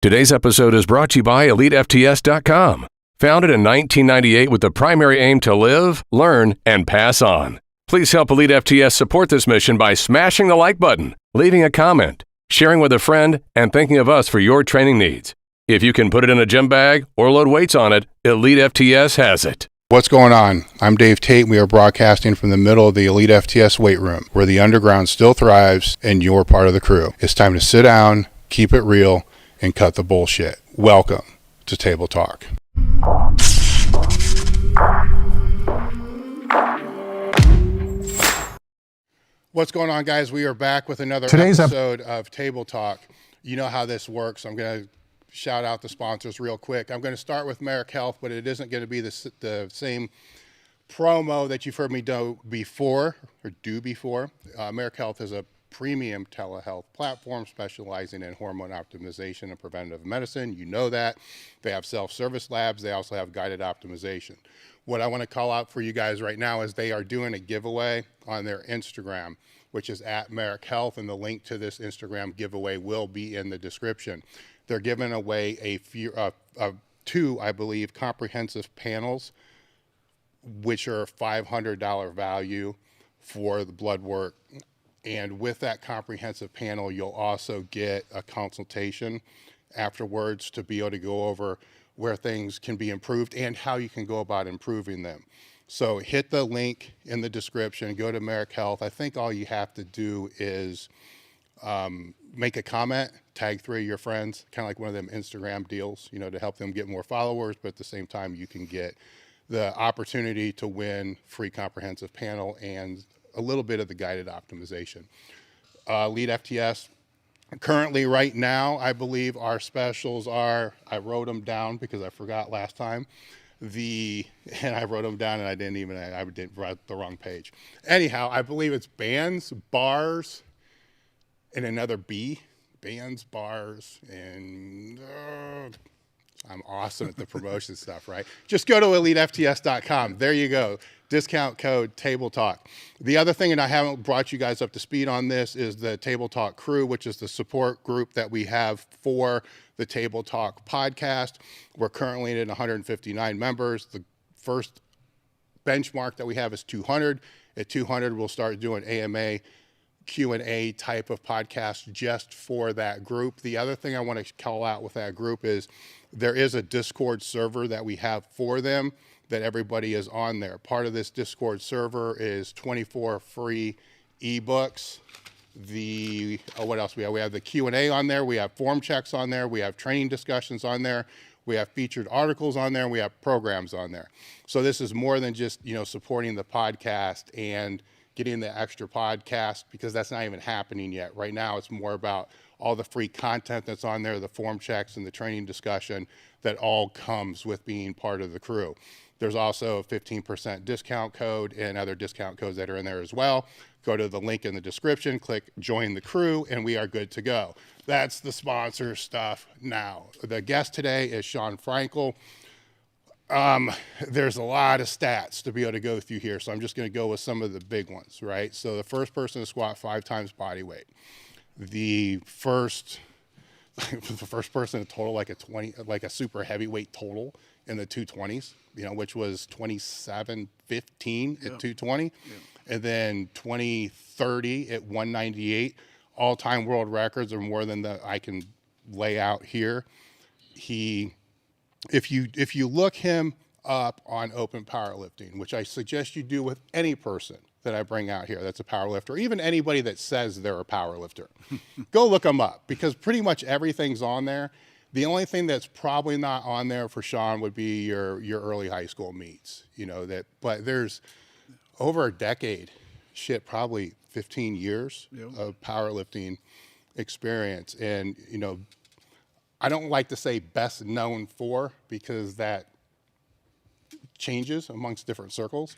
Today's episode is brought to you by elitefts.com. Founded in 1998 with the primary aim to live, learn, and pass on. Please help Elite FTS support this mission by smashing the like button, leaving a comment, sharing with a friend, and thinking of us for your training needs. If you can put it in a gym bag or load weights on it, Elite FTS has it. What's going on? I'm Dave Tate, and we are broadcasting from the middle of the Elite FTS weight room, where the underground still thrives and you're part of the crew. It's time to sit down, keep it real, and cut the bullshit. Welcome to Table Talk. What's going on, guys? We are back with another episode of Table Talk. You know how this works. I'm going to shout out the sponsors real quick. I'm going to start with Merrick Health, but it isn't going to be the same promo that you've heard me do before. Merrick Health is a premium telehealth platform specializing in hormone optimization and preventative medicine. You know that. They have self-service labs. They also have guided optimization. What I want to call out for you guys right now is they are doing a giveaway on their Instagram, which is at Merrick Health, and the link to this Instagram giveaway will be in the description. They're giving away two, I believe, comprehensive panels, which are $500 value for the blood work. And with that comprehensive panel, you'll also get a consultation afterwards to be able to go over where things can be improved and how you can go about improving them. So hit the link in the description, go to Merrick Health. I think all you have to do is make a comment, tag 3 of your friends, kind of like one of them Instagram deals, you know, to help them get more followers, but at the same time, you can get the opportunity to win free comprehensive panel and a little bit of the guided optimization. Elite FTS, currently right now, I believe our specials are, I wrote them down because I forgot last time, and I wrote them down and I didn't write the wrong page. Anyhow, I believe it's bands, bars, and another B. Bands, bars, and I'm awesome at the promotion stuff, right? Just go to elitefts.com. There you go. Discount code Table Talk. The other thing, and I haven't brought you guys up to speed on this, is the Table Talk crew, which is the support group that we have for the Table Talk podcast. We're currently at 159 members. The first benchmark that we have is 200. At 200, we'll start doing AMA Q&A type of podcast just for that group. The other thing I want to call out with that group is there is a Discord server that we have for them that everybody is on there. Part of this Discord server is 24 free ebooks. What else we have? We have the Q&A on there. We have form checks on there. We have training discussions on there. We have featured articles on there, and we have programs on there. So this is more than just, you know, supporting the podcast and getting the extra podcast, because that's not even happening yet. Right now, it's more about all the free content that's on there, the form checks and the training discussion that all comes with being part of the crew. There's also a 15% discount code and other discount codes that are in there as well. Go to the link in the description, click join the crew, and we are good to go. That's the sponsor stuff now. The guest today is Shawn Frankl. There's a lot of stats to be able to go through here, so I'm just going to go with some of the big ones, right? So the first person to squat 5 times body weight. The first person to total like a super heavyweight total in the 220s, you know, which was 27:15 at 220, and then 20:30 at 198. All-time world records are more than I can lay out here. If you look him up on Open Powerlifting, which I suggest you do with any person that I bring out here that's a powerlifter, or even anybody that says they're a powerlifter, go look them up, because pretty much everything's on there. The only thing that's probably not on there for Shawn would be your early high school meets, you know, but there's over a decade, probably 15 years of powerlifting experience. And, you know, I don't like to say best known for, because that changes amongst different circles,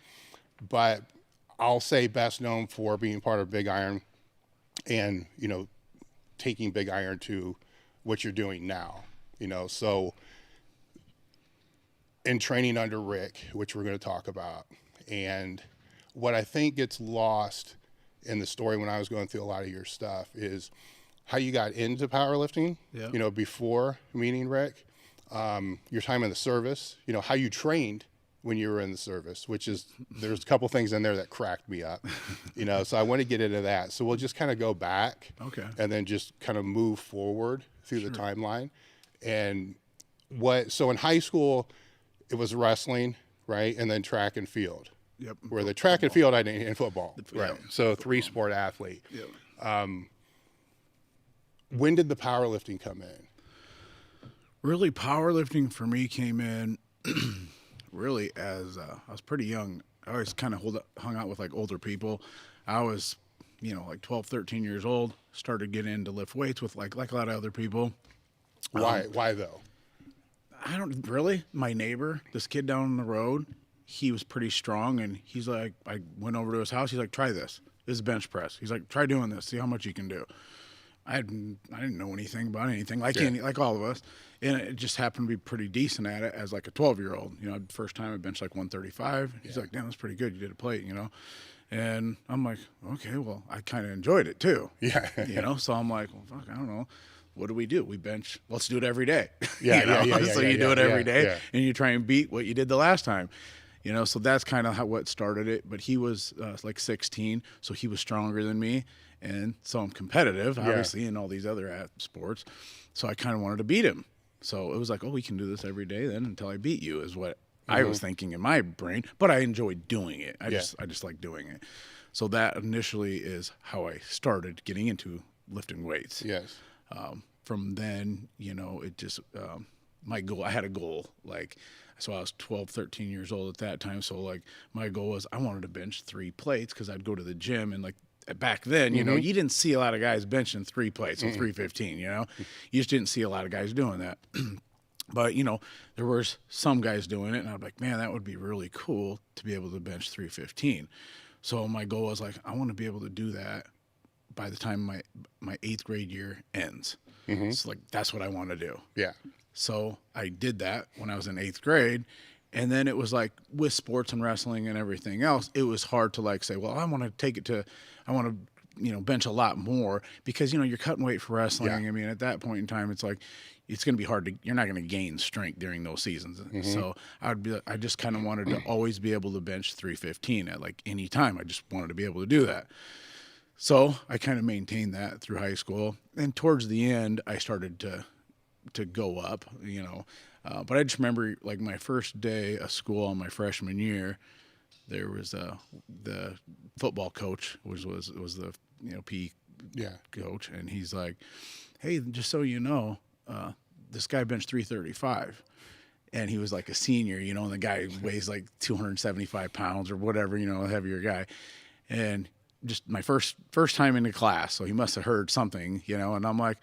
but I'll say best known for being part of Big Iron and, you know, taking Big Iron to what you're doing now, you know. So in training under Rick, which we're going to talk about, and what I think gets lost in the story when I was going through a lot of your stuff is how you got into powerlifting, Yeah. you know, before meeting Rick, your time in the service, you know, how you trained when you were in the service, which is, there's a couple things in there that cracked me up, you know, so I want to get into that. So we'll just kind of go back and then just kind of move forward through the timeline. And so in high school, it was wrestling, right? And then track and field. Yep. Where the track and field, I didn't, and football, right? Yeah. So 3-sport athlete. Yep. When did the powerlifting come in? Really, powerlifting for me came in really as I was pretty young. I always kind of hung out with like older people. I was, you know, like 12, 13 years old, started getting into lift weights with like a lot of other people. Why though? I don't really. My neighbor, this kid down the road, he was pretty strong, and he's like, I went over to his house. He's like, try this. This is bench press. He's like, try doing this. See how much you can do. I didn't know anything about anything, like all of us, and it just happened to be pretty decent at it as like a 12-year-old. You know, first time I benched like 135. He's like, damn, that's pretty good. You did a plate, you know. And I'm like, okay, well, I kind of enjoyed it too. Yeah. You know, so I'm like, well, fuck, I don't know. What do we do? We bench. Let's do it every day. Yeah, So you do it every day, and you try and beat what you did the last time. You know, so that's kind of what started it. But he was like 16, so he was stronger than me. And so I'm competitive, obviously, in all these other sports. So I kind of wanted to beat him. So it was like, oh, we can do this every day then until I beat you is what I was thinking in my brain. But I enjoyed doing it. I just like doing it. So that initially is how I started getting into lifting weights. Yes. From then, you know, it just my goal, I had a goal. Like, so I was 12, 13 years old at that time. So like my goal was I wanted to bench 3 plates because I'd go to the gym and like, back then, you know, you didn't see a lot of guys benching 3 plates or 315, you know. You just didn't see a lot of guys doing that. But, you know, there was some guys doing it, and I'm like, man, that would be really cool to be able to bench 315. So my goal was like, I want to be able to do that by the time my 8th grade year ends. So like, that's what I want to do. Yeah. So I did that when I was in 8th grade. And then it was like with sports and wrestling and everything else, it was hard to like say, well, I want to you know, bench a lot more because, you know, you're cutting weight for wrestling. I mean, at that point in time, it's like, it's going to be hard you're not going to gain strength during those seasons. So I just kind of wanted to always be able to bench 315 at like any time. I just wanted to be able to do that. So I kind of maintained that through high school. And towards the end, I started to go up, you know. But I just remember, like, my first day of school on my freshman year, there was the football coach was the, you know, PE coach, and he's like, hey, just so you know, this guy benched 335. And he was like a senior, you know, and the guy weighs like 275 pounds or whatever, you know, a heavier guy. And just my first time into class, so he must have heard something, you know, and I'm like,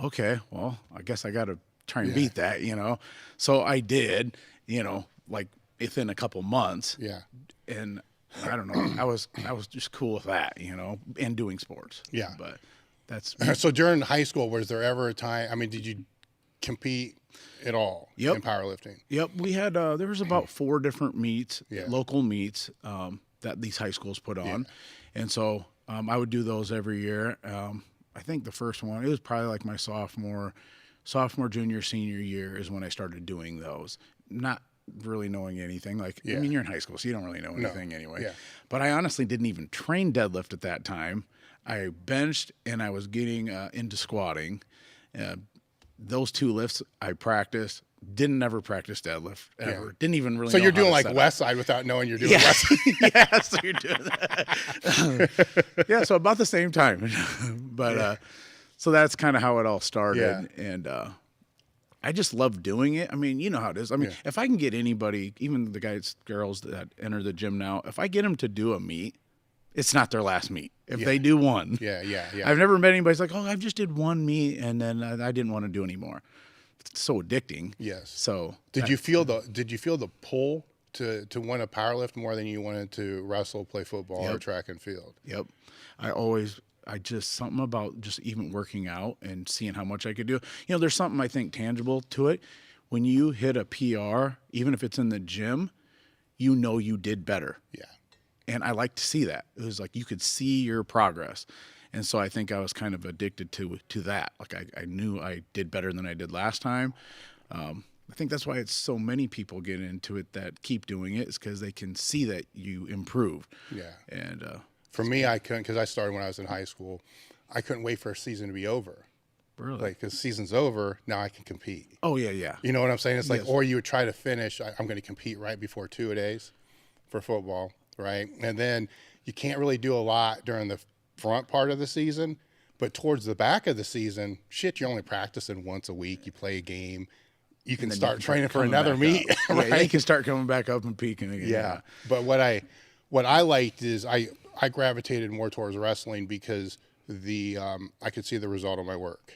okay, well, I guess I got to try and beat that, you know. So I did, you know, like within a couple months. Yeah. And I don't know, I was just cool with that, you know, and doing sports. Yeah. But that's so during high school, was there ever a time, I mean, did you compete at all in powerlifting? Yep. We had there was about 4 different meets, local meets, that these high schools put on. And so I would do those every year. I think the first one, it was probably like my sophomore, junior, senior year is when I started doing those. Not really knowing anything. Like, I mean, you're in high school, so you don't really know anything anyway. Yeah. But I honestly didn't even train deadlift at that time. I benched and I was getting into squatting. Those 2 lifts I practiced. Didn't ever practice deadlift ever. Yeah. Didn't even really. So know you're how doing to like west side without knowing you're doing west side. Yeah, so you're doing that. Yeah, so about the same time, but so that's kind of how it all started, and I just love doing it. I mean, you know how it is. I mean, if I can get anybody, even the guys, girls that enter the gym now, if I get them to do a meet, it's not their last meet. If they do one, I've never met anybody who's like, oh, I just did one meet and then I didn't want to do anymore. It's so addicting. Yes. So did you feel the pull to want to powerlift more than you wanted to wrestle, play football, or track and field? Yep. I just something about just even working out and seeing how much I could do. You know, there's something I think tangible to it. When you hit a PR, even if it's in the gym, you know you did better. Yeah. And I like to see that. It was like you could see your progress. And so I think I was kind of addicted to that. Like I knew I did better than I did last time. I think that's why it's so many people get into it that keep doing it, is because they can see that you improve. Yeah. And for me, I couldn't, because I started when I was in high school. I couldn't wait for a season to be over. Really? Like, because season's over, now I can compete. Oh, yeah. You know what I'm saying? It's like, Yes. or you would try to finish, I'm going to compete right before 2-a-days for football, right? And then you can't really do a lot during the front part of the season, but towards the back of the season, shit, you're only practicing once a week. You play a game. You can start training for another meet, right? Yeah, you can start coming back up and peaking again. Yeah. But what I liked is I gravitated more towards wrestling because I could see the result of my work.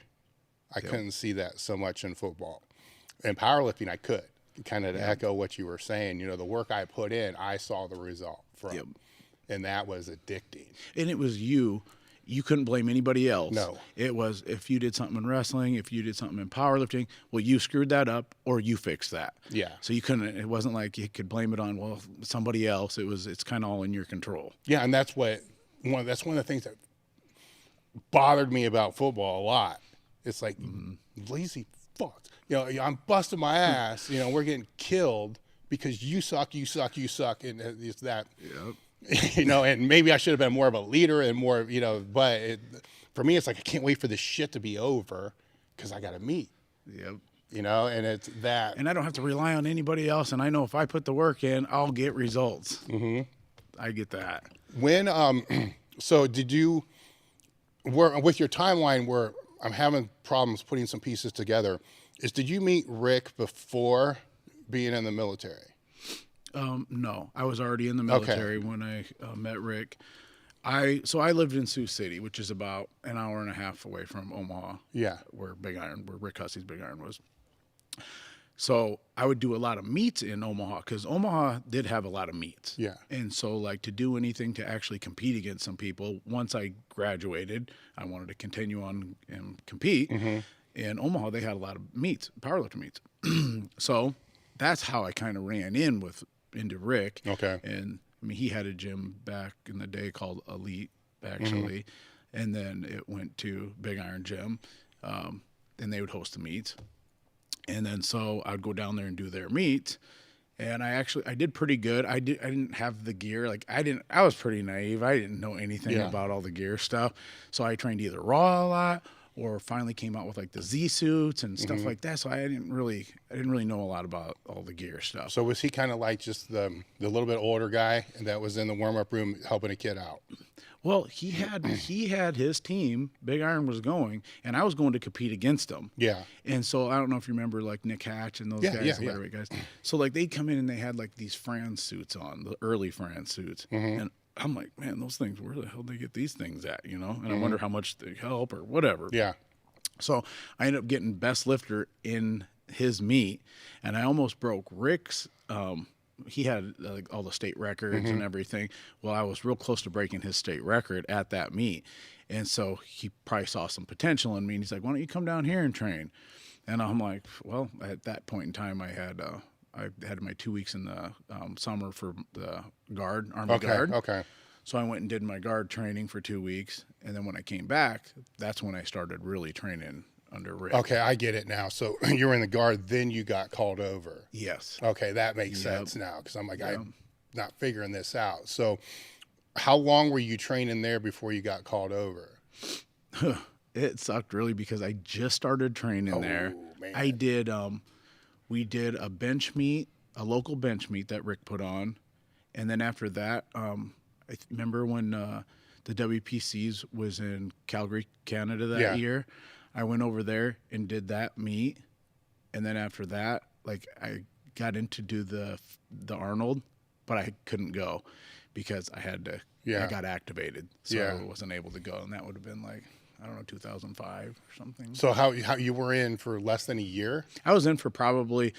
I couldn't see that so much in football. In powerlifting, I could. Kind of to echo what you were saying, the work I put in, I saw the result from. And that was addicting. And it was you. You couldn't blame anybody else. No. It was, if you did something in wrestling, if you did something in powerlifting, well, you screwed that up or you fixed that. Yeah. So you couldn't, it wasn't like you could blame it on, well, somebody else. It's kind of all in your control. Yeah, and that's one of the things that bothered me about football a lot. It's like, lazy fucks. I'm busting my ass. We're getting killed because you suck, and it's that. Yep. And maybe I should have been more of a leader and more, but for me, it's like, I can't wait for this shit to be over because I got to meet. Yep. And it's that. And I don't have to rely on anybody else. And I know if I put the work in, I'll get results. Mm-hmm. I get that. When, so did you, with your timeline where I'm having problems putting some pieces together, did you meet Rick before being in the military? No, I was already in the military when I met Rick. I lived in Sioux City, which is about an hour and a half away from Omaha. Yeah. Where Rick Hussey's Big Iron was. So I would do a lot of meets in Omaha because Omaha did have a lot of meets. Yeah. And so like to do anything to actually compete against some people, once I graduated, I wanted to continue on and compete. Mm-hmm. In Omaha, they had a lot of meets, powerlifting meets. So that's how I kind of ran into Rick. Okay. And I mean, he had a gym back in the day called Elite, actually. Mm-hmm. And then it went to Big Iron Gym. And they would host the meets. And then so I'd go down there and do their meets. And I did pretty good. I didn't have the gear. I was pretty naive. I didn't know anything about all the gear stuff. So I trained either raw a lot or finally came out with like the Z suits and stuff like that. So I didn't really know a lot about all the gear stuff. So was he kind of like just the little bit older guy that was in the warm-up room helping a kid out? Well, he had his team. Big Iron was going, and I was going to compete against them. Yeah. And so I don't know if you remember like Nick Hatch and those guys, the lightweight guys. So like they'd come in and they had like these Franz suits on, the early Franz suits, and I'm like, man, those things, where the hell did they get these things at, And I wonder how much they help or whatever. Yeah. So I ended up getting best lifter in his meet, and I almost broke Rick's. He had like all the state records and everything. Well, I was real close to breaking his state record at that meet. And so he probably saw some potential in me, and he's like, why don't you come down here and train? And I'm like, well, at that point in time, I had my 2 weeks in the summer for the Army Guard. Okay. So I went and did my guard training for 2 weeks. And then when I came back, that's when I started really training under Rick. Okay, I get it now. So you were in the Guard, then you got called over. Yes. Okay, that makes sense now because I'm like, I'm not figuring this out. So how long were you training there before you got called over? It sucked really because I just started training there. Man. I did, we did a bench meet, a local bench meet that Rick put on. And then after that, I remember when the WPCs was in Calgary, Canada that year. I went over there and did that meet, and then after that, like I got in to do the Arnold, but I couldn't go because I had to. I got activated, so I wasn't able to go, and that would have been like 2005 or something. So how you were in for less than a year? I was in for probably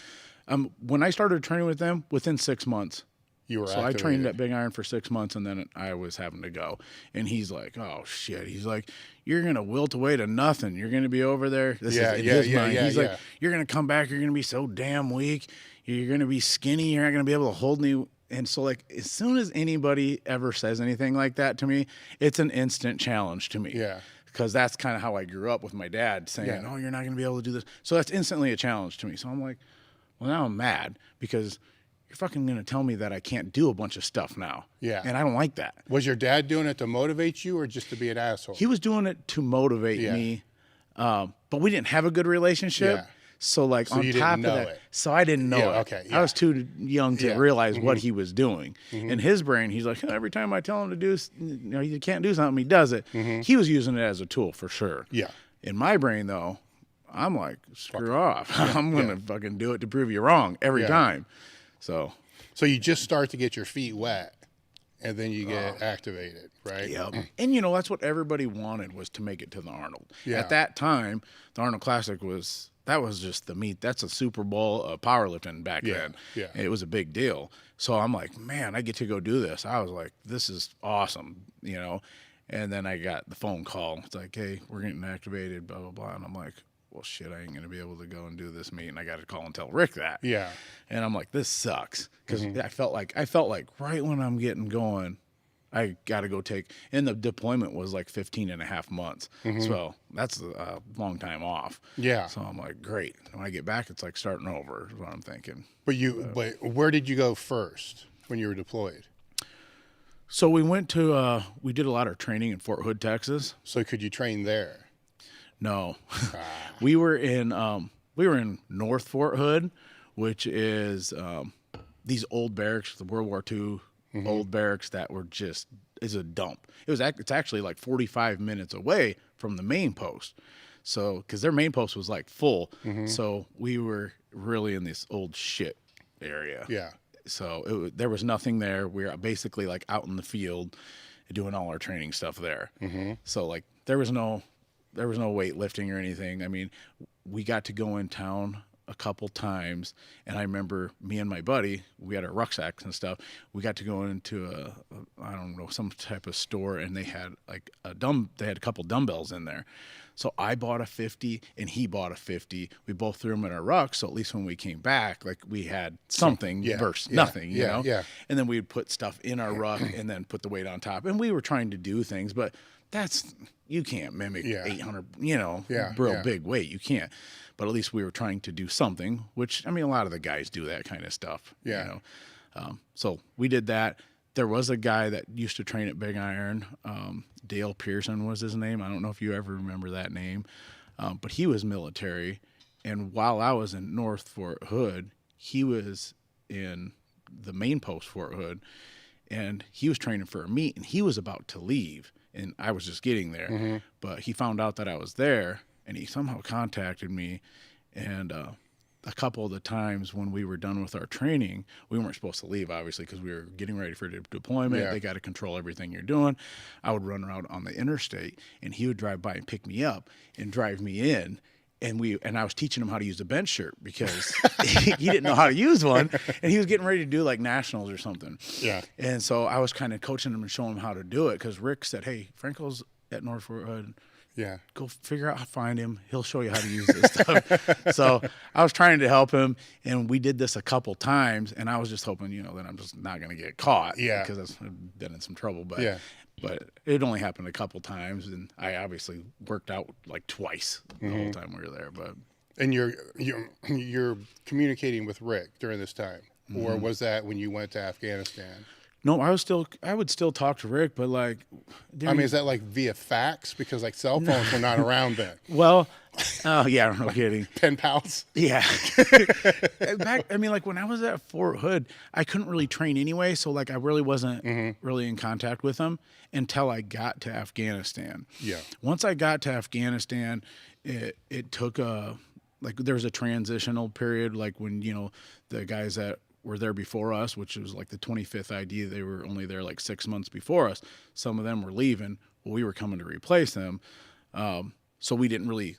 when I started training with them within 6 months. So activated. I trained at Big Iron for 6 months, and then I was having to go. And he's like, "Oh shit!" He's like, "You're gonna wilt away to nothing. You're gonna be over there." He's like, "You're gonna come back. You're gonna be so damn weak. You're gonna be skinny. You're not gonna be able to hold me." And so like as soon as anybody ever says anything like that to me, it's an instant challenge to me. Yeah. Because that's kind of how I grew up with my dad saying, oh, you're not going to be able to do this. So that's instantly a challenge to me. So I'm like, well, now I'm mad because you're fucking going to tell me that I can't do a bunch of stuff now. Yeah. And I don't like that. Was your dad doing it to motivate you or just to be an asshole? He was doing it to motivate me. But we didn't have a good relationship. Yeah. So like So on you top didn't of know that, it. so I didn't know it. Okay. I was too young to realize what he was doing. Mm-hmm. In his brain, he's like, every time I tell him to do, you can't do something, he does it. He was using it as a tool for sure. Yeah. In my brain though, I'm like, screw off. I'm gonna fucking do it to prove you wrong every time. So you just start to get your feet wet, and then you get activated, right? Yep. And, you know, that's what everybody wanted was to make it to the Arnold. Yeah. At that time, the Arnold Classic was just the meat. That's a Super Bowl of powerlifting back then. Yeah. It was a big deal. So I'm like, man, I get to go do this. I was like, this is awesome, you know. And then I got the phone call. It's like, hey, we're getting activated, blah, blah, blah. And I'm like, well, shit, I ain't going to be able to go and do this meet. And I got to call and tell Rick that. Yeah. And I'm like, this sucks. Because I felt like right when I'm getting going, I got to go take, and the deployment was like 15 and a half months. So that's a long time off. Yeah. So I'm like, great. When I get back, it's like starting over is what I'm thinking. But where did you go first when you were deployed? So we went to, we did a lot of training in Fort Hood, Texas. So could you train there? No, we were in North Fort Hood, which is these old barracks, the World War II old barracks that were just is a dump. It's actually like 45 minutes away from the main post. So because their main post was like full, so we were really in this old shit area. Yeah. So there was nothing there. We were basically like out in the field doing all our training stuff there. So like there was no weightlifting or anything. I mean, we got to go in town a couple times, and I remember me and my buddy, we had our rucksacks and stuff. We got to go into some type of store, and they had like they had a couple dumbbells in there. So I bought a 50 and he bought a 50. We both threw them in our rucks, so at least when we came back, like we had something versus nothing, you know? Yeah. And then we'd put stuff in our ruck and then put the weight on top. And we were trying to do things, but you can't mimic 800, big weight. You can't. But at least we were trying to do something, which, I mean, a lot of the guys do that kind of stuff. Yeah. You know? So we did that. There was a guy that used to train at Big Iron. Dale Pearson was his name. I don't know if you ever remember that name. But he was military. And while I was in North Fort Hood, he was in the main post, Fort Hood. And he was training for a meet, and he was about to leave. And I was just getting there. But he found out that I was there, and he somehow contacted me. And a couple of the times when we were done with our training, we weren't supposed to leave, obviously, because we were getting ready for deployment. They got to control everything you're doing. I would run around on the interstate, and he would drive by and pick me up and drive me in. And I was teaching him how to use a bench shirt because he didn't know how to use one, and he was getting ready to do like nationals or something. Yeah. And so I was kind of coaching him and showing him how to do it because Rick said, "Hey, Frankl's at North Fort Hood. Yeah, go figure out how to find him. He'll show you how to use this stuff." So I was trying to help him, and we did this a couple times, and I was just hoping, that I'm just not going to get caught. Yeah. Because I've been in some trouble. But But it only happened a couple times, and I obviously worked out like twice the whole time we were there. But and you're communicating with Rick during this time, or was that when you went to Afghanistan? No, I would still talk to Rick, but like, is that like via fax? Because like cell phones were not around then. Well, yeah, no kidding. Pen pals. Yeah. Like when I was at Fort Hood, I couldn't really train anyway, so like I really wasn't really in contact with them until I got to Afghanistan. Yeah. Once I got to Afghanistan, it took there was a transitional period, like when the guys that were there before us, which was like the 25th ID. They were only there like 6 months before us. Some of them were leaving. Well, we were coming to replace them. So we didn't really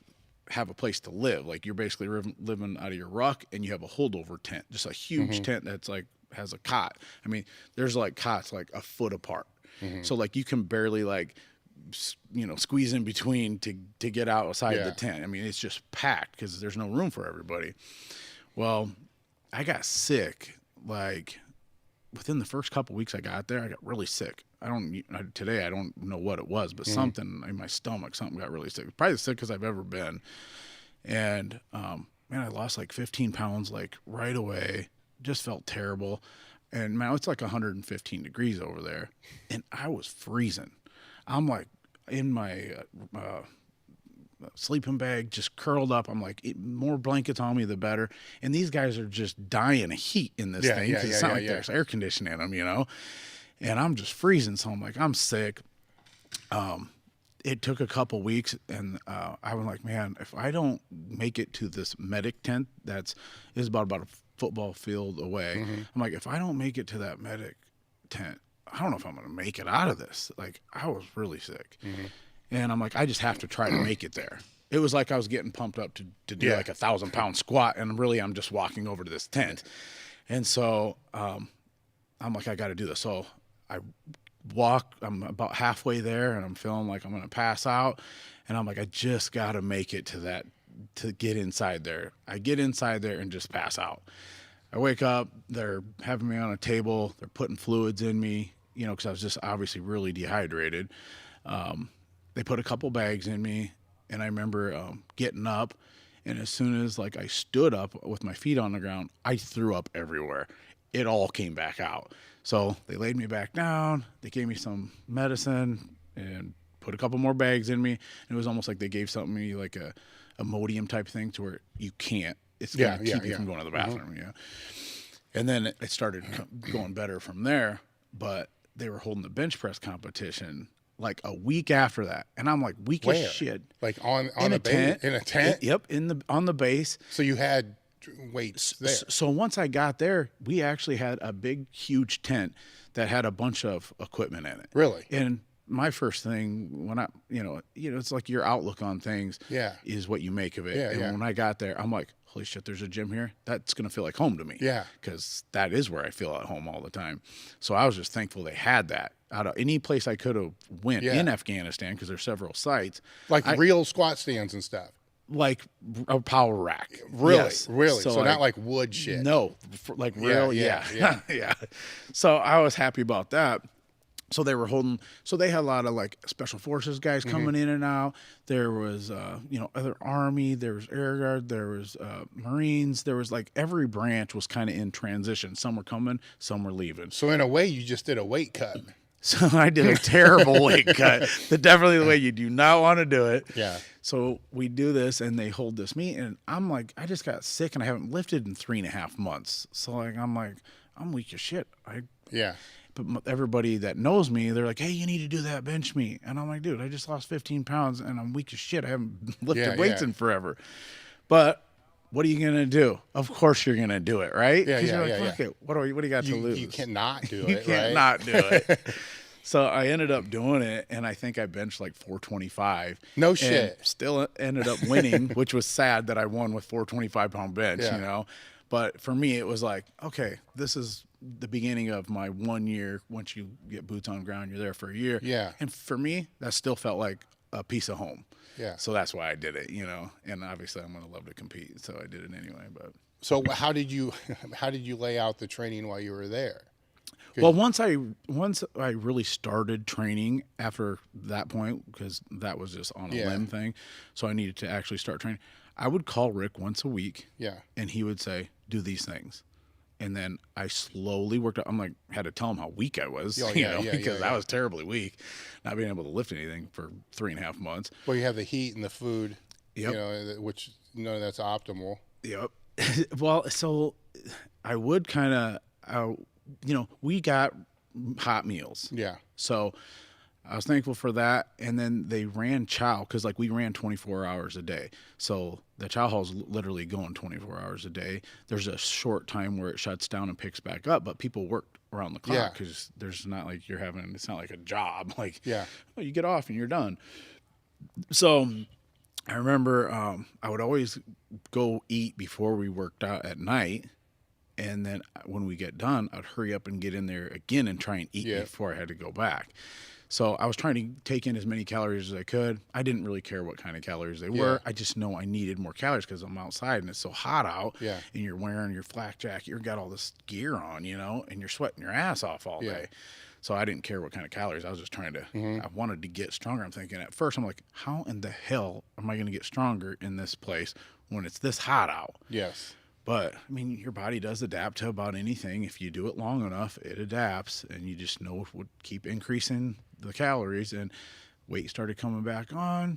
have a place to live. Like you're basically living out of your ruck, and you have a holdover tent, just a huge tent that's like has a cot. I mean, there's like cots like a foot apart. So like you can barely like, squeeze in between to get outside the tent. I mean, it's just packed because there's no room for everybody. Well, I got sick like within the first couple weeks I got there, I got really sick. Today I don't know what it was, but something in my stomach, something got really sick. Probably the sickest I've ever been. And, man, I lost like 15 pounds, like right away, just felt terrible. And man, it's like 115 degrees over there. And I was freezing. I'm like in my, sleeping bag, just curled up. I'm like, more blankets on me, the better. And these guys are just dying of heat in this thing. Cause it's not like there's air conditioning in them, you know? And I'm just freezing. So I'm like, I'm sick. It took a couple weeks, and I was like, man, if I don't make it to this medic tent is about a football field away, I'm like, if I don't make it to that medic tent, I don't know if I'm going to make it out of this. Like, I was really sick. And I'm like, I just have to try to make it there. It was like I was getting pumped up to do like 1,000-pound squat, and really I'm just walking over to this tent. And so I'm like, I got to do this. So I'm about halfway there, and I'm feeling like I'm going to pass out. And I'm like, I just got to make it to get inside there. I get inside there and just pass out. I wake up, they're having me on a table, they're putting fluids in me, you know, because I was just obviously really dehydrated. They put a couple bags in me, and I remember getting up, and as soon as like I stood up with my feet on the ground, I threw up everywhere. It all came back out. So they laid me back down, they gave me some medicine and put a couple more bags in me. And it was almost like they gave something me like a Imodium type thing to where you can't, it's going to keep you from going to the bathroom. Yeah. And then it started going better from there, but they were holding the bench press competition like a week after that. And I'm like, weak as shit. Like on a tent? In a tent? Yep. On the base. So you had weights there. So once I got there, we actually had a big, huge tent that had a bunch of equipment in it. Really? And my first thing when I, it's like your outlook on things is what you make of it. And when I got there, I'm like, holy shit, there's a gym here. That's going to feel like home to me. Yeah. Because that is where I feel at home all the time. So I was just thankful they had that. Out of any place I could have went in Afghanistan, because there's several sites. Like real squat stands and stuff. Like a power rack. Really? Yes. Really? So not like wood shit. No. Like real, yeah. So I was happy about that. So they were holding, so they had a lot of like special forces guys coming in and out. There was, other Army, there was Air Guard, there was Marines. There was like every branch was kind of in transition. Some were coming, some were leaving. So in a way, you just did a weight cut. So I did a terrible weight cut. Definitely the way you do not want to do it. Yeah. So we do this, and they hold this meet, and I'm like, I just got sick, and I haven't lifted in 3.5 months. So like, I'm weak as shit. But everybody that knows me, they're like, hey, you need to do that bench meet. And I'm like, dude, I just lost 15 pounds, and I'm weak as shit. I haven't lifted weights in forever. But what are you going to do? Of course you're going to do it, right? Because you're like, fuck it. What do you got to lose? You cannot do it, You can't not do it. So I ended up doing it, and I think I benched like 425. No shit. Still ended up winning, which was sad that I won with 425-pound bench, But for me, it was like, okay, this is the beginning of my 1 year. Once you get boots on the ground, you're there for a year. Yeah. And for me, that still felt like a piece of home. Yeah. So that's why I did it, and obviously I'm going to love to compete. So I did it anyway, but. So how did you lay out the training while you were there? Well, once I really started training after that point, because that was just on a limb thing. So I needed to actually start training. I would call Rick once a week. Yeah. And he would say, do these things. And then I slowly worked out. I'm like, had to tell him how weak I was, because I was terribly weak, not being able to lift anything for 3.5 months. Well, you have the heat and the food, which that's optimal. Yep. Well, so I would kind of, we got hot meals. Yeah. So I was thankful for that. And then they ran chow, because like we ran 24 hours a day. So the chow hall is literally going 24 hours a day. There's a short time where it shuts down and picks back up, but people work around the clock, because there's not like it's not like a job. Like, you get off and you're done. So I remember I would always go eat before we worked out at night. And then when we get done, I'd hurry up and get in there again and try and eat before I had to go back. So I was trying to take in as many calories as I could. I didn't really care what kind of calories they were. I just know I needed more calories because I'm outside and it's so hot out. Yeah. And you're wearing your flak jacket, you've got all this gear on, you know, and you're sweating your ass off all day. So I didn't care what kind of calories. I was just trying to, I wanted to get stronger. I'm thinking at first, I'm like, how in the hell am I going to get stronger in this place when it's this hot out? Yes. But, I mean, your body does adapt to about anything. If you do it long enough, it adapts, and you just know it would keep increasing the calories, and weight started coming back on.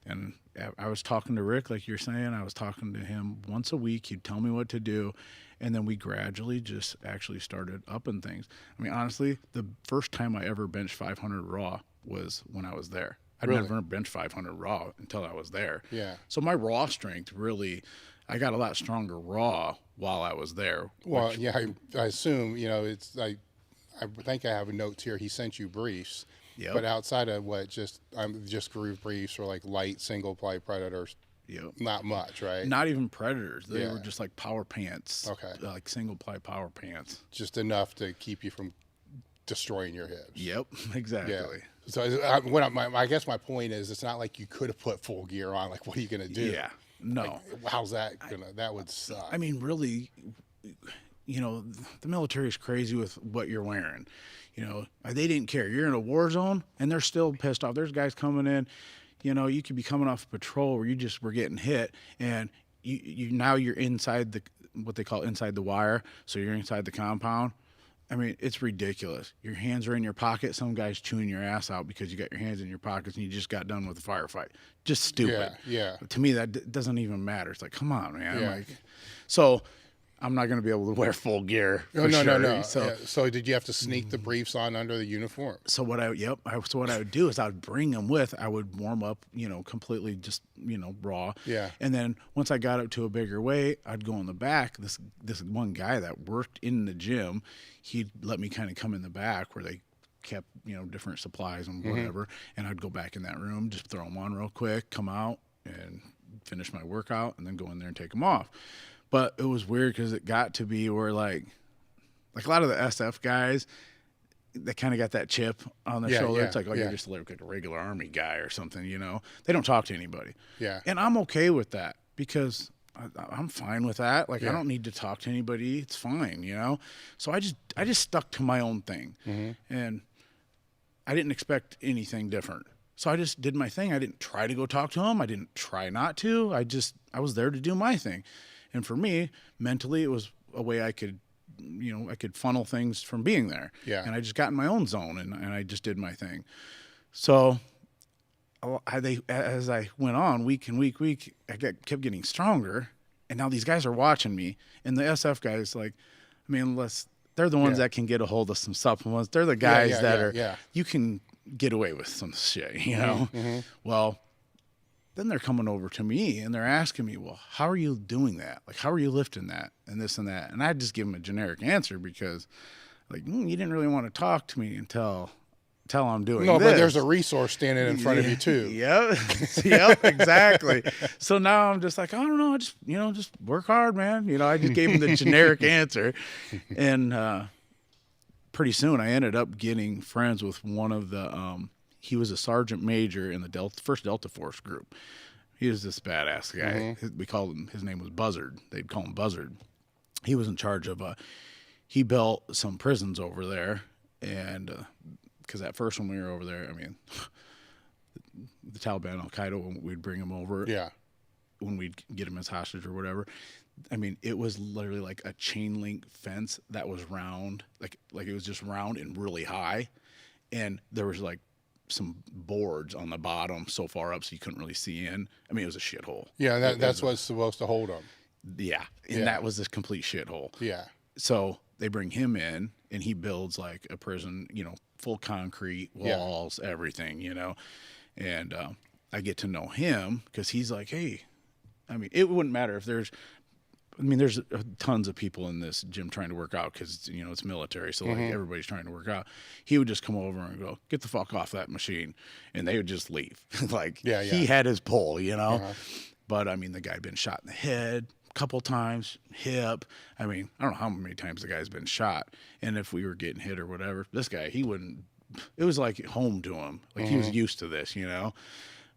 And I was talking to Rick, like you're saying. I was talking to him once a week. He'd tell me what to do, and then we gradually just actually started upping things. I mean, honestly, the first time I ever benched 500 raw was when I was there. I'd never benched 500 raw until I was there. Yeah. So my raw strength really... I got a lot stronger raw while I was there. Well, yeah, I assume, you know, it's I think I have notes here. He sent you briefs, but outside of what just groove briefs or like light single ply predators, not much, right? Not even predators. They were just like power pants. Okay. Like single ply power pants. Just enough to keep you from destroying your hips. Yep, exactly. Yeah. So I guess my point is, it's not like you could have put full gear on. Like, what are you going to do? Yeah. No. Like, how's that gonna? That would suck. I mean, really, you know, the military is crazy with what you're wearing. You know, they didn't care. You're in a war zone, and they're still pissed off. There's guys coming in. You know, you could be coming off a patrol where you just were getting hit, and you now you're inside what they call inside the wire. So you're inside the compound. I mean, it's ridiculous. Your hands are in your pocket. Some guy's chewing your ass out because you got your hands in your pockets and you just got done with a firefight. Just stupid. Yeah. To me, that doesn't even matter. It's like, come on, man. Yeah. Like, so I'm not going to be able to wear full gear. No. So, so did you have to sneak the briefs on under the uniform? So what I would do is I would bring them with. I would warm up, you know, completely just, you know, raw. Yeah. And then once I got up to a bigger weight, I'd go in the back. This one guy that worked in the gym, he'd let me kind of come in the back where they kept, you know, different supplies and whatever. And I'd go back in that room, just throw them on real quick, come out and finish my workout, and then go in there and take them off. But it was weird because it got to be where like a lot of the SF guys, they kind of got that chip on their shoulder. It's like, you're just like a regular Army guy or something, you know. They don't talk to anybody. Yeah. And I'm okay with that because I'm fine with that. Like, I don't need to talk to anybody. It's fine, you know. So I just stuck to my own thing, and I didn't expect anything different. So I just did my thing. I didn't try to go talk to him. I didn't try not to. I was there to do my thing. And for me, mentally, it was a way I could, you know, I could funnel things from being there. Yeah. And I just got in my own zone, and I just did my thing. So as I went on, week and week, I kept getting stronger. And now these guys are watching me. And the SF guys, like, I mean, they're the ones that can get a hold of some supplements. They're the guys you can get away with some shit, you know? Well, then they're coming over to me and they're asking me, well, how are you doing that? Like, how are you lifting that and this and that? And I just give them a generic answer because, like, you didn't really want to talk to me until I'm doing this. No, but there's a resource standing in front of you too. Yep, exactly. So now I'm just like, I don't know, just work hard, man. You know, I just gave them the generic answer. And pretty soon I ended up getting friends with one of the he was a sergeant major in the first Delta Force group. He was this badass guy. We called him, his name was Buzzard. They'd call him Buzzard. He was in charge of, he built some prisons over there. And because at first when we were over there, I mean, the Taliban, Al-Qaeda, when we'd bring them over, when we'd get them as hostage or whatever, I mean, it was literally like a chain link fence that was round, like it was just round and really high. And there was like some boards on the bottom so far up so you couldn't really see in. I mean, it was a shithole. Yeah, that's what's supposed to hold them. Yeah, and that was this complete shithole. Yeah. So they bring him in, and he builds like a prison, you know, full concrete walls, everything, you know. And I get to know him because he's like, hey, I mean, it wouldn't matter if there's tons of people in this gym trying to work out because, you know, it's military. So like everybody's trying to work out. He would just come over and go, get the fuck off that machine. And they would just leave. Like he had his pull, you know, but I mean, the guy had been shot in the head a couple times, hip. I mean, I don't know how many times the guy's been shot. And if we were getting hit or whatever, this guy, he wouldn't it was like home to him. Like he was used to this, you know?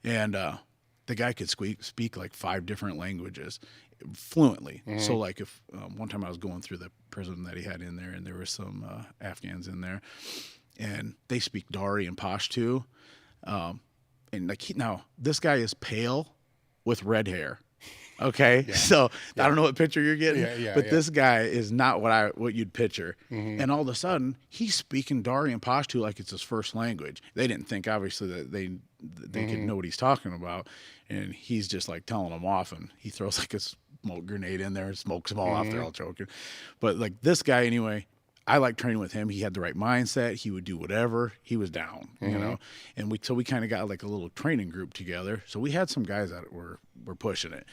And the guy could speak like 5 different languages fluently. So like if one time I was going through the prison that he had in there, and there were some Afghans in there, and they speak Dari and Pashto. And like now this guy is pale with red hair. Okay. Yeah. So I don't know what picture you're getting, but this guy is not what you'd picture. And all of a sudden he's speaking Dari and Pashto like it's his first language. They didn't think obviously that they could know what he's talking about. And he's just like telling them off, and he throws like a smoke grenade in there and smokes them all off. They're all choking. But like this guy anyway, I like training with him. He had the right mindset. He would do whatever. He was down, you know. And we kind of got like a little training group together. So we had some guys that were pushing it.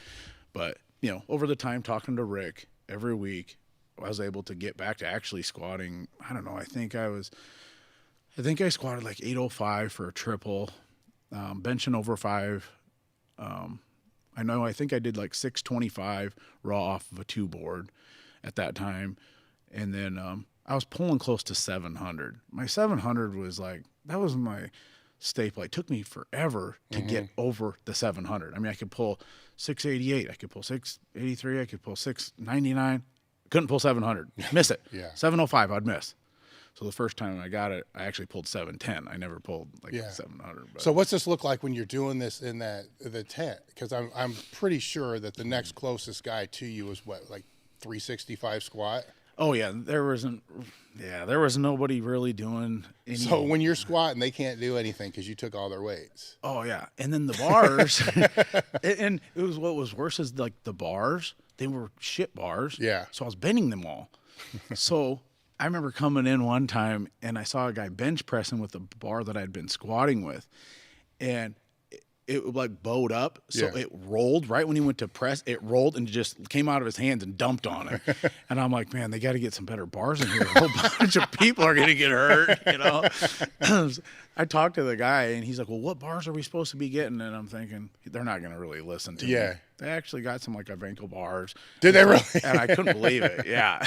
But, you know, over the time talking to Rick every week, I was able to get back to actually squatting. I don't know. I think I squatted like 805 for a triple, benching over 5. I think I did like 625 raw off of a 2 board at that time. And then I was pulling close to 700. My 700 was like, that was my staple. It took me forever to get over the 700. I mean, I could pull 688. I could pull 683. I could pull 699. Couldn't pull 700. Miss it. 705 I'd miss. So the first time I got it, I actually pulled 710. I never pulled like 700. But. So what's this look like when you're doing this in the tent? Because I'm pretty sure that the next closest guy to you was what, like 365 squat? Oh yeah, there was nobody really doing any. So when you're squatting, they can't do anything because you took all their weights. Oh yeah, and then the bars, and it was what was worse is like the bars, they were shit bars. Yeah. So I was bending them all. So I remember coming in one time and I saw a guy bench pressing with the bar that I'd been squatting with, and it like bowed up, so it rolled right when he went to press. It rolled and just came out of his hands and dumped on it. And I'm like, man, they got to get some better bars in here. A whole bunch of people are gonna get hurt, you know. I talked to the guy and he's like, well, what bars are we supposed to be getting? And I'm thinking they're not gonna really listen to me. They actually got some like ankle bars. Did they really? And I couldn't believe it. Yeah.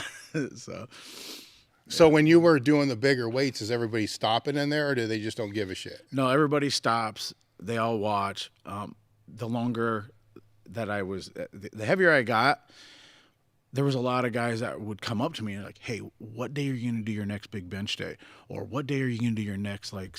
So when you were doing the bigger weights, is everybody stopping in there, or do they just don't give a shit? No, everybody stops. They all watch. The longer that I was, the heavier I got, there was a lot of guys that would come up to me and like, hey, what day are you going to do your next big bench day? Or what day are you going to do your next like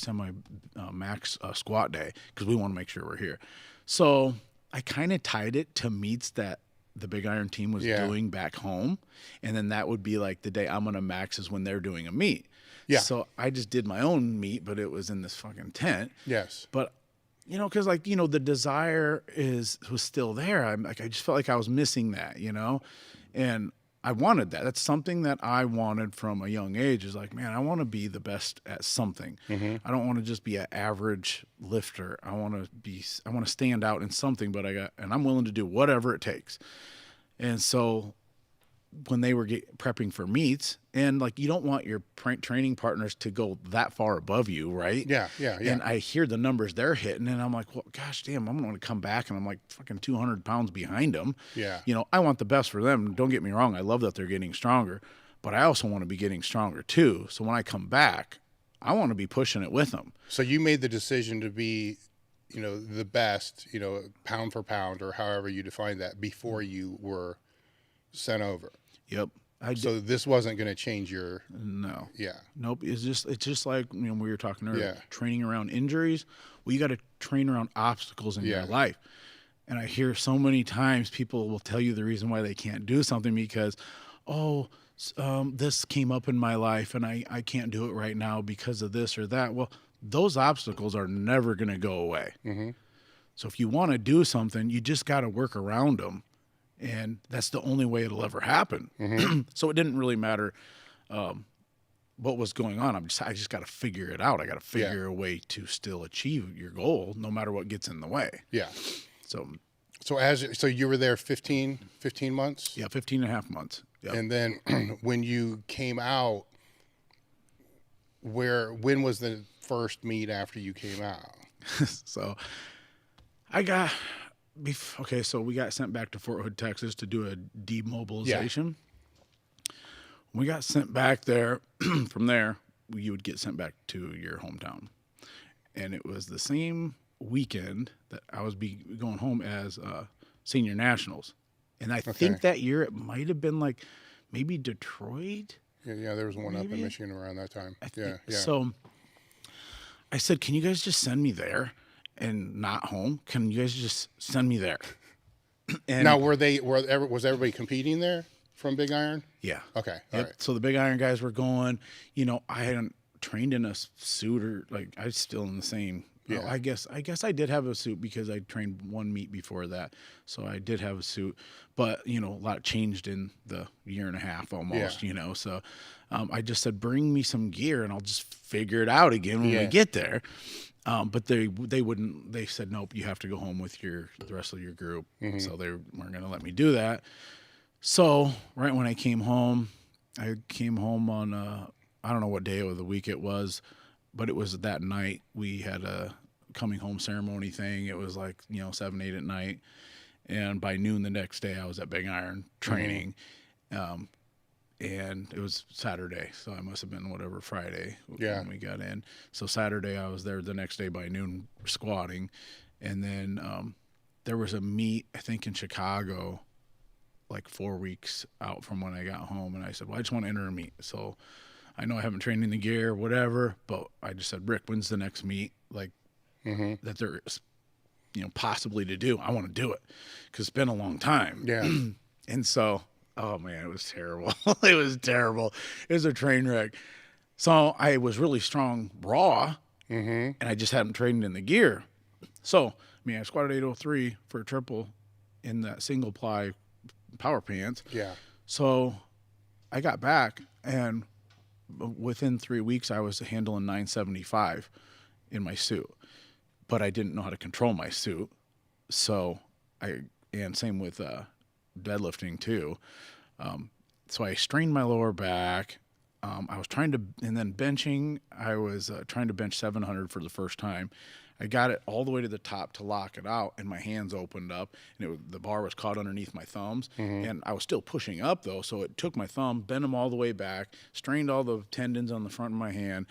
max squat day? Because we want to make sure we're here. So I kind of tied it to meets that the Big Iron team was doing back home. And then that would be like the day I'm going to max is when they're doing a meet. Yeah. So I just did my own meet, but it was in this fucking tent. Yes. But you know, because like, you know, the desire was still there. I just felt like I was missing that, you know, and I wanted that. That's something that I wanted from a young age. Is like, man, I want to be the best at something. I don't want to just be an average lifter. I want to stand out in something. But and I'm willing to do whatever it takes. And so when they were prepping for meets, and like you don't want your training partners to go that far above you, right? Yeah. And I hear the numbers they're hitting, and I'm like, well, gosh damn, I'm going to come back, and I'm like fucking 200 pounds behind them. Yeah. You know, I want the best for them. Don't get me wrong. I love that they're getting stronger, but I also want to be getting stronger too. So when I come back, I want to be pushing it with them. So you made the decision to be, you know, the best, you know, pound for pound or however you define that before you were sent over. Yep. So this wasn't going to change your... No. Yeah. Nope. It's just like, you know, we were talking earlier, training around injuries. Well, you got to train around obstacles in your life. And I hear so many times people will tell you the reason why they can't do something because, this came up in my life and I can't do it right now because of this or that. Well, those obstacles are never going to go away. So if you want to do something, you just got to work around them. And that's the only way it'll ever happen. So it didn't really matter what was going on. I just got to figure it out. I got to figure a way to still achieve your goal, no matter what gets in the way. Yeah. So you were there 15 months? Yeah, 15 and a half months. Yep. And then when you came out, when was the first meet after you came out? So we got sent back to Fort Hood, Texas to do a demobilization. When we got sent back there, from there, you would get sent back to your hometown. And it was the same weekend that I was going home as senior nationals. And I think that year it might have been like maybe Detroit. Yeah, there was one up in Michigan around that time. Yeah. So I said, can you guys just send me there and not home? Can you guys just send me there? And now, was everybody competing there from Big Iron? Yeah. Okay. All right. So the Big Iron guys were going. You know, I hadn't trained in a suit, or like I was still in the same. Yeah. I guess I did have a suit because I trained one meet before that, so I did have a suit. But you know, a lot changed in the year and a half almost. Yeah. You know, so I just said, bring me some gear and I'll just figure it out again when we get there. But they wouldn't. They said, nope, you have to go home with the rest of your group. Mm-hmm. So they weren't going to let me do that. So right when I came home on I don't know what day of the week it was, but it was that night we had a coming home ceremony thing. It was like 7, 8 at night, and by noon the next day I was at Big Iron training. Mm-hmm. And it was Saturday, so I must have been Friday when we got in. So Saturday I was there the next day by noon squatting, and then there was a meet I think in Chicago, like 4 weeks out from when I got home, and I said, well, I just want to enter a meet. So I know I haven't trained in the gear, whatever, but I just said, Rick, when's the next meet? Like that there is, possibly to do. I want to do it because it's been a long time. Yeah, and so. Oh man, it was terrible. It was terrible. It was a train wreck. So I was really strong raw, and I just hadn't trained in the gear. So I squatted 803 for a triple in that single ply power pants. Yeah. So I got back, and within 3 weeks I was handling 975 in my suit, but I didn't know how to control my suit. So and same with deadlifting too. So I strained my lower back. I was trying to, and then benching, I was trying to bench 700 for the first time. I got it all the way to the top to lock it out, and my hands opened up, and the bar was caught underneath my thumbs, and I was still pushing up though, so it took my thumb, bent them all the way back, strained all the tendons on the front of my hand,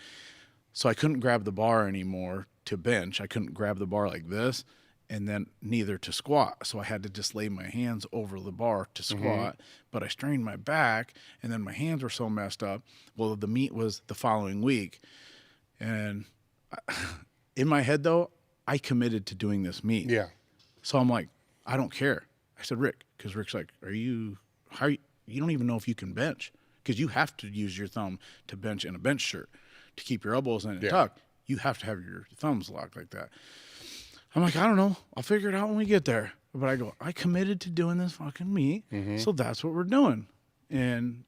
so I couldn't grab the bar anymore to bench. I couldn't grab the bar like this, and then neither to squat. So I had to just lay my hands over the bar to squat, but I strained my back, and then my hands were so messed up. Well, the meet was the following week, and in my head, though, I committed to doing this meet. Yeah. So I'm like, I don't care. I said, Rick, because Rick's like, you don't even know if you can bench, because you have to use your thumb to bench in a bench shirt to keep your elbows in and tucked. You have to have your thumbs locked like that. I'm like, I don't know. I'll figure it out when we get there. But I go, I committed to doing this fucking meet, so that's what we're doing. And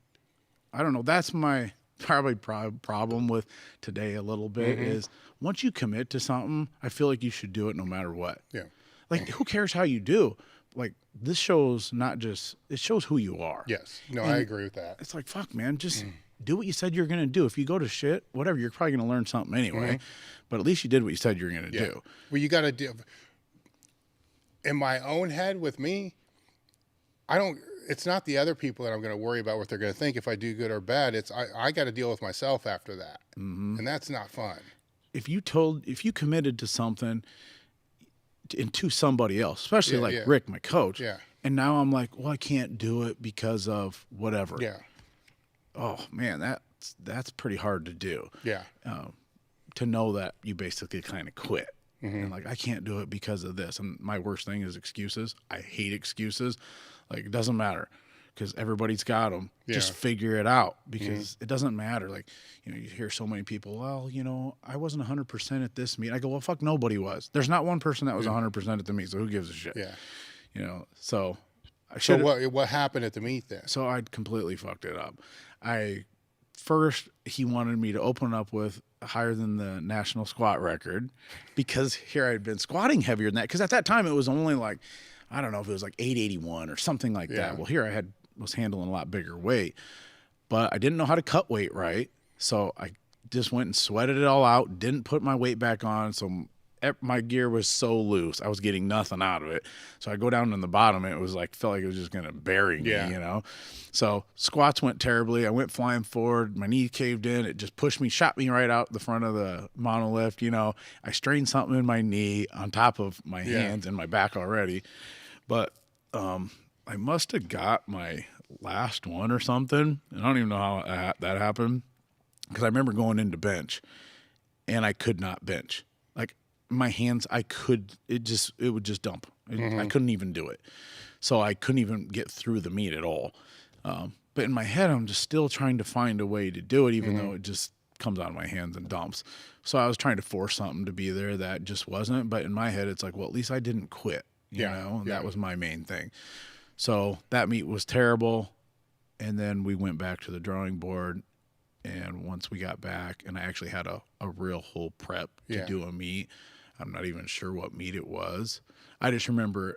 I don't know. That's my probably problem with today a little bit is once you commit to something, I feel like you should do it no matter what. Yeah. Like, who cares how you do? Like, this shows it shows who you are. Yes. No, and I agree with that. It's like, fuck, man, just do what you said you're going to do. If you go to shit, whatever, you're probably going to learn something anyway. But at least you did what you said you were going to do. Well, you got to do. In my own head with me, it's not the other people that I'm going to worry about what they're going to think if I do good or bad. It's I got to deal with myself after that. And that's not fun. If you committed to something to somebody else, especially Rick, my coach, and now I'm like, well, I can't do it because of whatever. Yeah. Oh man, that's pretty hard to do. Yeah. To know that you basically kind of quit. And like, I can't do it because of this. And my worst thing is excuses. I hate excuses. Like, it doesn't matter because everybody's got them. Yeah. Just figure it out because it doesn't matter. Like, you hear so many people, well, I wasn't 100% at this meet. I go, well, fuck, nobody was. There's not one person that was 100% at the meet. So who gives a shit? Yeah. So what happened at the meet then? So I completely fucked it up. First, he wanted me to open up with higher than the national squat record because here I'd been squatting heavier than that. Because at that time, it was only like, I don't know if it was like 881 or something like that. Well, here I was handling a lot bigger weight, but I didn't know how to cut weight right. So I just went and sweated it all out, didn't put my weight back on. So my gear was so loose. I was getting nothing out of it. So I go down in the bottom, and it was like, felt like it was just going to bury me, you know? So squats went terribly. I went flying forward. My knee caved in. It just pushed me, shot me right out the front of the monolift. You know, I strained something in my knee on top of my hands and my back already. But I must have got my last one or something. I don't even know how that happened, because I remember going into bench and I could not bench. Like my hands, it would just dump. I couldn't even do it. So I couldn't even get through the meet at all. But in my head, I'm just still trying to find a way to do it, even though it just comes out of my hands and dumps. So I was trying to force something to be there that just wasn't. But in my head, it's like, well, at least I didn't quit, you know? And that was my main thing. So that meet was terrible. And then we went back to the drawing board. And once we got back, and I actually had a real whole prep to do a meet. I'm not even sure what meet it was. I just remember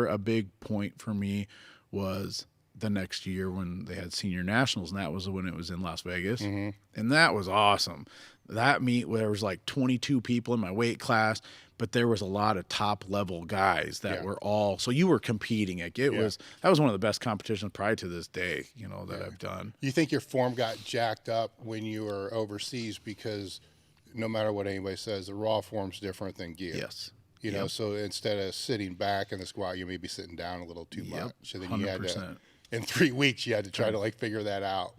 a big point for me was the next year when they had senior nationals, and that was when it was in Las Vegas. And that was awesome. That meet, there was like 22 people in my weight class, but there was a lot of top level guys that were all, so you were competing. That was one of the best competitions probably to this day, you know, that I've done. You think your form got jacked up when you were overseas, because no matter what anybody says, the raw form's different than gear? Yes. You know, so instead of sitting back in the squat, you may be sitting down a little too much. So then 100%. You had to, in 3 weeks, you had to try to like figure that out.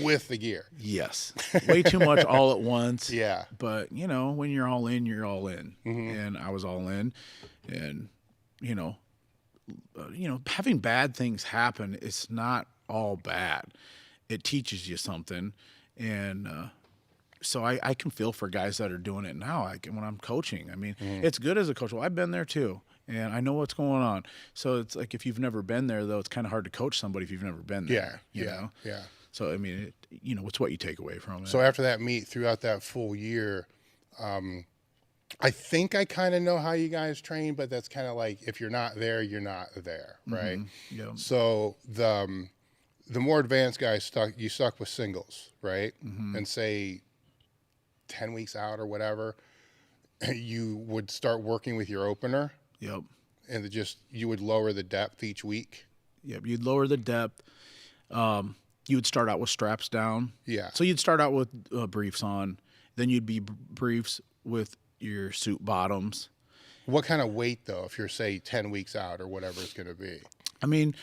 With the gear. Yes. Way too much all at once. Yeah. But, you know, when you're all in, you're all in. And I was all in. And, you know, having bad things happen, it's not all bad. It teaches you something. And so I can feel for guys that are doing it now. When I'm coaching, I mean, it's good as a coach. Well, I've been there too. And I know what's going on. So it's like, if you've never been there, though, it's kind of hard to coach somebody if you've never been there. You know? So, I mean, it's what you take away from it. So after that meet, throughout that full year, I think I kind of know how you guys train, but that's kind of like, if you're not there, you're not there, right? So the more advanced guys you stuck with singles, right? And say 10 weeks out or whatever, you would start working with your opener. And you would lower the depth each week. You'd lower the depth. You would start out with straps down. So you'd start out with briefs on. Then you'd be briefs with your suit bottoms. What kind of weight, though, if you're, say, 10 weeks out or whatever it's going to be? I mean,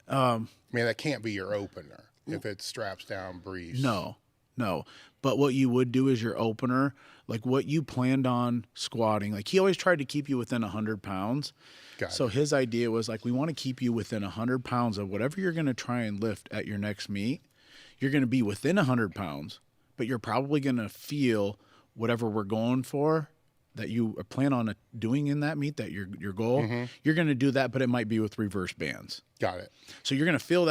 that can't be your opener if it's straps down, briefs. No. But what you would do is your opener, like what you planned on squatting, like he always tried to keep you within 100 pounds. So his idea was like, we want to keep you within 100 pounds of whatever you're going to try and lift at your next meet. You're going to be within 100 pounds, but you're probably going to feel whatever we're going for that you plan on doing in that meet, that your goal, you're going to do that, but it might be with reverse bands. Got it. So you're going to feel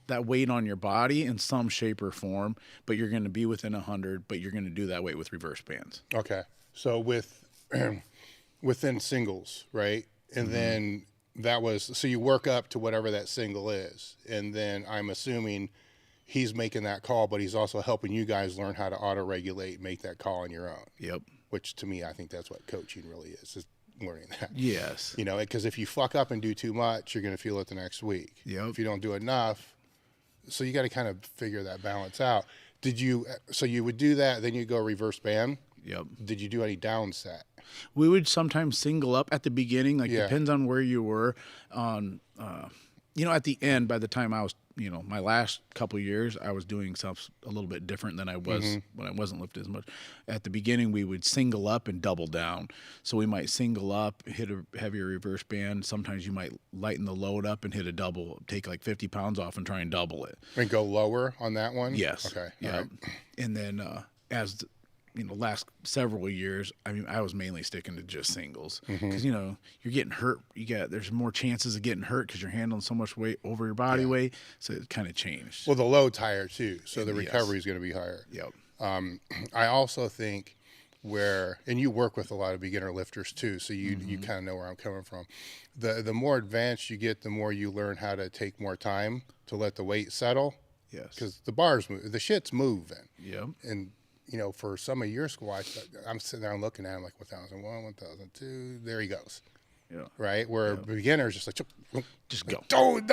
that weight on your body in some shape or form, but you're going to be within 100, but you're going to do that weight with reverse bands. Okay. So within singles, right? And then so you work up to whatever that single is. And then I'm assuming he's making that call, but he's also helping you guys learn how to auto-regulate, make that call on your own. Which to me, I think that's what coaching really is learning that. Yes. You know, because if you fuck up and do too much, you're going to feel it the next week. If you don't do enough, so you got to kind of figure that balance out. So you would do that, then you go reverse band? Did you do any down set? We would sometimes single up at the beginning, like depends on where you were on, at the end, by the time I was, my last couple of years, I was doing stuff a little bit different than I was when I wasn't lifting as much. At the beginning, we would single up and double down. So we might single up, hit a heavier reverse band. Sometimes you might lighten the load up and hit a double, take like 50 pounds off and try and double it. And go lower on that one? Yes. Okay. Yeah. Right. And then last several years, I was mainly sticking to just singles because you're getting hurt. There's more chances of getting hurt because you're handling so much weight over your body weight. So it kind of changed. Well, the load's higher too, so the recovery is going to be higher. I also think and you work with a lot of beginner lifters too, so you kind of know where I'm coming from. The more advanced you get, the more you learn how to take more time to let the weight settle. Because the bars move, the shit's moving. And you know, for some of your squats, I'm sitting there and looking at him like 1001, 1002, there he goes. Yeah. Right? Where beginners just like, just go. Don't.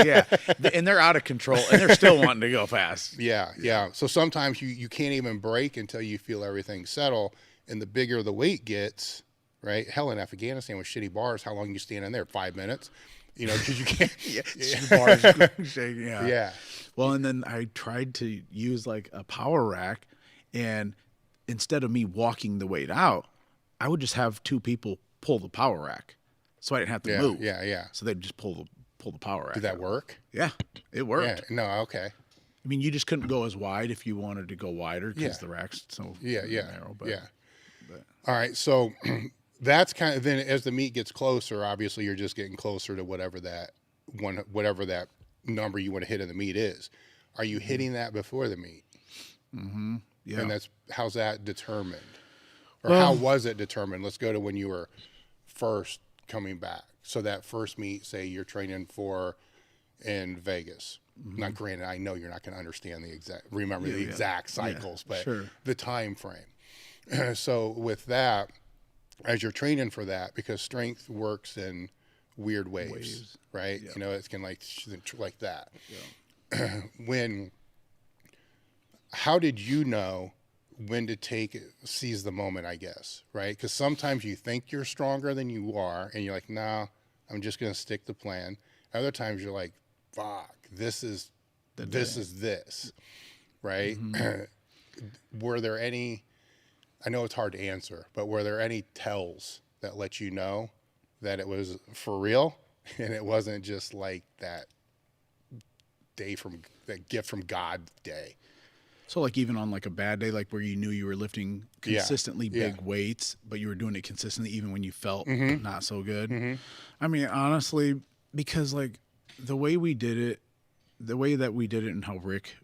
Yeah. And they're out of control and they're still wanting to go fast. Yeah. So sometimes you can't even break until you feel everything settle. And the bigger the weight gets, right? Hell, in Afghanistan with shitty bars, how long you stand in there? 5 minutes? You know, because you can't. Bars shaking, Yeah. Well, and then I tried to use like a power rack, and instead of me walking the weight out, I would just have two people pull the power rack, so I didn't have to move. Yeah. So they'd just pull the power rack. Did that work? Yeah, it worked. Yeah. No, okay. I mean, you just couldn't go as wide if you wanted to go wider because the rack's so narrow. But, All right, so that's kind of, then as the meet gets closer, obviously you're just getting closer to whatever that number you want to hit in the meet is. Are you hitting that before the meet? Mm-hmm. Yeah. And how's that determined? Or how was it determined? Let's go to when you were first coming back. So that first meet, say you're training for in Vegas. Mm-hmm. Not granted, I know you're not going to understand the exact cycles, but the time frame. So with that, as you're training for that, because strength works in weird waves. Right? Yep. You know, it's kind of like that. Yeah. How did you know when to seize the moment, I guess, right? Because sometimes you think you're stronger than you are, and you're like, nah, I'm just going to stick to plan. Other times you're like, fuck, this is this, right? Mm-hmm. Were there any, I know it's hard to answer, but were there any tells that let you know that it was for real and it wasn't just like that gift from God day? So like even on like a bad day, like where you knew you were lifting consistently big weights, but you were doing it consistently even when you felt not so good. Mm-hmm. I mean, honestly, because like the way that we did it and how Rick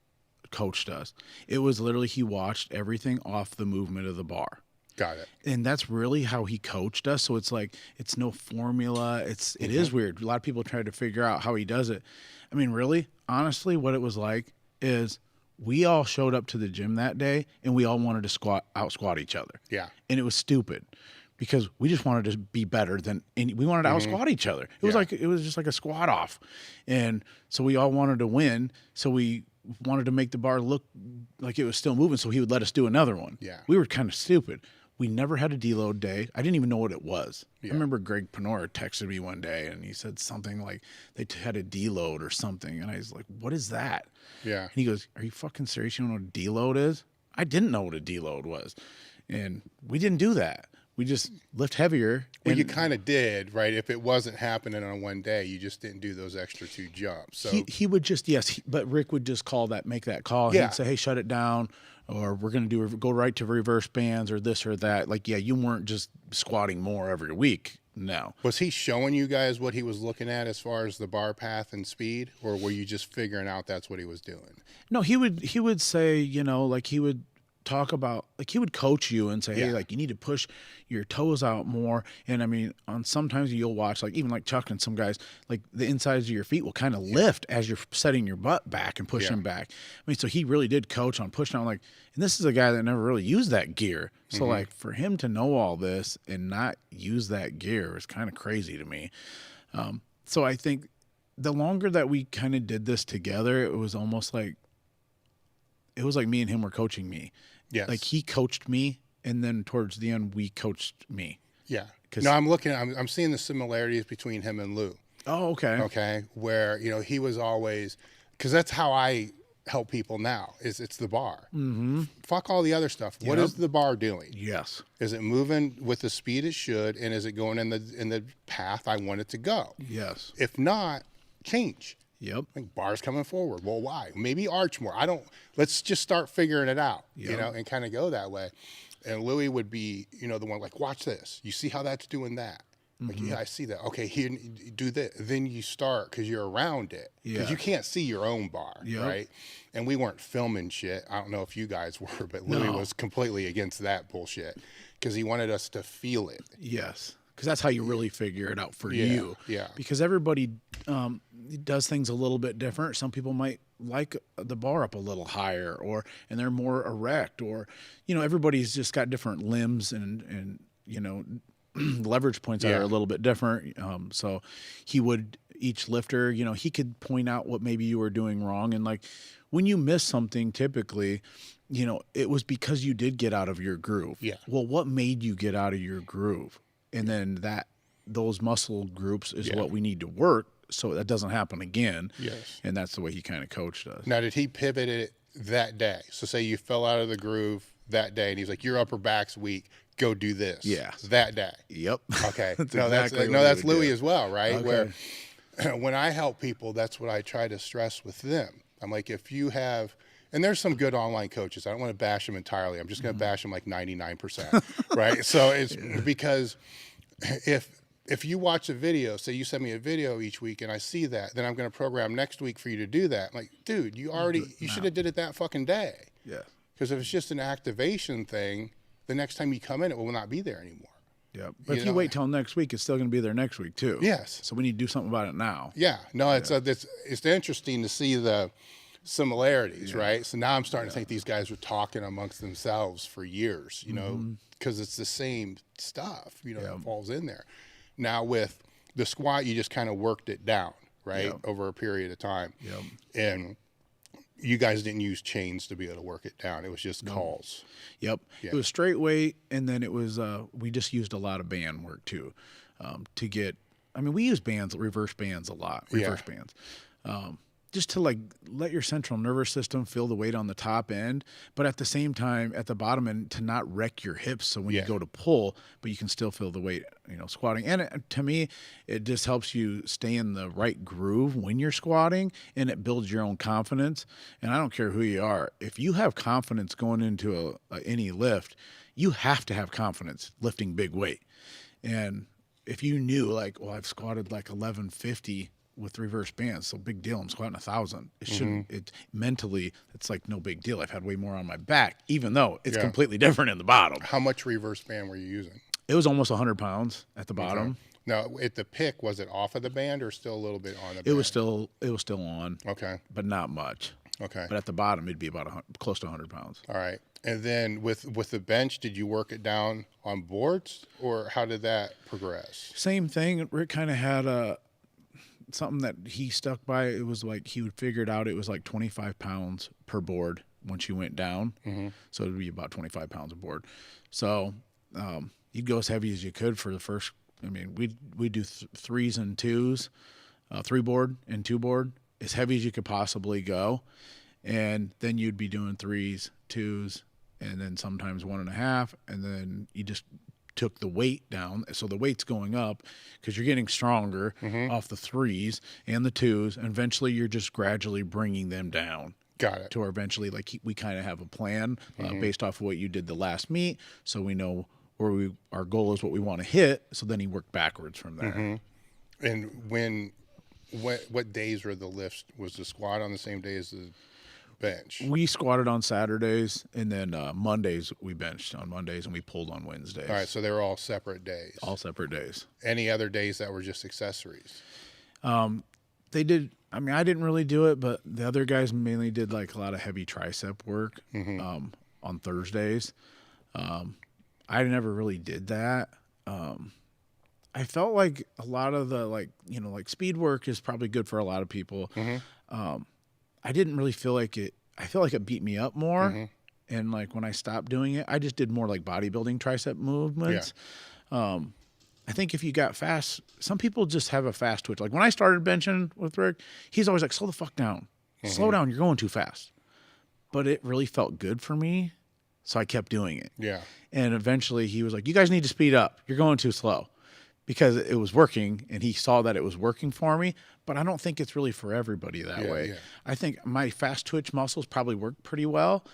coached us, it was literally he watched everything off the movement of the bar. Got it. And that's really how he coached us. So it's like, it's no formula. It is weird. A lot of people try to figure out how he does it. I mean, really, honestly, what it was like is we all showed up to the gym that day and we all wanted to out squat each other. Yeah. And it was stupid because we just wanted to be better we wanted to out squat each other. It was just like a squat off. And so we all wanted to win. So we wanted to make the bar look like it was still moving. So he would let us do another one. Yeah. We were kind of stupid. We never had a deload day. I didn't even know what it was. Yeah. I remember Greg Panora texted me one day and he said something like they had a deload or something. And I was like, what is that? Yeah. And he goes, are you fucking serious? You don't know what a deload is? I didn't know what a deload was. And we didn't do that. We just lift heavier. Well, you kind of did, right? If it wasn't happening on one day, you just didn't do those extra 2 jumps. So he would just, but Rick would just make that call. Yeah. He'd say, hey, shut it down. Or we're going to go right to reverse bands or this or that. Like, you weren't just squatting more every week. No. Was he showing you guys what he was looking at as far as the bar path and speed? Or were you just figuring out that's what he was doing? No, he would say, like he would talk about, like he would coach you and say, hey, like you need to push your toes out more. And I mean, sometimes you'll watch, like even like Chuck and some guys, like the insides of your feet will kind of lift as you're setting your butt back and pushing back. I mean, so he really did coach on pushing out, like, and this is a guy that never really used that gear. So like for him to know all this and not use that gear is kind of crazy to me. So I think the longer that we kind of did this together, it was almost like, me and him were coaching me. Yes. Like he coached me, and then towards the end, we coached me. Yeah. No, I'm seeing the similarities between him and Lou. Oh, okay. Okay. Where, he was always, because that's how I help people now, it's the bar. Mm-hmm. Fuck all the other stuff. Yep. What is the bar doing? Yes. Is it moving with the speed it should, and is it going in the path I want it to go? Yes. If not, change. Yep. Like bars coming forward. Well, why? Maybe arch more. Let's just start figuring it out, and kind of go that way. And Louie would be, the one like, watch this. You see how that's doing that? Like, yeah, I see that. Okay, here, do that. Then you start because you're around it. Because you can't see your own bar, right? And we weren't filming shit. I don't know if you guys were, but Louie was completely against that bullshit because he wanted us to feel it. Yes. Because that's how you really figure it out for you. Yeah. Because everybody does things a little bit different. Some people might like the bar up a little higher, and they're more erect, or, everybody's just got different limbs and leverage points that are a little bit different. So each lifter, he could point out what maybe you were doing wrong. And like when you miss something, typically, it was because you did get out of your groove. Yeah. Well, what made you get out of your groove? And then those muscle groups is what we need to work so that doesn't happen again. Yes. And that's the way he kind of coached us. Now, did he pivot it that day? So say you fell out of the groove that day and he's like, your upper back's weak. Go do this. Yeah. That day. Yep. Okay. That's that's Louie as well, right? Okay. Where when I help people, that's what I try to stress with them. I'm like, if you have, and there's some good online coaches. I don't want to bash them entirely. I'm just going to bash them like 99%, right? So it's because if you watch a video, say you send me a video each week and I see that, then I'm going to program next week for you to do that. I'm like, dude, you should have did it that fucking day. Yeah. Because if it's just an activation thing, the next time you come in, it will not be there anymore. Yeah. But if you wait till next week, it's still going to be there next week too. Yes. So we need to do something about it now. Yeah. No, it's interesting to see the similarities, right? So now I'm starting to think these guys are talking amongst themselves for years, because it's the same stuff, that falls in there. Now with the squat, you just kind of worked it down, right? Over a period of time. Yep. And you guys didn't use chains to be able to work it down. It was just calls. Yep. Yeah. It was straight weight, and then it was we just used a lot of band work too, to get. I mean, we use bands, reverse bands a lot. Reverse bands, just to like let your central nervous system feel the weight on the top end, but at the same time at the bottom end to not wreck your hips. So when you go to pull, but you can still feel the weight, squatting. And to me, it just helps you stay in the right groove when you're squatting, and it builds your own confidence. And I don't care who you are. If you have confidence going into any lift, you have to have confidence lifting big weight. And if you knew like, well, I've squatted like 1150 with reverse bands, so big deal. I'm squatting 1,000. It shouldn't. It mentally, it's like no big deal. I've had way more on my back, even though it's completely different in the bottom. How much reverse band were you using? It was almost 100 pounds at the bottom. Okay. Now, at the pick, was it off of the band or still a little bit on the band? It was still on. Okay, but not much. Okay, but at the bottom, it'd be about close to 100 pounds. All right, and then with the bench, did you work it down on boards, or how did that progress? Same thing. Rick kind of had something that he stuck by. It was like he would figure it out. It was like 25 pounds per board once you went down. So it'd be about 25 pounds a board. So you'd go as heavy as you could for the first. I mean, we'd do threes and twos, 3 board and 2 board, as heavy as you could possibly go. And then you'd be doing 3s, 2s, and then sometimes 1.5. And then you just took the weight down. So the weight's going up because you're getting stronger off the 3s and the 2s. And eventually you're just gradually bringing them down. Got it. To where eventually, like, we kind of have a plan based off of what you did the last meet. So we know where our goal is, what we want to hit. So then he worked backwards from there. And what days were the lifts? Was the squat on the same day as the bench? We squatted on Saturdays, and then Mondays we benched on Mondays, and we pulled on Wednesdays. All right, so they were all separate days. All separate days. Any other days that were just accessories? They did. I mean, I didn't really do it, but the other guys mainly did like a lot of heavy tricep work on Thursdays. I never really did that. I felt like a lot of the like speed work is probably good for a lot of people. I didn't really feel like it. I feel like it beat me up more. And like when I stopped doing it, I just did more like bodybuilding tricep movements. I think if you got fast, some people just have a fast twitch. Like when I started benching with Rick, he's always like, slow the fuck down. Slow down, you're going too fast. But it really felt good for me, so I kept doing it. Yeah. And eventually he was like, you guys need to speed up. You're going too slow. Because it was working, and he saw that it was working for me, but I don't think it's really for everybody that way. Yeah. I think my fast twitch muscles probably work pretty well,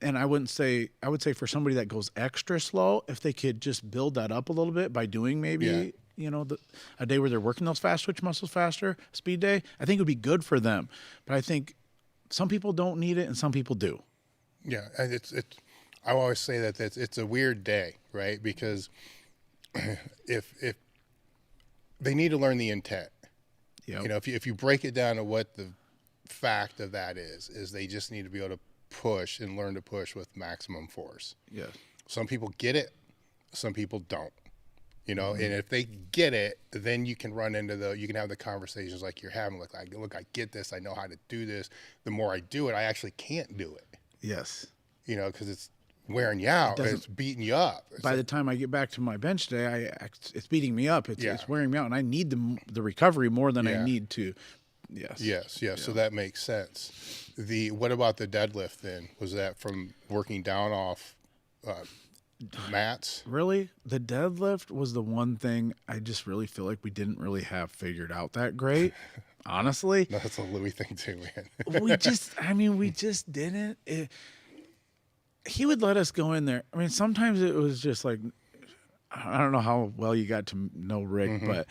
and I would say for somebody that goes extra slow, if they could just build that up a little bit by doing maybe a day where they're working those fast twitch muscles faster, speed day, I think it would be good for them. But I think some people don't need it, and some people do. Yeah, and it's. I always say that it's a weird day, right? Because if they need to learn the intent, if you break it down to what the fact of that is they just need to be able to push and learn to push with maximum force. Yeah. Some people get it, some people don't. And if they get it, then you can run into you can have the conversations like you're having. Look, I get this. I know how to do this. The more I do it, I actually can't do it. Yes. Because it's wearing you out. It's beating you up. By the time I get back to my bench day, it's beating me up. It's wearing me out, and I need the recovery more than I need to. Yes. So that makes sense. What about the deadlift then? Was that from working down off mats? Really, the deadlift was the one thing I just really feel like we didn't really have figured out that great. Honestly, no, that's a Louie thing too, man. we just didn't. He would let us go in there. I mean, sometimes it was just like, I don't know how well you got to know Rick, but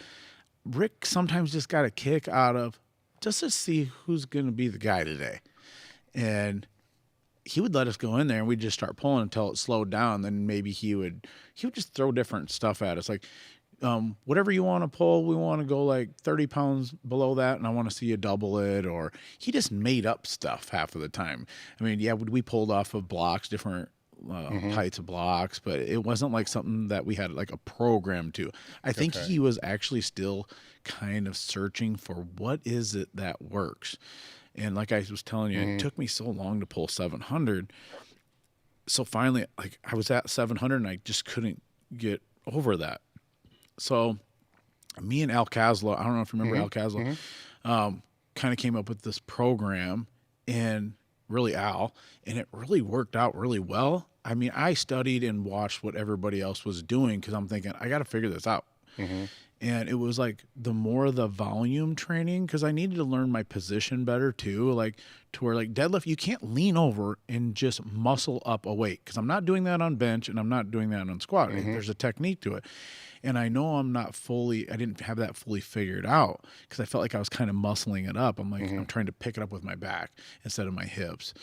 Rick sometimes just got a kick out of just to see who's going to be the guy today. And he would let us go in there and we'd just start pulling until it slowed down. Then maybe he would just throw different stuff at us. Like, whatever you want to pull, we want to go like 30 pounds below that. And I want to see you double it. Or he just made up stuff half of the time. I mean, yeah, we pulled off of blocks, different heights of blocks, but it wasn't like something that we had like a program to. I think he was actually still kind of searching for what is it that works. And like I was telling you, it took me so long to pull 700. So finally, like I was at 700 and I just couldn't get over that. So me and Al Caslow, I don't know if you remember Al Caslow, kind of came up with this program, and really Al, and it really worked out really well. I mean, I studied and watched what everybody else was doing because I'm thinking, I got to figure this out. And it was like the more the volume training, because I needed to learn my position better too, like to where like deadlift, you can't lean over and just muscle up a weight, because I'm not doing that on bench and I'm not doing that on squat. There's a technique to it. And I know I didn't have that fully figured out because I felt like I was kind of muscling it up. I'm like, I'm trying to pick it up with my back instead of my hips.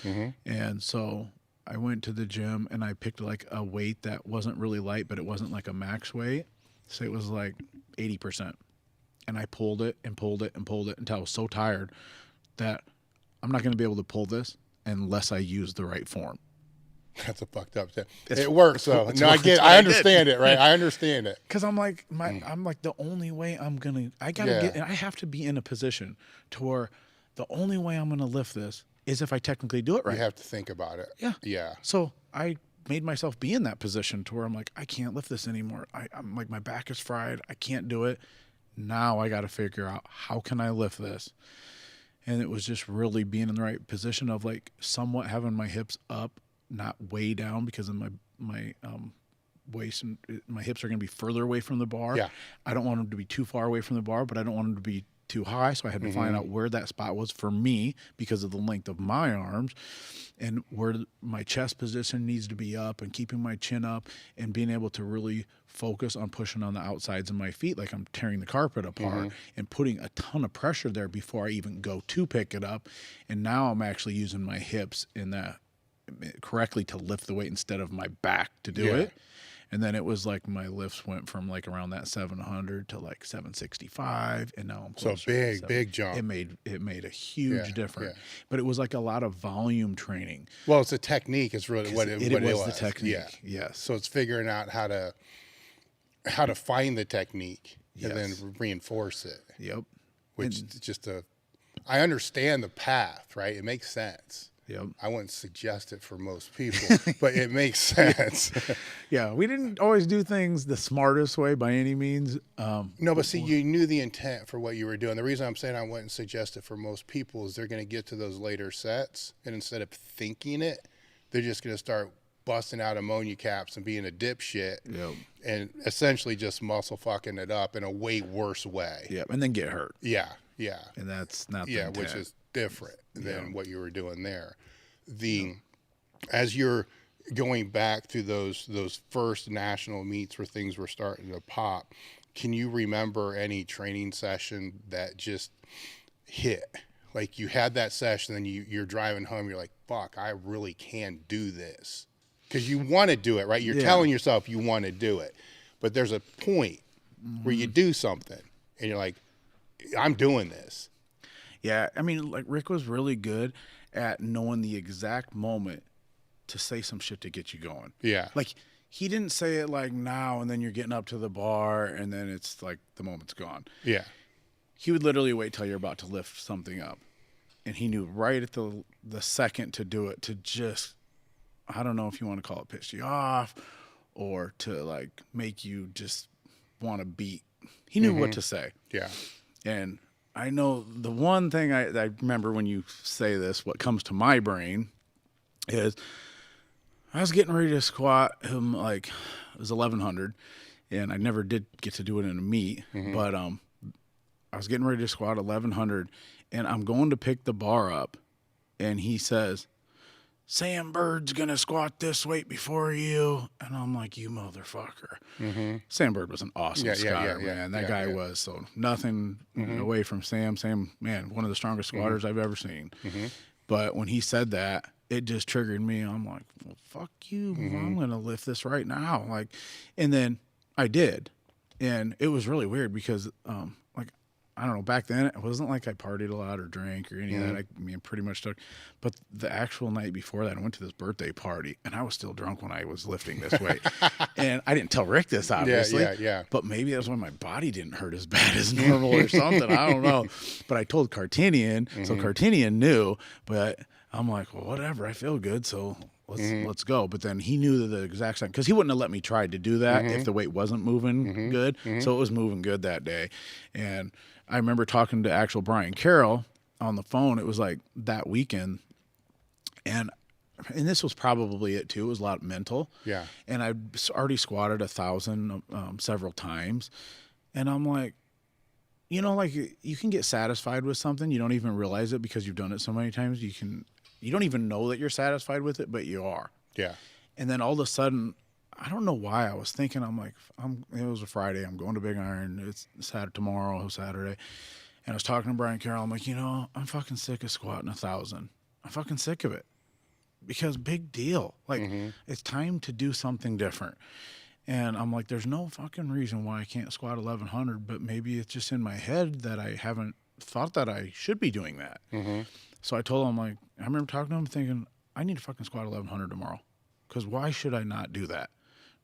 And so I went to the gym and I picked like a weight that wasn't really light, but it wasn't like a max weight. So it was like 80%. And I pulled it and pulled it and pulled it until I was so tired that I'm not going to be able to pull this unless I use the right form. That's a fucked up thing. It works though. No, I understand it, right? I understand it. Cause I'm like, the only way I have to be in a position to where the only way I'm going to lift this is if I technically do it right. You have to think about it. Yeah. So I made myself be in that position to where I'm like, I can't lift this anymore. I'm like, my back is fried. I can't do it. Now I got to figure out how can I lift this? And it was just really being in the right position of like somewhat having my hips up, not way down, because of my waist and my hips are going to be further away from the bar. Yeah. I don't want them to be too far away from the bar, but I don't want them to be too high. So I had to find out where that spot was for me because of the length of my arms, and where my chest position needs to be up and keeping my chin up and being able to really focus on pushing on the outsides of my feet like I'm tearing the carpet apart and putting a ton of pressure there before I even go to pick it up. And now I'm actually using my hips in that correctly to lift the weight instead of my back to do it. And then it was like my lifts went from like around that 700 to like 765, and now I'm closer to big jump. It made a huge difference. But it was like a lot of volume training. Well, it's a technique. It's really what it was. The technique. Yeah. Yes. So it's figuring out how to find the technique and then reinforce it. Yep. Which is just I understand the path, right? It makes sense. Yep. I wouldn't suggest it for most people, but it makes sense. Yeah, we didn't always do things the smartest way by any means. No, but see, you knew the intent for what you were doing. The reason I'm saying I wouldn't suggest it for most people is they're going to get to those later sets, and instead of thinking it, they're just going to start busting out ammonia caps and being a dipshit, and essentially just muscle fucking it up in a way worse way. Yeah, and then get hurt. Yeah. And that's not the intent. Which is different than what you were doing there. As you're going back to those first national meets where things were starting to pop, can you remember any training session that just hit? Like you had that session, and you're driving home, you're like, fuck, I really can do this. Because you want to do it, right? You're telling yourself you want to do it. But there's a point where you do something and you're like, I'm doing this. Yeah, I mean, like Rick was really good at knowing the exact moment to say some shit to get you going. Yeah. Like he didn't say it like now and then you're getting up to the bar and then it's like the moment's gone. Yeah. He would literally wait till you're about to lift something up. And he knew right at the second to do it, to just, I don't know if you want to call it piss you off or to like make you just want to beat. He knew what to say. Yeah. And I know the one thing I remember when you say this, what comes to my brain is I was getting ready to squat him, like it was 1100, and I never did get to do it in a meet, but I was getting ready to squat 1100, and I'm going to pick the bar up, and he says, Sam Bird's going to squat this weight before you. And I'm like, you motherfucker. Sam Bird was an awesome squatter, man. That guy was. So nothing away from Sam. Sam, man, one of the strongest squatters I've ever seen. But when he said that, it just triggered me. I'm like, well, fuck you. I'm going to lift this right now. Like, and then I did. And it was really weird because, like, I don't know, back then it wasn't like I partied a lot or drank or any of that. I mean, pretty much took, but the actual night before that, I went to this birthday party and I was still drunk when I was lifting this weight. And I didn't tell Rick this, obviously. But maybe that's why my body didn't hurt as bad as normal or something. I don't know. But I told Cartinian, so Cartinian knew, but I'm like, well, whatever, I feel good, so let's go. But then he knew the exact same, because he wouldn't have let me try to do that if the weight wasn't moving good. So it was moving good that day. And I remember talking to actual Brian Carroll on the phone. It was like that weekend. And this was probably it too. It was a lot mental. Yeah. And I'd already squatted 1,000 several times. And I'm like, you know, like you can get satisfied with something. You don't even realize it because you've done it so many times. You don't even know that you're satisfied with it, but you are. Yeah. And then all of a sudden, I don't know why I was thinking, I'm like, it was a Friday. I'm going to Big Iron. It's Saturday. And I was talking to Brian Carroll. I'm like, you know, I'm fucking sick of squatting 1,000. I'm fucking sick of it because big deal. Like it's time to do something different. And I'm like, there's no fucking reason why I can't squat 1,100, but maybe it's just in my head that I haven't thought that I should be doing that. So I told him, like, I remember talking to him thinking, I need to fucking squat 1,100 tomorrow because why should I not do that?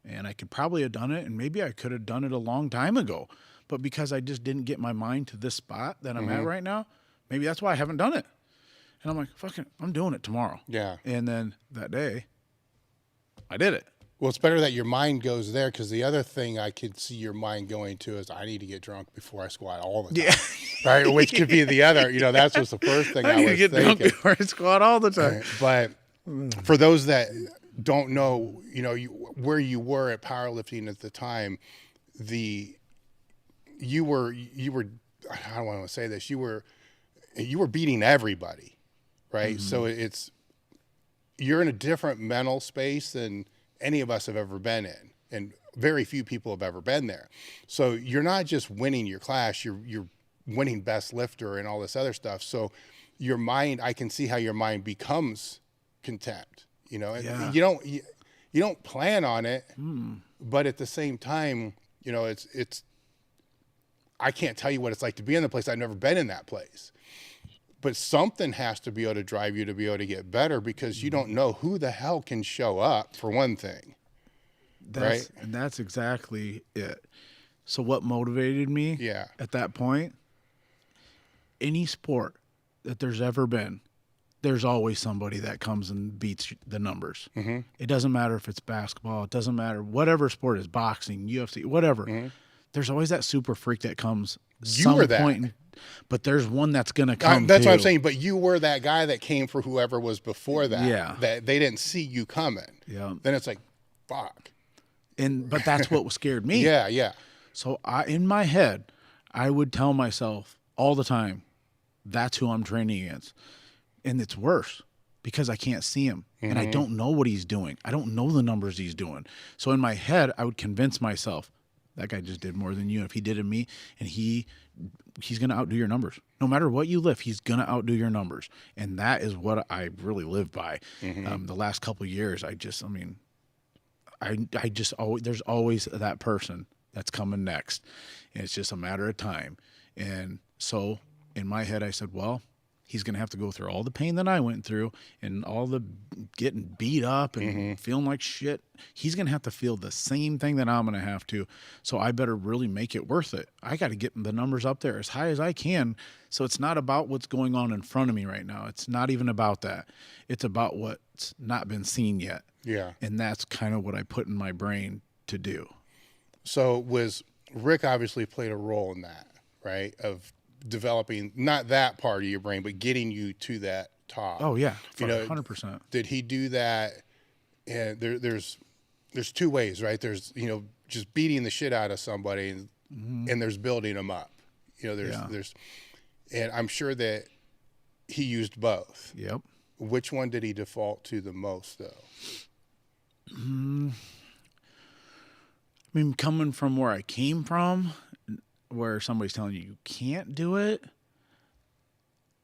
And I could probably have done it, and maybe I could have done it a long time ago. But because I just didn't get my mind to this spot that I'm at right now, maybe that's why I haven't done it. And I'm like, fucking, I'm doing it tomorrow. Yeah. And then that day, I did it. Well, it's better that your mind goes there, because the other thing I could see your mind going to is I need to get drunk before I squat all the time. Right? Which could be the other, you know, that's just the first thing I was get thinking. Drunk before I squat all the time. But for those that don't know, you know, where you were at powerlifting at the time, you were, I don't want to say this, you were beating everybody, right? So you're in a different mental space than any of us have ever been in, and very few people have ever been there. So you're not just winning your class, you're winning best lifter and all this other stuff. So your mind, I can see how your mind becomes contempt, you know, and you don't plan on it, but at the same time, you know, it's, I can't tell you what it's like to be in the place. I've never been in that place, but something has to be able to drive you to be able to get better, because you don't know who the hell can show up, for one thing. Right? And that's exactly it. So what motivated me at that point, any sport that there's ever been, there's always somebody that comes and beats the numbers. It doesn't matter if it's basketball. It doesn't matter. Whatever sport is, boxing, UFC, whatever. There's always that super freak that comes point. But there's one that's going to come. That's what I'm saying. But you were that guy that came for whoever was before that. Yeah. That they didn't see you coming. Yeah. Then it's like, fuck. But that's what scared me. Yeah. So in my head, I would tell myself all the time, that's who I'm training against. And it's worse because I can't see him and I don't know what he's doing. I don't know the numbers he's doing. So in my head, I would convince myself, that guy just did more than you. If he did it to me, and he's going to outdo your numbers. No matter what you lift, he's going to outdo your numbers. And that is what I really live by. The last couple of years, there's always that person that's coming next. And it's just a matter of time. And so in my head, I said, well, He's going to have to go through all the pain that I went through and all the getting beat up and feeling like shit. He's going to have to feel the same thing that I'm going to have to. So I better really make it worth it. I got to get the numbers up there as high as I can. So it's not about what's going on in front of me right now. It's not even about that. It's about what's not been seen yet. Yeah. And that's kind of what I put in my brain to do. So Rick obviously played a role in that, right? Of developing not that part of your brain, but getting you to that top. Oh yeah, 100%. Did he do that? And there's two ways, right? There's just beating the shit out of somebody, and there's building them up. There's, and I'm sure that he used both. Yep. Which one did he default to the most, though? I mean, coming from where I came from, where somebody's telling you can't do it,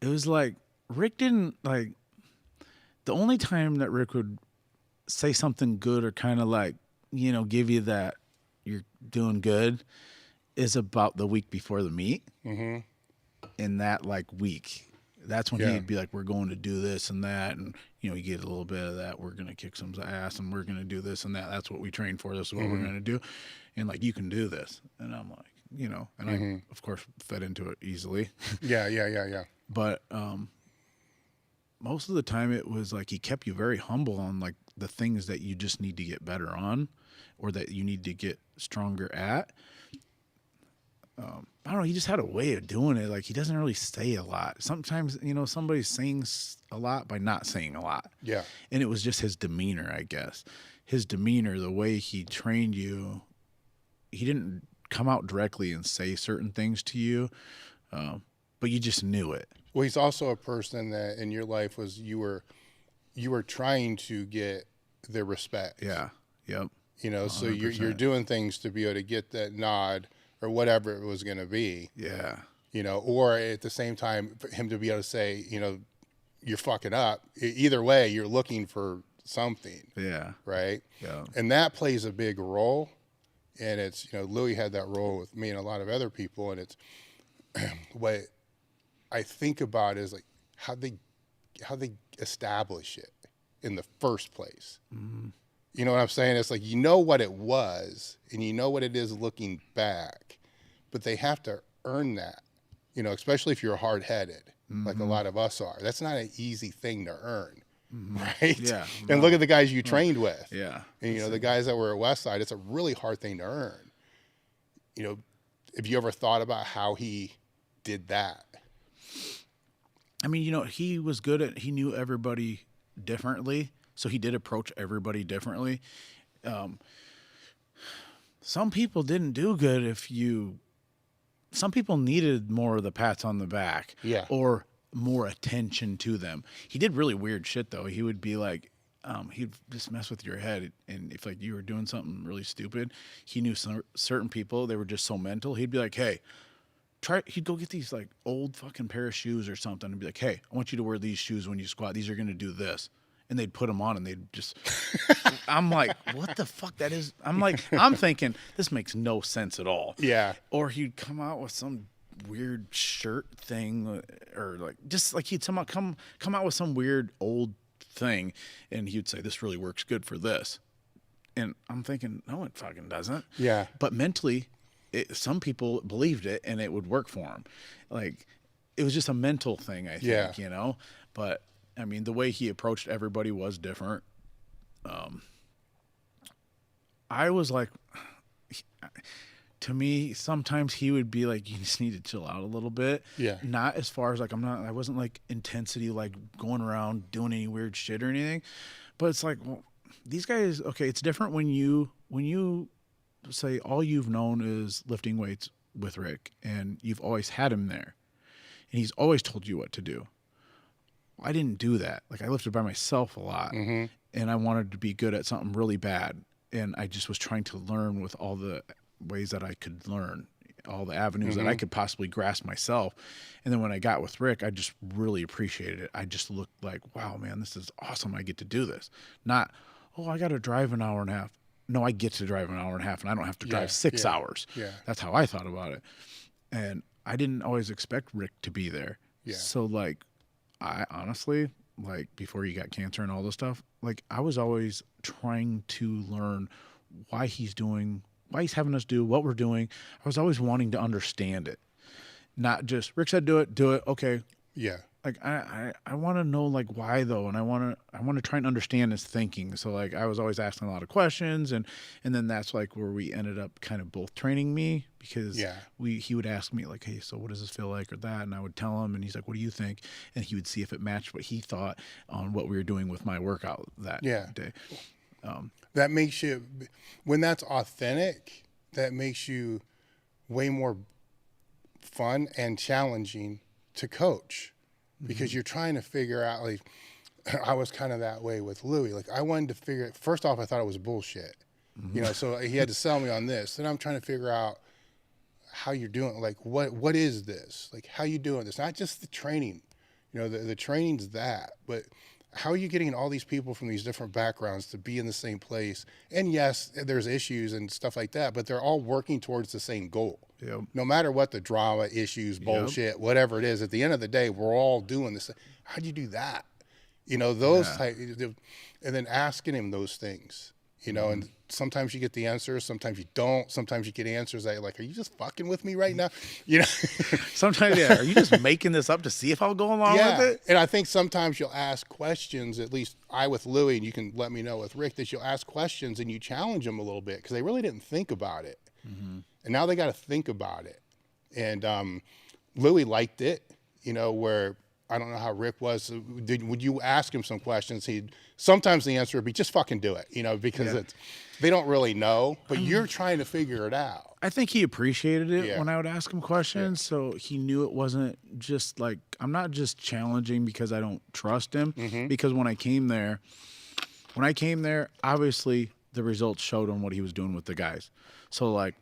it was like Rick didn't like. The only time that Rick would say something good or kind of like, give you that you're doing good is about the week before the meet. Mm-hmm. In that week, that's when he'd be like, we're going to do this and that. And, you get a little bit of that. We're going to kick some ass and we're going to do this and that. That's what we train for. This is what we're going to do. And you can do this. And I'm like, and I, of course, fed into it easily. Yeah. But most of the time it was like he kept you very humble on the things that you just need to get better on or that you need to get stronger at. I don't know. He just had a way of doing it. He doesn't really say a lot. Sometimes, somebody's saying a lot by not saying a lot. Yeah. And it was just his demeanor, I guess. His demeanor, the way he trained you, he didn't come out directly and say certain things to you, but you just knew it. Well, he's also a person that in your life was you were trying to get their respect. Yeah. Yep. So you're doing things to be able to get that nod or whatever it was going to be. Yeah. Or at the same time, for him to be able to say, you're fucking up. Either way, you're looking for something. Yeah. Right? Yeah. And that plays a big role. And it's, Louie had that role with me and a lot of other people. And it's what I think about is how they establish it in the first place. Mm-hmm. You know what I'm saying? It's what it was and what it is looking back, but they have to earn that, especially if you're hard-headed, like a lot of us are. That's not an easy thing to earn, right? Yeah. And look at the guys you trained with. Yeah. And, the guys that were at Westside, it's a really hard thing to earn. Have you ever thought about how he did that? I mean, he was good at, he knew everybody differently. So he did approach everybody differently. Some people didn't do good some people needed more of the pats on the back. Yeah. Or more attention to them. He did really weird shit though. He would be like, he'd just mess with your head. And if you were doing something really stupid, he knew certain people, they were just so mental. He'd be like, hey, he'd go get these old fucking pair of shoes or something and be like, hey, I want you to wear these shoes when you squat. These are going to do this. And they'd put them on and they'd just, I'm like, what the fuck that is? I'm thinking, this makes no sense at all. Yeah. Or he'd come out with some weird shirt thing or he'd somehow come out with some weird old thing and he'd say, this really works good for this. And I'm thinking, no, it fucking doesn't. Yeah. But mentally, some people believed it and it would work for them. It was just a mental thing, I think, But I mean, the way he approached everybody was different. I was to me, sometimes he would be like, you just need to chill out a little bit. Yeah. Not as far as I wasn't intensity, going around doing any weird shit or anything. But it's well, these guys, okay, it's different when you say all you've known is lifting weights with Rick and you've always had him there and he's always told you what to do. I didn't do that. I lifted by myself a lot and I wanted to be good at something really bad. And I just was trying to learn with all the ways that I could learn, all the avenues that I could possibly grasp myself. And then when I got with Rick, I just really appreciated it. I just looked like, wow, man, this is awesome. I get to do this. Not, oh, I got to drive an hour and a half. No, I get to drive an hour and a half and I don't have to drive 6 hours. Yeah. That's how I thought about it. And I didn't always expect Rick to be there. Yeah. So I honestly, like, before you got cancer and all this stuff, like, I was always trying to learn why he's having us do what we're doing. I was always wanting to understand it. Not just, Rick said do it, okay. Yeah. Like, I want to know, like, why though, and I want to try and understand his thinking. So, like, I was always asking a lot of questions, and then that's like where we ended up kind of both training me, because he would ask me, like, hey, so what does this feel like, or that, and I would tell him, and he's like, what do you think? And he would see if it matched what he thought on what we were doing with my workout that day. That makes you, when that's authentic, that makes you way more fun and challenging to coach, because you're trying to figure out, like, I was kind of that way with Louie. Like, I wanted to figure it, first off, I thought it was bullshit, you know, so he had to sell me on this. Then I'm trying to figure out how you're doing, like, what is this? Like, how you doing this? Not just the training, you know, the training's that, but how are you getting all these people from these different backgrounds to be in the same place? And yes, there's issues and stuff like that, but they're all working towards the same goal. Yep. No matter what the drama, issues, bullshit, whatever it is, at the end of the day, we're all doing this. How'd you do that? You know, those type, and then asking him those things, you know, and sometimes you get the answers, sometimes you don't. Sometiime you get answers that you're like, are you just fucking with me right now? You know, sometimes, are you just making this up to see if I'll go along with it? And I think sometimes you'll ask questions, at least I with Louie, and you can let me know with Rick, that you'll ask questions and you challenge them a little bit because they really didn't think about it. And now they got to think about it. And Louie liked it, you know, where I don't know how Rick was. Would you ask him some questions? Sometimes the answer would be just fucking do it, you know, because they don't really know, but you're trying to figure it out. I think he appreciated it when I would ask him questions. So he knew it wasn't just like, I'm not just challenging because I don't trust him, because when I came there, obviously the results showed on what he was doing with the guys. So, like,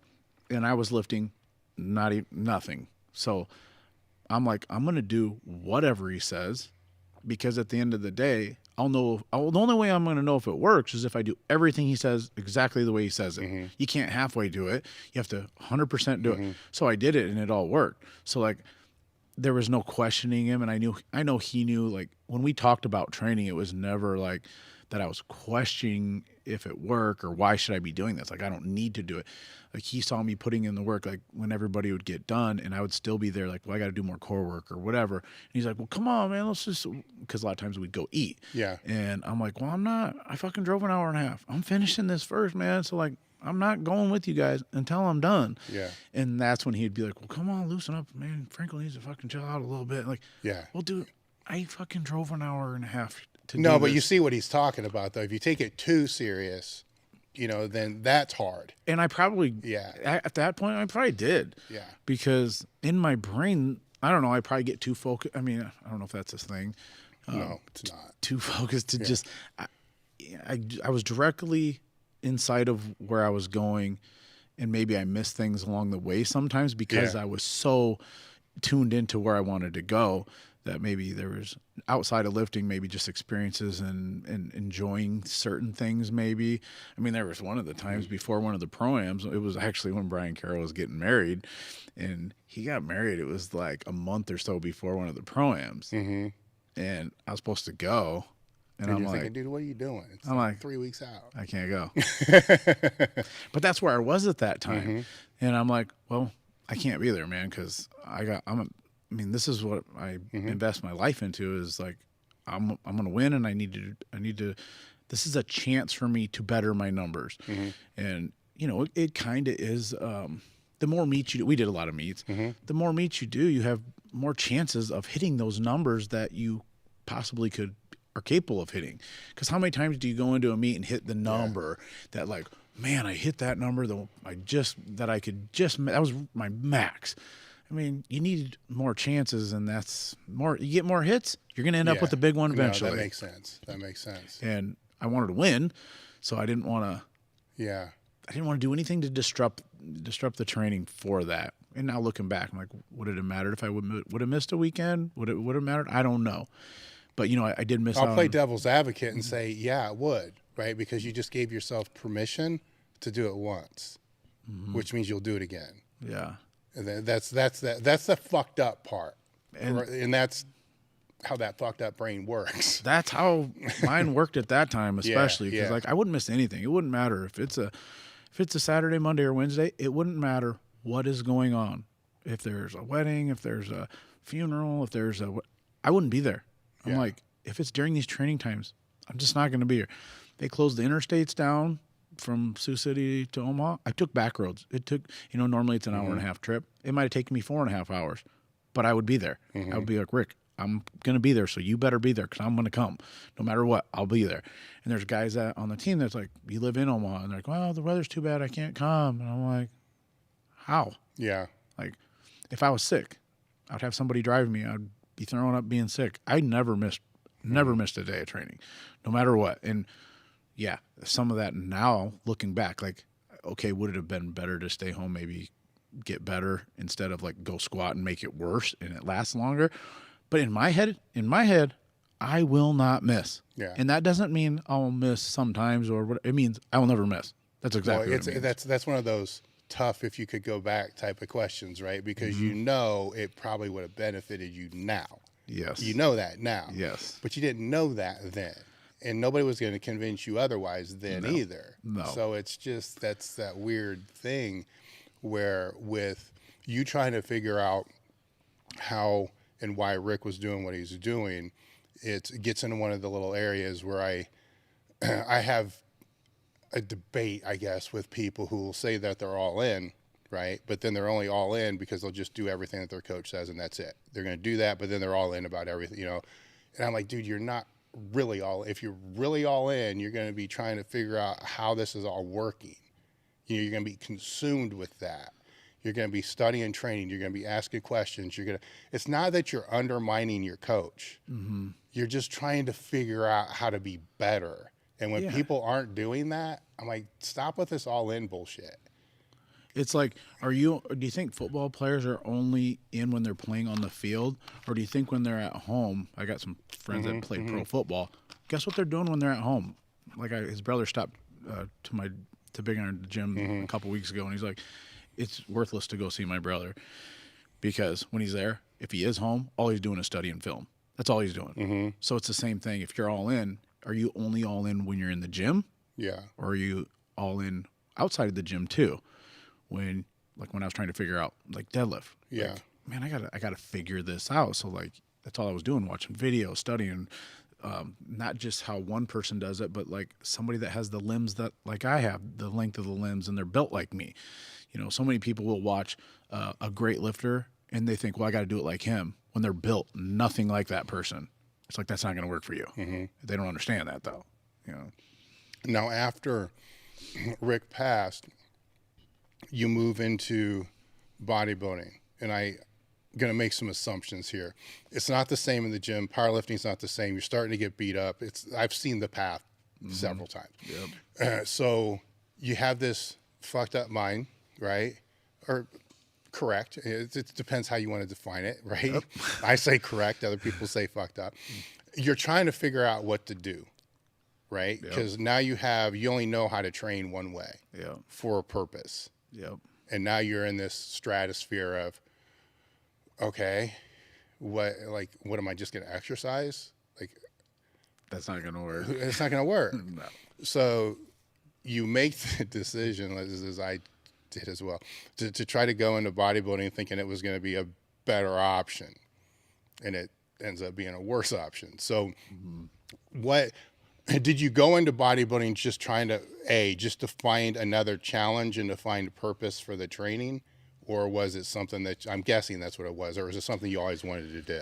and I was lifting nothing. So I'm like, I'm going to do whatever he says, because at the end of the day, I'll know. The only way I'm going to know if it works is if I do everything he says exactly the way he says it. You can't halfway do it. You have to 100% do it. So I did it, and it all worked. So, like, there was no questioning him, and I know he knew, like, when we talked about training, it was never like that I was questioning if it worked or why should I be doing this. Like, I don't need to do it. Like, he saw me putting in the work, like, when everybody would get done, and I would still be there, like, well, I got to do more core work or whatever. And he's like, well, come on, man, let's just, because a lot of times we'd go eat. Yeah. And I'm like, well, I'm not. I fucking drove an hour and a half. I'm finishing this first, man. So, like, I'm not going with you guys until I'm done. Yeah. And that's when he'd be like, well, come on, loosen up, man. Frankl needs to fucking chill out a little bit. Like, well, dude, I fucking drove an hour and a half to do this. But you see what he's talking about, though. If you take it too serious, you know, then that's hard. And I probably, at that point, I probably did. Yeah. Because in my brain, I don't know, I probably get too focused. I mean, I don't know if that's a thing. No, it's not. Too focused to just, I was directly inside of where I was going, and maybe I missed things along the way sometimes because I was so tuned into where I wanted to go that maybe there was outside of lifting, maybe just experiences and enjoying certain things maybe. I mean, there was one of the times before one of the pro-ams, it was actually when Brian Carroll was getting married, and he got married. It was like a month or so before one of the pro-ams. And I was supposed to go. And I'm like, thinking, dude, what are you doing? It's I'm like 3 weeks out. I can't go. But that's where I was at that time. And I'm like, well, I can't be there, man, because I mean, this is what I invest my life into, is like, I'm going to win, and I need to, this is a chance for me to better my numbers. And, you know, it kind of is, the more meets you do, we did a lot of meets, the more meets you do, you have more chances of hitting those numbers that you possibly are capable of hitting. Because how many times do you go into a meet and hit the number that, like, man, I hit that number that was my max. I mean, you need more chances, and that's more. You get more hits, you're going to end up with the big one eventually. No, that makes sense. That makes sense. And I wanted to win, so I didn't want to. Yeah. I didn't want to do anything to disrupt the training for that. And now looking back, I'm like, would it have mattered if I would have missed a weekend? Would it have mattered? I don't know. But, you know, I did miss out. I'll play devil's advocate and say, yeah, it would, right? Because you just gave yourself permission to do it once, which means you'll do it again. Yeah. And then that's the fucked up part. And that's how that fucked up brain works. That's how mine worked at that time, especially because like I wouldn't miss anything. It wouldn't matter if it's a Saturday, Monday, or Wednesday. It wouldn't matter what is going on. If there's a wedding, if there's a funeral, if there's I wouldn't be there. I'm like, if it's during these training times, I'm just not going to be here. They closed the interstates down from Sioux City to Omaha. I took back roads. It took, normally it's an hour and a half trip. It might have taken me 4.5 hours, but I would be there. I would be like, Rick, I'm going to be there, so you better be there because I'm going to come. No matter what, I'll be there. And there's guys on the team that's like, you live in Omaha. And they're like, well, the weather's too bad. I can't come. And I'm like, how? Yeah. Like, if I was sick, I'd have somebody drive me. I'd be throwing up being sick. I never missed a day of training, no matter what. And yeah, some of that now looking back, like, okay, would it have been better to stay home, maybe get better instead of like go squat and make it worse and it lasts longer? But in my head, I will not miss. Yeah. And that doesn't mean I'll miss sometimes or what. It means I will never miss. That's exactly what it means. That's one of those tough if you could go back type of questions, right? Because it probably would have benefited you now. Yes. You know that now. Yes. But you didn't know that then. And nobody was going to convince you otherwise then either. No. So it's just, that's that weird thing where with you trying to figure out how and why Rick was doing what he's doing, it gets into one of the little areas where I have a debate, I guess, with people who will say that they're all in, right? But then they're only all in because they'll just do everything that their coach says and that's it. They're going to do that, but then they're all in about everything, And I'm like, dude, you're not really if you're really all in, you're going to be trying to figure out how this is all working. You're going to be consumed with that. You're going to be studying training. You're going to be asking questions. It's not that you're undermining your coach. Mm-hmm. You're just trying to figure out how to be better. And when people aren't doing that, I'm like, stop with this all in bullshit. It's like, do you think football players are only in when they're playing on the field? Or do you think when they're at home? I got some friends that play pro football. Guess what they're doing when they're at home? Like his brother stopped to Big Iron the gym a couple weeks ago, and he's like, it's worthless to go see my brother because when he's there, if he is home, all he's doing is studying film. That's all he's doing. So it's the same thing. If you're all in, are you only all in when you're in the gym? Yeah. Or are you all in outside of the gym too? When I was trying to figure out like deadlift. Yeah. Like, man, I gotta figure this out. So like that's all I was doing, watching videos, studying, not just how one person does it, but like somebody that has the limbs that like I have, the length of the limbs, and they're built like me. So many people will watch a great lifter and they think, well, I got to do it like him when they're built nothing like that person. It's like, that's not going to work for you. They don't understand that though. Now, after Rick passed, you move into bodybuilding, and I'm going to make some assumptions here. It's not the same in the gym. Powerlifting's not the same. You're starting to get beat up. I've seen the path several times. Yep. So you have this fucked up mind, right? Or correct. It depends how you want to define it, right? Yep. I say correct. Other people say fucked up. You're trying to figure out what to do, right? Because now you only know how to train one way for a purpose. Yep. And now you're in this stratosphere of, okay, what am I just going to exercise? Like, that's not going to work. It's not going to work. No. So you make the decision, as I did as well, to try to go into bodybuilding thinking it was going to be a better option, and it ends up being a worse option. So what did you go into bodybuilding just trying to just to find another challenge and to find purpose for the training, or was it something that, I'm guessing that's what it was, or was it something you always wanted to do?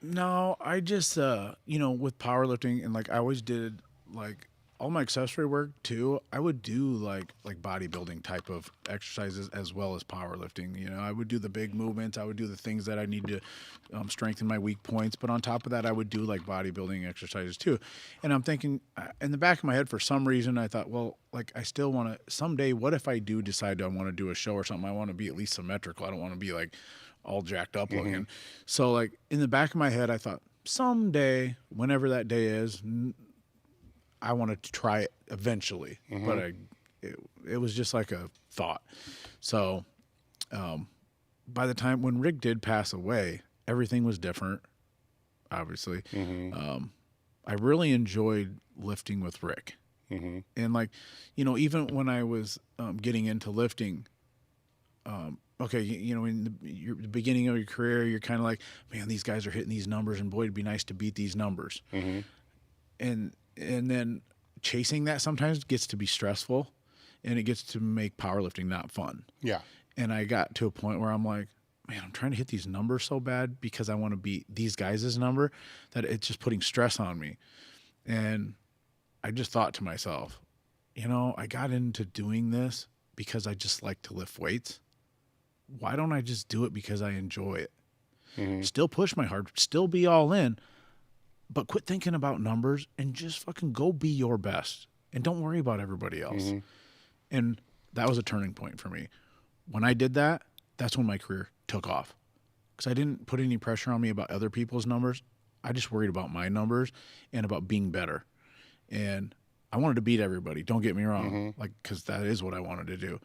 No, I just with powerlifting, and like I always did like all my accessory work too, I would do like bodybuilding type of exercises as well as powerlifting. I would do the big movements. I would do the things that I need to strengthen my weak points. But on top of that, I would do like bodybuilding exercises too. And I'm thinking in the back of my head, for some reason, I thought, well, like I still want to someday, what if I do decide I want to do a show or something? I want to be at least symmetrical. I don't want to be like all jacked up looking. So like in the back of my head, I thought someday, whenever that day is, I wanted to try it eventually, but it was just like a thought. So by the time when Rick did pass away, everything was different. obviously. I really enjoyed lifting with Rick. And like, you know, even when I was getting into lifting, okay, you know, in the beginning of your career, you're kind of like, man, these guys are hitting these numbers, and boy, it'd be nice to beat these numbers. And then chasing that sometimes gets to be stressful, and it gets to make powerlifting not fun. Yeah. And I got to a point where I'm like, man, I'm trying to hit these numbers so bad because I want to beat these guys' number that it's just putting stress on me. And I just thought to myself, you know, I got into doing this because I just like to lift weights. Why don't I just do it because I enjoy it? Still push my heart, still be all in, but quit thinking about numbers and just fucking go be your best. And don't worry about everybody else. And that was a turning point for me. When I did that, that's when my career took off. Because I didn't put any pressure on me about other people's numbers. I just worried about my numbers and about being better. And I wanted to beat everybody, don't get me wrong, like, because that is what I wanted to do.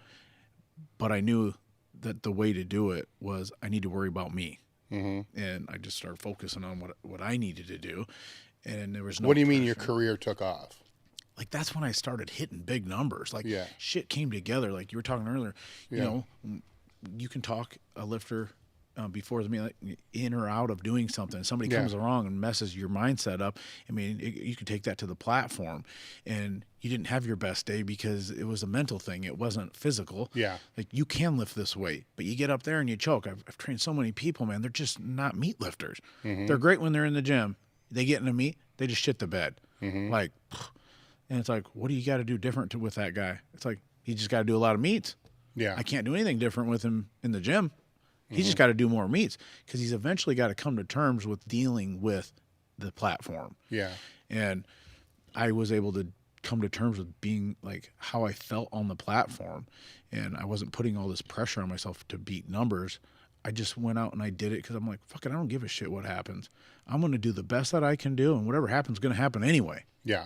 But I knew that the way to do it was I need to worry about me. And I just started focusing on what I needed to do. And there was no What do you mean pressure. your career took off? Like, that's when I started hitting big numbers. Like, shit came together. Like you were talking earlier, you know, you can talk a lifter before the meet, like, in or out of doing something. Somebody comes along and messes your mindset up. I mean, you could take that to the platform, and you didn't have your best day because it was a mental thing. It wasn't physical. Yeah. Like, you can lift this weight, but you get up there and you choke. I've trained so many people, man. They're just not meat lifters. They're great when they're in the gym. They get in a meet, they just shit the bed. Like, and it's like, what do you got to do different with that guy? It's like, he just got to do a lot of meets. I can't do anything different with him in the gym. He's just got to do more meets because he's eventually got to come to terms with dealing with the platform. And I was able to come to terms with being like how I felt on the platform, and I wasn't putting all this pressure on myself to beat numbers. I just went out and I did it because I'm like, fuck it, I don't give a shit what happens. I'm going to do the best that I can do, and whatever happens is going to happen anyway.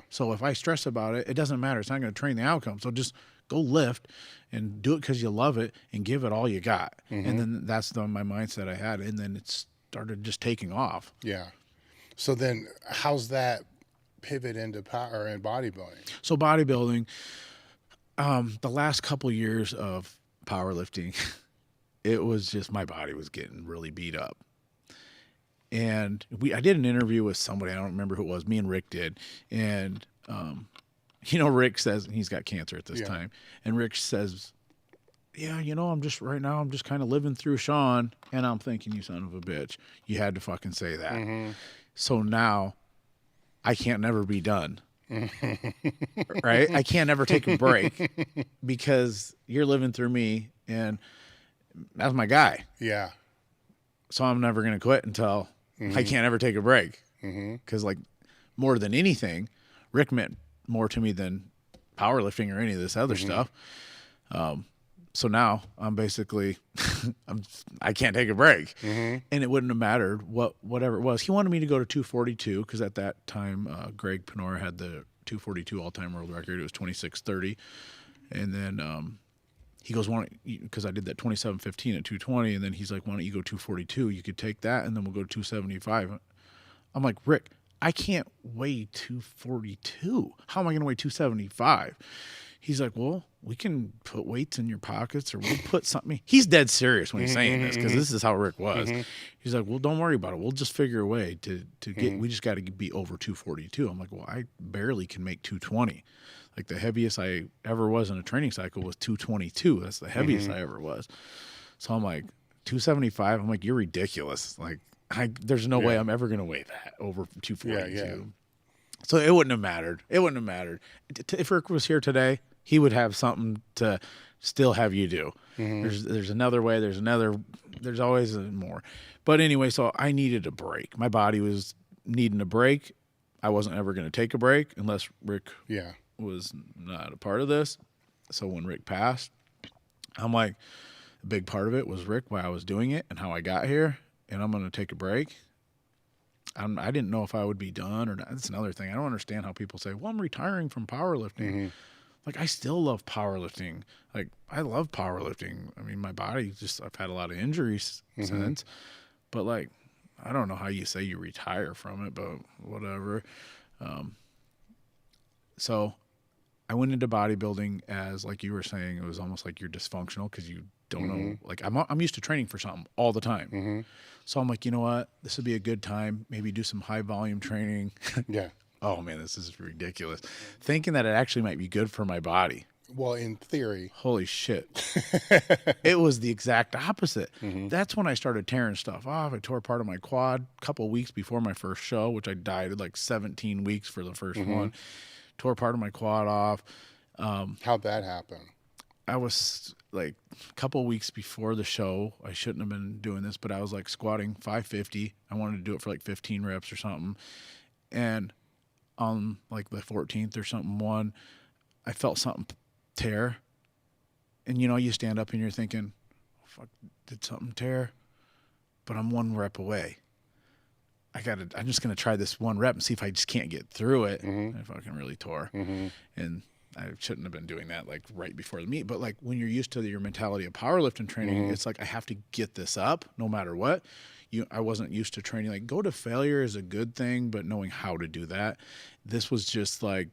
So if I stress about it, it doesn't matter. It's not going to train the outcome. So just go lift and do it because you love it and give it all you got. And then that's my mindset I had. And then it started just taking off. So then how's that pivot into power and bodybuilding? So bodybuilding, the last couple years of powerlifting, it was just, my body was getting really beat up. And I did an interview with somebody, I don't remember who it was, me and Rick did. And, you know, Rick says, he's got cancer at this time. And Rick says, yeah, you know, I'm just kind of living through Shawn. And I'm thinking, you son of a bitch, you had to fucking say that. So now I can't never be done. Right? I can't ever take a break because you're living through me, and that's my guy. So I'm never going to quit until I can't ever take a break. Because, like, more than anything, Rick meant more to me than powerlifting or any of this other stuff. So now I'm basically, I can't take a break. And it wouldn't have mattered whatever it was. He wanted me to go to 242 because at that time, Greg Penora had the 242 all-time world record. It was 26:30. And then he goes, because I did that 27:15 at 220, and then he's like, why don't you go 242? You could take that, and then we'll go to 275. I'm like, Rick, I can't weigh 242. How am I going to weigh 275? He's like, well, we can put weights in your pockets, or we'll put something. He's dead serious when he's saying this, because this is how Rick was. He's like, well, don't worry about it. We'll just figure a way to get, we just got to be over 242. I'm like, well, I barely can make 220. Like, the heaviest I ever was in a training cycle was 222. That's the heaviest I ever was. So I'm like, 275. I'm like, you're ridiculous. Like, there's no way I'm ever going to weigh that over 242. So it wouldn't have mattered. It wouldn't have mattered. If Rick was here today, he would have something to still have you do. There's another way. There's always more. But anyway, so I needed a break. My body was needing a break. I wasn't ever going to take a break unless Rick was not a part of this. So when Rick passed, I'm like, a big part of it was Rick, why I was doing it and how I got here, and I'm going to take a break. I didn't know if I would be done or not. That's another thing. I don't understand how people say, well, I'm retiring from powerlifting. Like, I still love powerlifting. Like, I love powerlifting. I mean, my body I've had a lot of injuries since, but like, I don't know how you say you retire from it, but whatever. So I went into bodybuilding as, like you were saying, it was almost like you're dysfunctional because you don't know. Like I'm used to training for something all the time. So I'm like, you know what? This would be a good time. Maybe do some high volume training. Yeah. Oh man, this is ridiculous. Thinking that it actually might be good for my body. Well, in theory. Holy shit. It was the exact opposite. That's when I started tearing stuff off. I tore part of my quad a couple of weeks before my first show, which I dieted like 17 weeks for the first one. Tore part of my quad off. How'd that happen? I was like a couple of weeks before the show. I shouldn't have been doing this, but I was like squatting 550. I wanted to do it for like 15 reps or something. And on like the 14th or something, I felt something tear. And you know, you stand up and you're thinking, oh, fuck, did something tear? But I'm 1 rep away. I'm just going to try this 1 rep and see if I just can't get through it. I fucking really tore. And I shouldn't have been doing that like right before the meet. But like when you're used to your mentality of powerlifting training, it's like, I have to get this up no matter what. I wasn't used to training. Like, go to failure is a good thing, but knowing how to do that. This was just like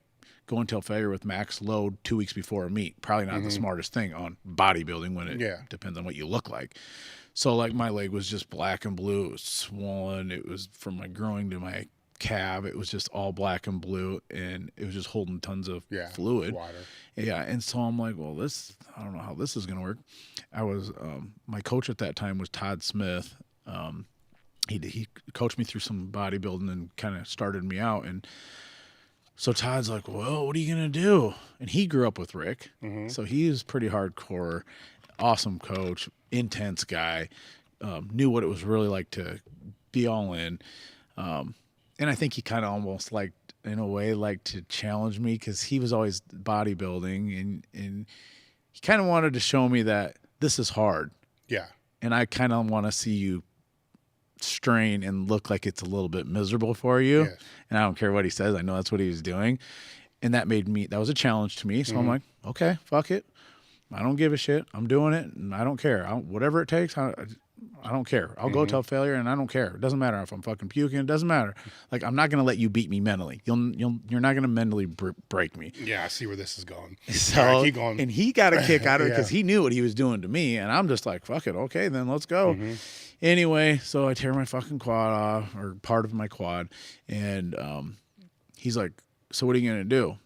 going till failure with max load 2 weeks before a meet. Probably not the smartest thing on bodybuilding when it depends on what you look like. So like my leg was just black and blue. It was swollen. It was from my groin to my calf. It was just all black and blue, and it was just holding tons of fluid. Water. Yeah. And so I'm like, well, I don't know how this is going to work. I was, my coach at that time was Todd Smith. He coached me through some bodybuilding and kind of started me out. And so Todd's like, well, what are you going to do? And he grew up with Rick. So he was pretty hardcore, awesome coach, intense guy, knew what it was really like to be all in. And I think he kind of almost liked, in a way, like to challenge me because he was always bodybuilding, and he kind of wanted to show me that this is hard. Yeah. And I kind of want to see you strain and look like it's a little bit miserable for you. Yes. And I don't care what he says. I know that's what he was doing. And that was a challenge to me. So I'm like, okay, fuck it. I don't give a shit. I'm doing it, and I don't care. Whatever it takes, I don't care. I'll go till failure, and I don't care. It doesn't matter if I'm fucking puking. It doesn't matter. Like, I'm not going to let you beat me mentally. You're not going to mentally break me. Yeah, I see where this is going. So, right, keep going. And he got a kick out of it because he knew what he was doing to me, and I'm just like, fuck it. Okay, then let's go. Anyway, so I tear my fucking quad off, or part of my quad, and he's like, so what are you going to do?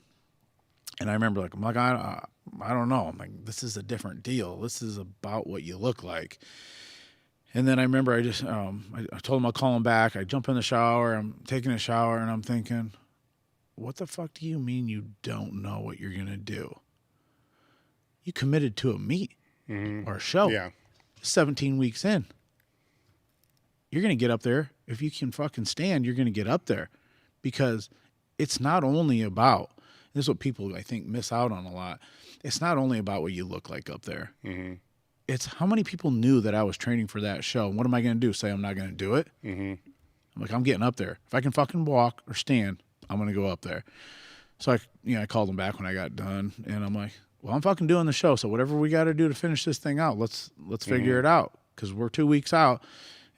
And I remember, like, I'm like, I don't know. I'm like, this is a different deal. This is about what you look like. And then I remember I just, I told him I'll call him back. I jump in the shower. I'm taking a shower, and I'm thinking, what the fuck do you mean you don't know what you're going to do? You committed to a meet or a show. Yeah. 17 weeks in. You're going to get up there. If you can fucking stand, you're going to get up there, because it's not only about, this is what people, I think, miss out on a lot. It's not only about what you look like up there. It's how many people knew that I was training for that show. And what am I going to do? Say I'm not going to do it? I'm like, I'm getting up there. If I can fucking walk or stand, I'm going to go up there. So I called him back when I got done, and I'm like, well, I'm fucking doing the show. So whatever we got to do to finish this thing out, let's figure it out, because we're 2 weeks out,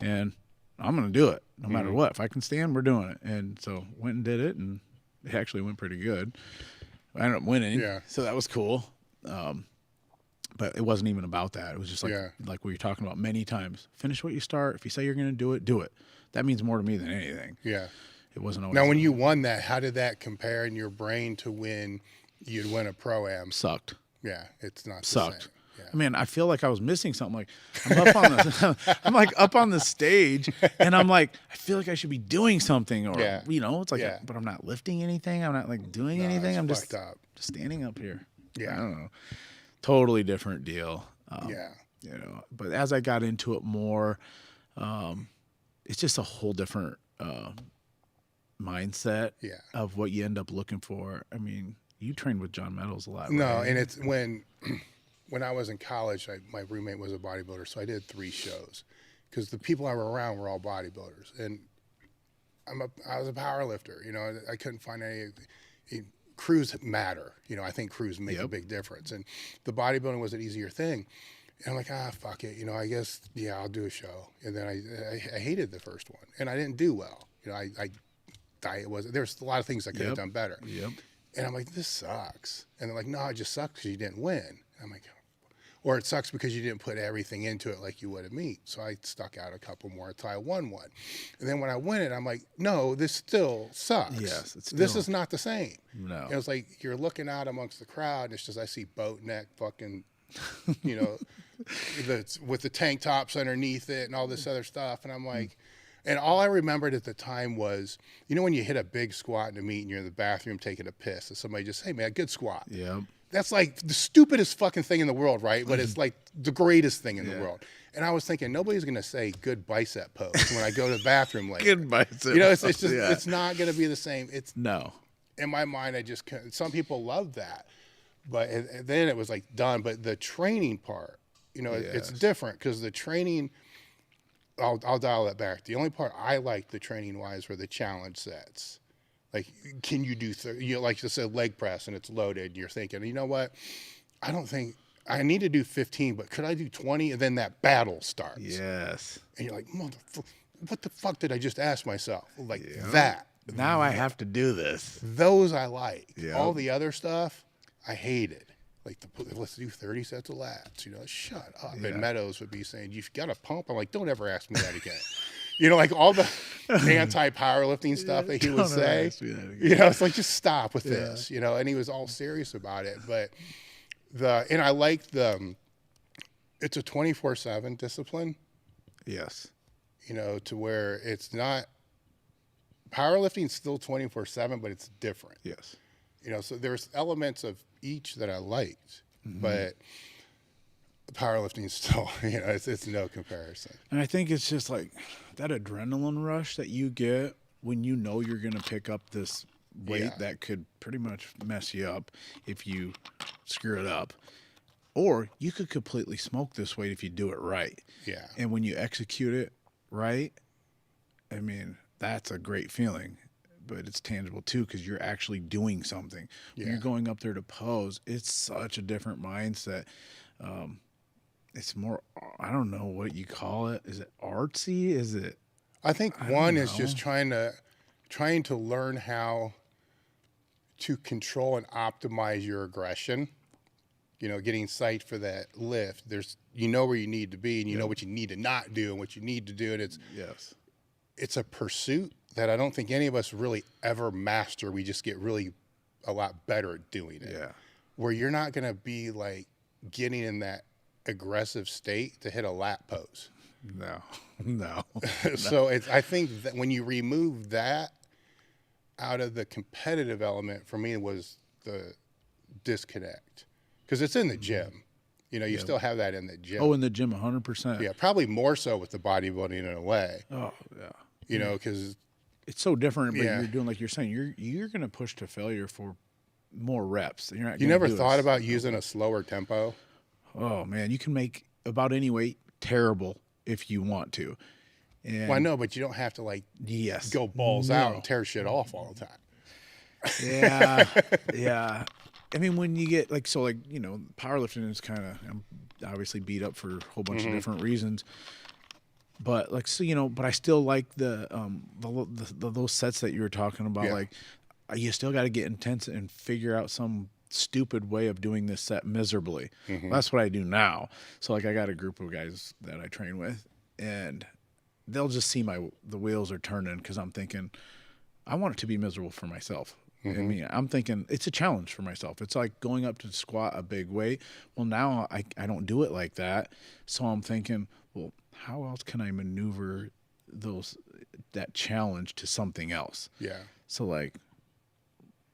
and I'm going to do it no matter what. If I can stand, we're doing it. And so went and did it, and it actually went pretty good. I ended up winning, so that was cool. But it wasn't even about that. It was just like we were talking about many times. Finish what you start. If you say you're going to do it, do it. That means more to me than anything. Yeah. It wasn't always. Now, when you won that, how did that compare in your brain to when you'd win a Pro-Am? Sucked. Yeah, it's not Sucked. the same. Yeah. I mean, I feel like I was missing something. Like, I'm up on the, I'm like up on the stage, and I'm like, I feel like I should be doing something, or it's like, but I'm not lifting anything. I'm not like doing anything. I'm just standing up here. Yeah, I don't know. Totally different deal. But as I got into it more, it's just a whole different mindset of what you end up looking for. I mean, you trained with John Meadows a lot. No, right? And it's when I was in college, my roommate was a bodybuilder, so I did 3 shows because the people I were around were all bodybuilders, and I was a power lifter. I couldn't find any. Crews matter. I think crews make a big difference, and the bodybuilding was an easier thing. And I'm like, fuck it. I guess, yeah, I'll do a show. And then I hated the first one, and I didn't do well. Diet there's a lot of things I could have done better. Yep. And I'm like, this sucks. And they're like, no, it just sucks because you didn't win. And I'm like, or it sucks because you didn't put everything into it like you would a meet. So I stuck out a couple more until I won one. And then when I win it, I'm like, no, this still sucks. Yes, this is not the same. No. And it was like, you're looking out amongst the crowd, and it's just, I see boat neck fucking, with the tank tops underneath it and all this other stuff. And I'm like, and all I remembered at the time was, when you hit a big squat in a meet and you're in the bathroom taking a piss, and somebody just, hey man, good squat. Yeah. That's like the stupidest fucking thing in the world, right? But it's like the greatest thing in the world. And I was thinking, nobody's going to say good bicep pose when I go to the bathroom later. Good bicep. It's just, it's not going to be the same. No. In my mind, I just couldn't. Some people love that. But then it was like done. But the training part, it's different because the training, I'll dial that back. The only part I liked the training wise were the challenge sets. Like, can you do, like you said, leg press and it's loaded. And you're thinking, you know what? I don't think I need to do 15, but could I do 20? And then that battle starts. Yes. And you're like, what the fuck did I just ask myself? Like that. Now I have to do this. Those I like. Yep. All the other stuff I hated. Like, let's do 30 sets of lats. Shut up. Yeah. And Meadows would be saying, you've got a pump. I'm like, don't ever ask me that again. Like all the anti-powerlifting stuff that he would say. It's like, just stop with this. And he was all serious about it. But and I like it's a 24/7 discipline. Yes. To where it's not, powerlifting is still 24/7, but it's different. Yes. So there's elements of each that I liked, but powerlifting is still, it's no comparison. And I think it's just like that adrenaline rush that you get when you're going to pick up this weight that could pretty much mess you up if you screw it up. Or you could completely smoke this weight if you do it right. Yeah. And when you execute it right, I mean, that's a great feeling. But it's tangible too because you're actually doing something. When you're going up there to pose, it's such a different mindset. It's more, I don't know what you call it. Is it artsy? Is it? I think one is just trying to learn how to control and optimize your aggression. Getting psyched for that lift. There's, where you need to be, and you know what you need to not do and what you need to do, and it's a pursuit that I don't think any of us really ever master. We just get really a lot better at doing it. Yeah. Where you're not going to be like getting in that aggressive state to hit a lat pose. No. So I think that when you remove that out of the competitive element, for me, was the disconnect. Because it's in the gym. You still have that in the gym. Oh, in the gym, 100%. Yeah, probably more so with the bodybuilding in a way. Oh, yeah. Because it's so different, but you're doing, like you're saying, you're going to push to failure for more reps. You're not. You never thought about using a slower tempo? Oh man, you can make about any weight terrible if you want to. And well, I know, but you don't have to go balls out and tear shit off all the time. Yeah, yeah. I mean, when you get powerlifting is kind of obviously beat up for a whole bunch of different reasons. But but I still like the those sets that you were talking about. Yeah. Like, you still got to get intense and figure out some stupid way of doing this set miserably. That's what I do now. So I got a group of guys that I train with, and they'll just see the wheels are turning because I'm thinking I want it to be miserable for myself. I mean, I'm thinking it's a challenge for myself. It's like going up to squat a big weight. Well, now I don't do it like that. So I'm thinking, well, how else can I maneuver that challenge to something else? Yeah. So I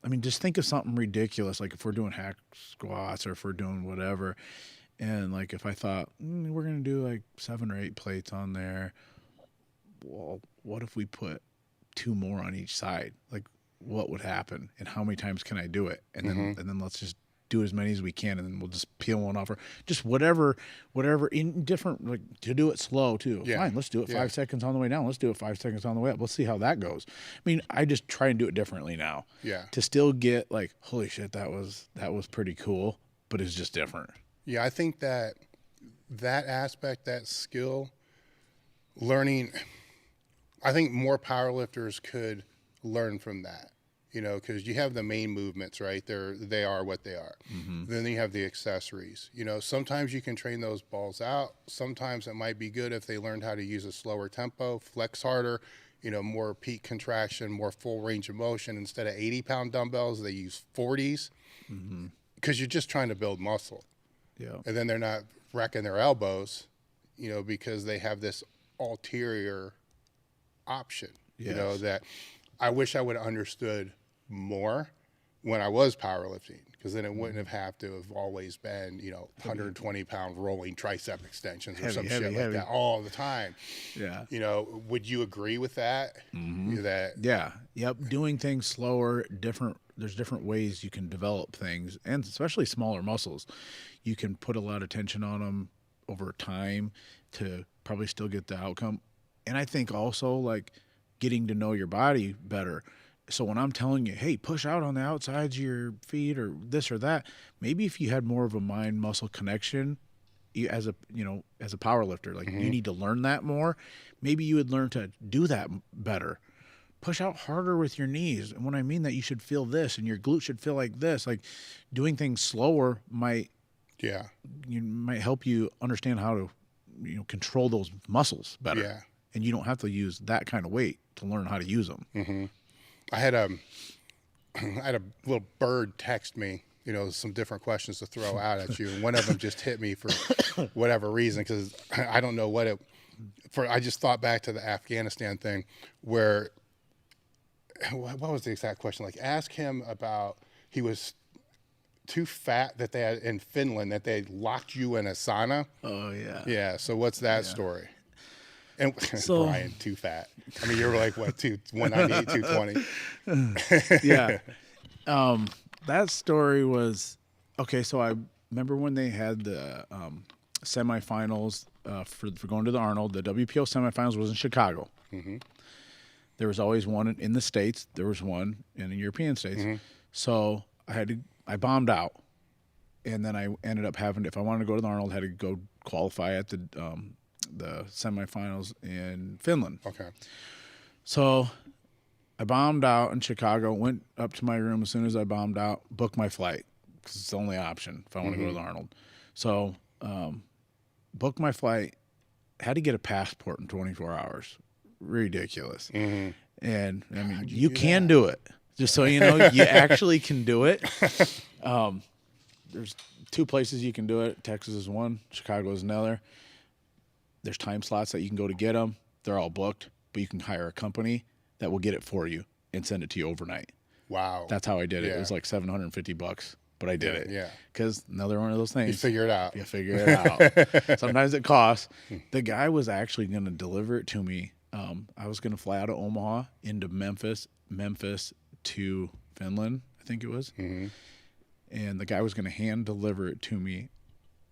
mean, just think of something ridiculous. Like if we're doing hack squats or if we're doing whatever. And if I thought, we're going to do 7 or 8 plates on there. Well, what if we put 2 more on each side? What would happen and how many times can I do it? And then let's just do as many as we can, and then we'll just peel one off, or just whatever in different, to do it slow too. Yeah. Fine, let's do it 5 seconds on the way down. Let's do it 5 seconds on the way up. Let's see how that goes. I mean, I just try and do it differently now. Yeah. To still get holy shit, that was pretty cool, but it's just different. Yeah, I think that that aspect, that skill, learning, I think more powerlifters could learn from that, you know, because you have the main movements, right? They are what they are. Then you have the accessories. You know, sometimes you can train those balls out. Sometimes it might be good if they learned how to use a slower tempo, flex harder, you know, more peak contraction, more full range of motion. Instead of 80-pound dumbbells, they use 40s because you're just trying to build muscle. Yeah. And then they're not wrecking their elbows, you know, because they have this ulterior option, you know, that I wish I would have understood more when I was powerlifting, because then it wouldn't have to have always been, you know, 120-pound rolling tricep extensions or some shit like that all the time. Yeah. You know, would you agree with that? Yeah. Yep. Doing things slower, there's different ways you can develop things, and especially smaller muscles. You can put a lot of tension on them over time to probably still get the outcome. And I think also like getting to know your body better. So when I'm telling you, hey, push out on the outsides of your feet or this or that, maybe if you had more of a mind muscle connection as a power lifter, like you need to learn that more, maybe you would learn to do that better. Push out harder with your knees. And when I mean that, you should feel this and your glute should feel like this. Like doing things slower might help you understand how to, you know, control those muscles better. Yeah. And you don't have to use that kind of weight to learn how to use them. I had a little bird text me, you know, some different questions to throw out at you. And one of them just hit me for whatever reason, because I don't know what I just thought back to the Afghanistan thing where, what was the exact question? Like, ask him about, he was too fat that they had in Finland, that they locked you in a sauna. Oh, yeah. Yeah. So what's that story? And so, Brian, too fat. I mean, you're like, what, 198, 220? Yeah. That story was, okay, so I remember when they had the semifinals for going to the Arnold. The WPO semifinals was in Chicago. There was always one in the States. There was one in the European states. So I bombed out. And then I ended up having, if I wanted to go to the Arnold, I had to go qualify at the semifinals in Finland. Okay. So I bombed out in Chicago, went up to my room as soon as I bombed out, booked my flight because it's the only option if I want to go to the Arnold. So booked my flight, had to get a passport in 24 hours. Ridiculous. And I mean, you can do it. Just so you know, you actually can do it. There's 2 places you can do it. Texas is one, Chicago is another. There's time slots that you can go to get them. They're all booked, but you can hire a company that will get it for you and send it to you overnight. Wow. That's how I did it. It was like $750, but I did it. Yeah. Because another one of those things. You figure it out. You figure it out. Sometimes it costs. The guy was actually going to deliver it to me. I was going to fly out of Omaha into Memphis to Finland, I think it was. And the guy was going to hand deliver it to me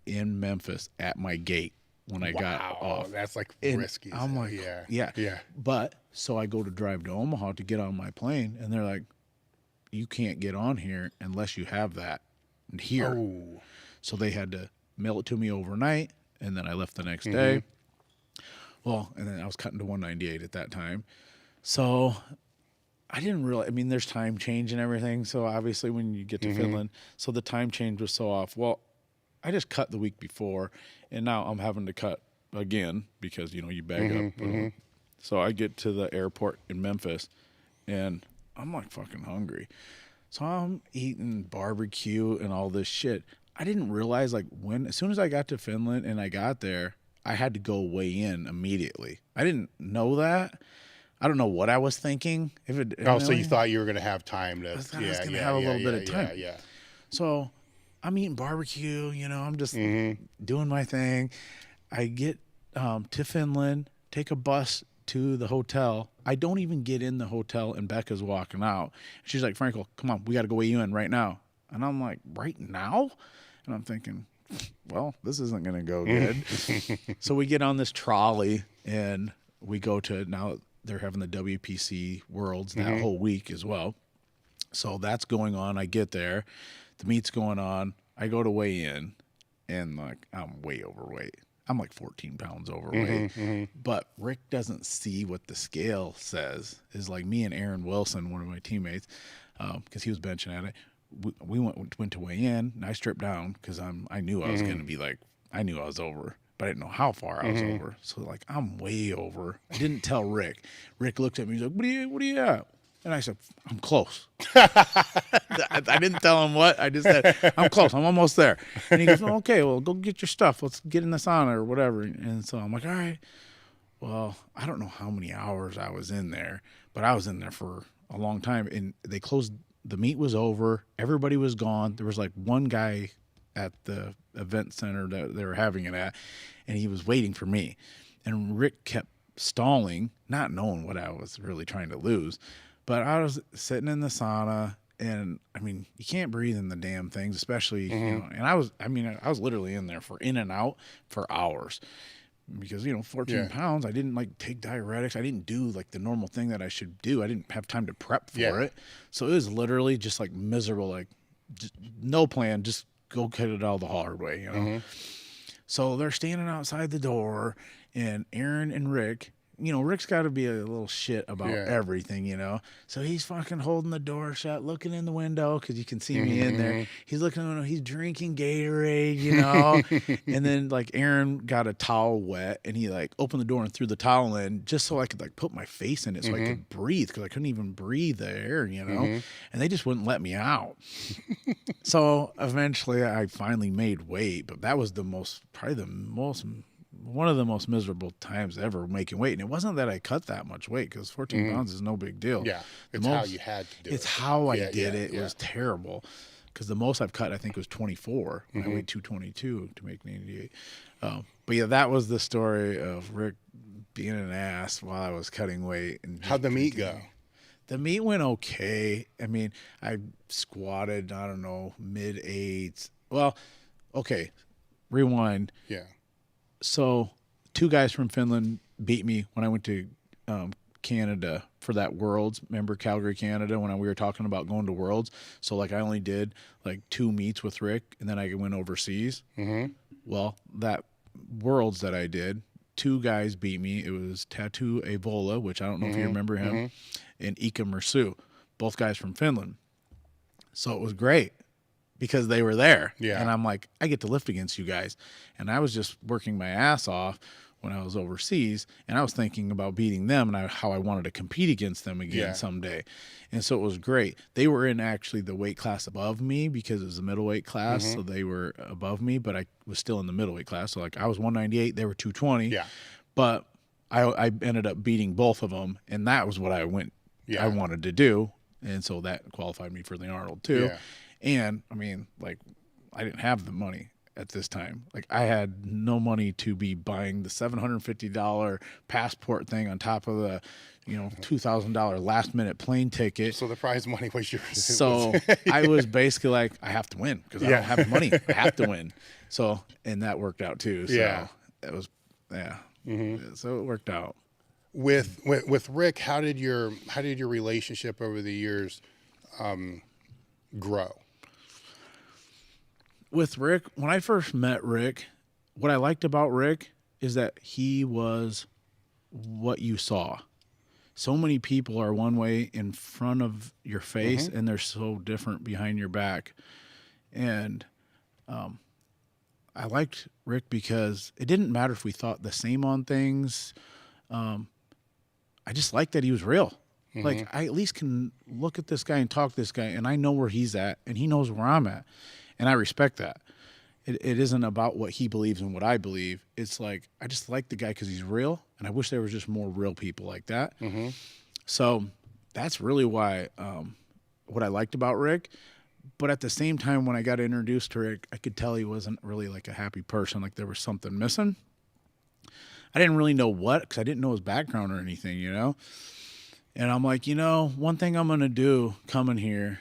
in Memphis at my gate. When I got off. That's like risky. I'm like, yeah. But so I go to drive to Omaha to get on my plane, and they're like, you can't get on here unless you have that here. Oh. So they had to mail it to me overnight, and then I left the next day. Well, and then I was cutting to 198 at that time. So I didn't really, I mean, there's time change and everything. So obviously when you get to Finland, so the time change was so off. Well, I just cut the week before, and now I'm having to cut again because, you know, you bag up. So I get to the airport in Memphis, and I'm like fucking hungry. So I'm eating barbecue and all this shit. I didn't realize, like, as soon as I got to Finland and I got there, I had to go weigh in immediately. I didn't know that. I don't know what I was thinking. So you thought you were going to have time to... I was going to have a little bit of time. Yeah. So I'm eating barbecue, you know, I'm just doing my thing. I get to Finland, take a bus to the hotel. I don't even get in the hotel, and Becca's walking out. She's like, Frankl, come on, we got to go weigh you in right now. And I'm like, right now? And I'm thinking, well, this isn't going to go good. So we get on this trolley, and we go to, now they're having the WPC Worlds that whole week as well. So that's going on. I get there. The meet's going on. I go to weigh in, and like I'm way overweight. I'm like 14 pounds overweight. But Rick doesn't see what the scale says. Is like me and Aaron Wilson, one of my teammates, because he was benching at it. We went to weigh in, and I stripped down because I knew I was going to be like, I knew I was over, but I didn't know how far I was over. So like, I'm way over. I didn't tell Rick. Rick looked at me. He's like, what are you at? And I said, I'm close. I didn't tell him what. I just said, I'm close. I'm almost there. And he goes, oh, okay, well, go get your stuff. Let's get in the sauna or whatever. And so I'm like, all right. Well, I don't know how many hours I was in there, but I was in there for a long time. And they closed. The meet was over. Everybody was gone. There was like one guy at the event center that they were having it at, and he was waiting for me. And Rick kept stalling, not knowing what I was really trying to lose. But I was sitting in the sauna, and I mean, you can't breathe in the damn things, especially, you know, and I was literally in there for in and out for hours because, 14 pounds, I didn't like take diuretics. I didn't do like the normal thing that I should do. I didn't have time to prep for it. So it was literally just like miserable, like just no plan, just go get it out the hard way, So they're standing outside the door, and Aaron and Rick, Rick's got to be a little shit about everything, So he's fucking holding the door shut, looking in the window because you can see me in there. He's looking in the window. He's drinking Gatorade, And then like Aaron got a towel wet, and he like opened the door and threw the towel in just so I could like put my face in it so I could breathe because I couldn't even breathe the air, And they just wouldn't let me out. So eventually I finally made weight, but that was one of the most miserable times ever making weight. And it wasn't that I cut that much weight because 14 pounds is no big deal. Yeah. It's how you had to do it. It's how I did it. It was terrible because the most I've cut, I think, was 24. And I weighed 222 to make 98. But yeah, that was the story of Rick being an ass while I was cutting weight. And how'd the meet go? The meet went okay. I mean, I squatted, I don't know, mid-8s. Well, okay, rewind. Yeah. So 2 guys from Finland beat me when I went to Canada for that Worlds. Remember Calgary, Canada, when we were talking about going to Worlds? So, like, I only did, like, 2 meets with Rick, and then I went overseas. Well, that Worlds that I did, 2 guys beat me. It was Tattoo Evola, which I don't know if you remember him, and Ika Mersu, both guys from Finland. So it was great because they were there. Yeah. And I'm like, I get to lift against you guys. And I was just working my ass off when I was overseas, and I was thinking about beating them and how I wanted to compete against them again someday. And so it was great. They were in actually the weight class above me because it was a middleweight class, so they were above me, but I was still in the middleweight class. So like I was 198, they were 220. Yeah. But I ended up beating both of them, and that was what I wanted to do. And so that qualified me for the Arnold too. Yeah. And I mean, like, I didn't have the money at this time. Like, I had no money to be buying the $750 passport thing on top of the, $2,000 last minute plane ticket. So the prize money was yours. So I was basically like, I have to win because I don't have the money. I have to win. So, and that worked out too. So it was, so it worked out. With Rick, how did your relationship over the years grow? With Rick, when I first met Rick, what I liked about Rick is that he was what you saw. So many people are one way in front of your face, and they're so different behind your back. And I liked Rick because it didn't matter if we thought the same on things. I just liked that he was real. Like, I at least can look at this guy and talk to this guy, and I know where he's at, and he knows where I'm at. And I respect that. It isn't about what he believes and what I believe. It's like, I just like the guy because he's real, and I wish there was just more real people like that. So that's really why what I liked about Rick. But at the same time, when I got introduced to Rick, I could tell he wasn't really like a happy person, like there was something missing. I didn't really know what, because I didn't know his background or anything, And I'm like, one thing I'm going to do coming here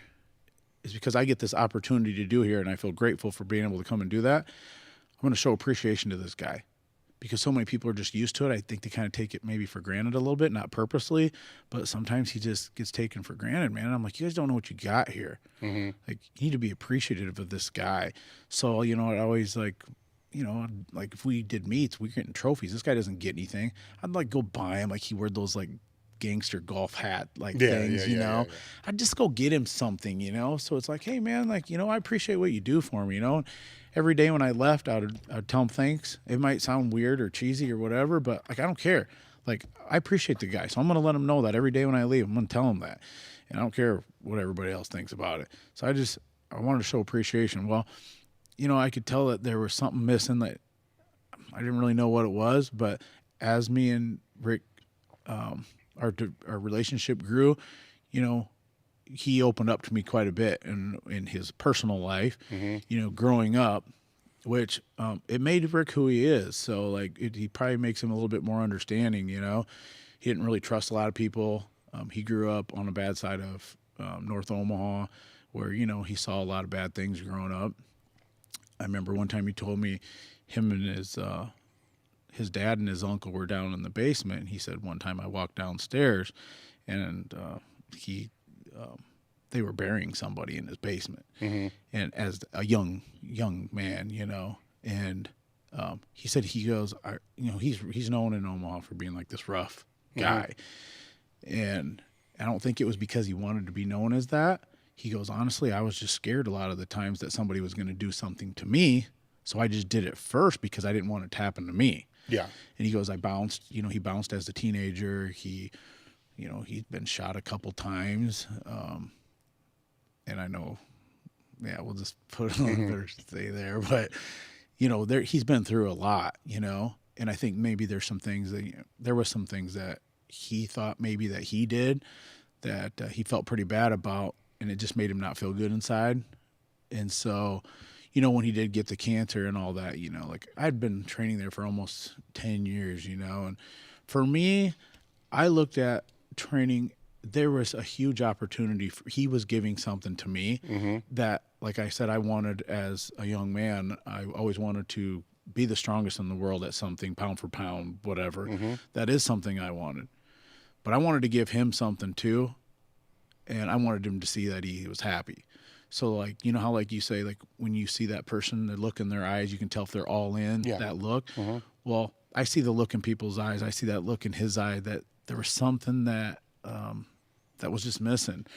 is because I get this opportunity to do here, and I feel grateful for being able to come and do that. I'm going to show appreciation to this guy because so many people are just used to it. I think they kind of take it maybe for granted a little bit, not purposely, but sometimes he just gets taken for granted, man. And I'm like, you guys don't know what you got here. Like, you need to be appreciative of this guy. So, I always like, you know, like if we did meets, we're getting trophies. This guy doesn't get anything. I'd like go buy him, like he wore those like gangster golf hat like things, you know. I'd just go get him something, you know. So it's like, hey man, like, you know, I appreciate what you do for me, you know. Every day when I left, I'd tell him thanks. It might sound weird or cheesy or whatever, but like I don't care. Like I appreciate the guy, so I'm gonna let him know that every day when I leave. I'm gonna tell him that, and I don't care what everybody else thinks about it. So I wanted to show appreciation. Well, you know, I could tell that there was something missing that I didn't really know what it was, but as me and Rick, our relationship grew, you know, he opened up to me quite a bit in his personal life, you know, growing up, which it made Rick who he is. So like he probably makes him a little bit more understanding, you know. He didn't really trust a lot of people. He grew up on the bad side of North Omaha where, you know, he saw a lot of bad things growing up. I remember one time he told me him and his dad and his uncle were down in the basement. And he said one time I walked downstairs and they were burying somebody in his basement. And as a young man, you know, and he said, he goes, you know, he's known in Omaha for being like this rough guy. And I don't think it was because he wanted to be known as that. He goes, honestly, I was just scared a lot of the times that somebody was going to do something to me. So I just did it first because I didn't want it to happen to me. Yeah. And he goes, I bounced, you know, he bounced as a teenager. He, you know, he'd been shot a couple times. And I know, yeah, we'll just put another stay there. But, you know, he's been through a lot, you know. And I think maybe there's some things that, you know, there was some things that he thought maybe that he did that he felt pretty bad about. And it just made him not feel good inside. And so, you know, when he did get the cancer and all that, you know, like I'd been training there for almost 10 years, you know. And for me, I looked at training, there was a huge opportunity. He was giving something to me that, like I said, I wanted as a young man. I always wanted to be the strongest in the world at something, pound for pound, whatever. That is something I wanted. But I wanted to give him something too. And I wanted him to see that he was happy. So, like, you know how, like, you say, like, when you see that person, the look in their eyes, you can tell if they're all in, that look. Well, I see the look in people's eyes. I see that look in his eye that there was something that that was just missing.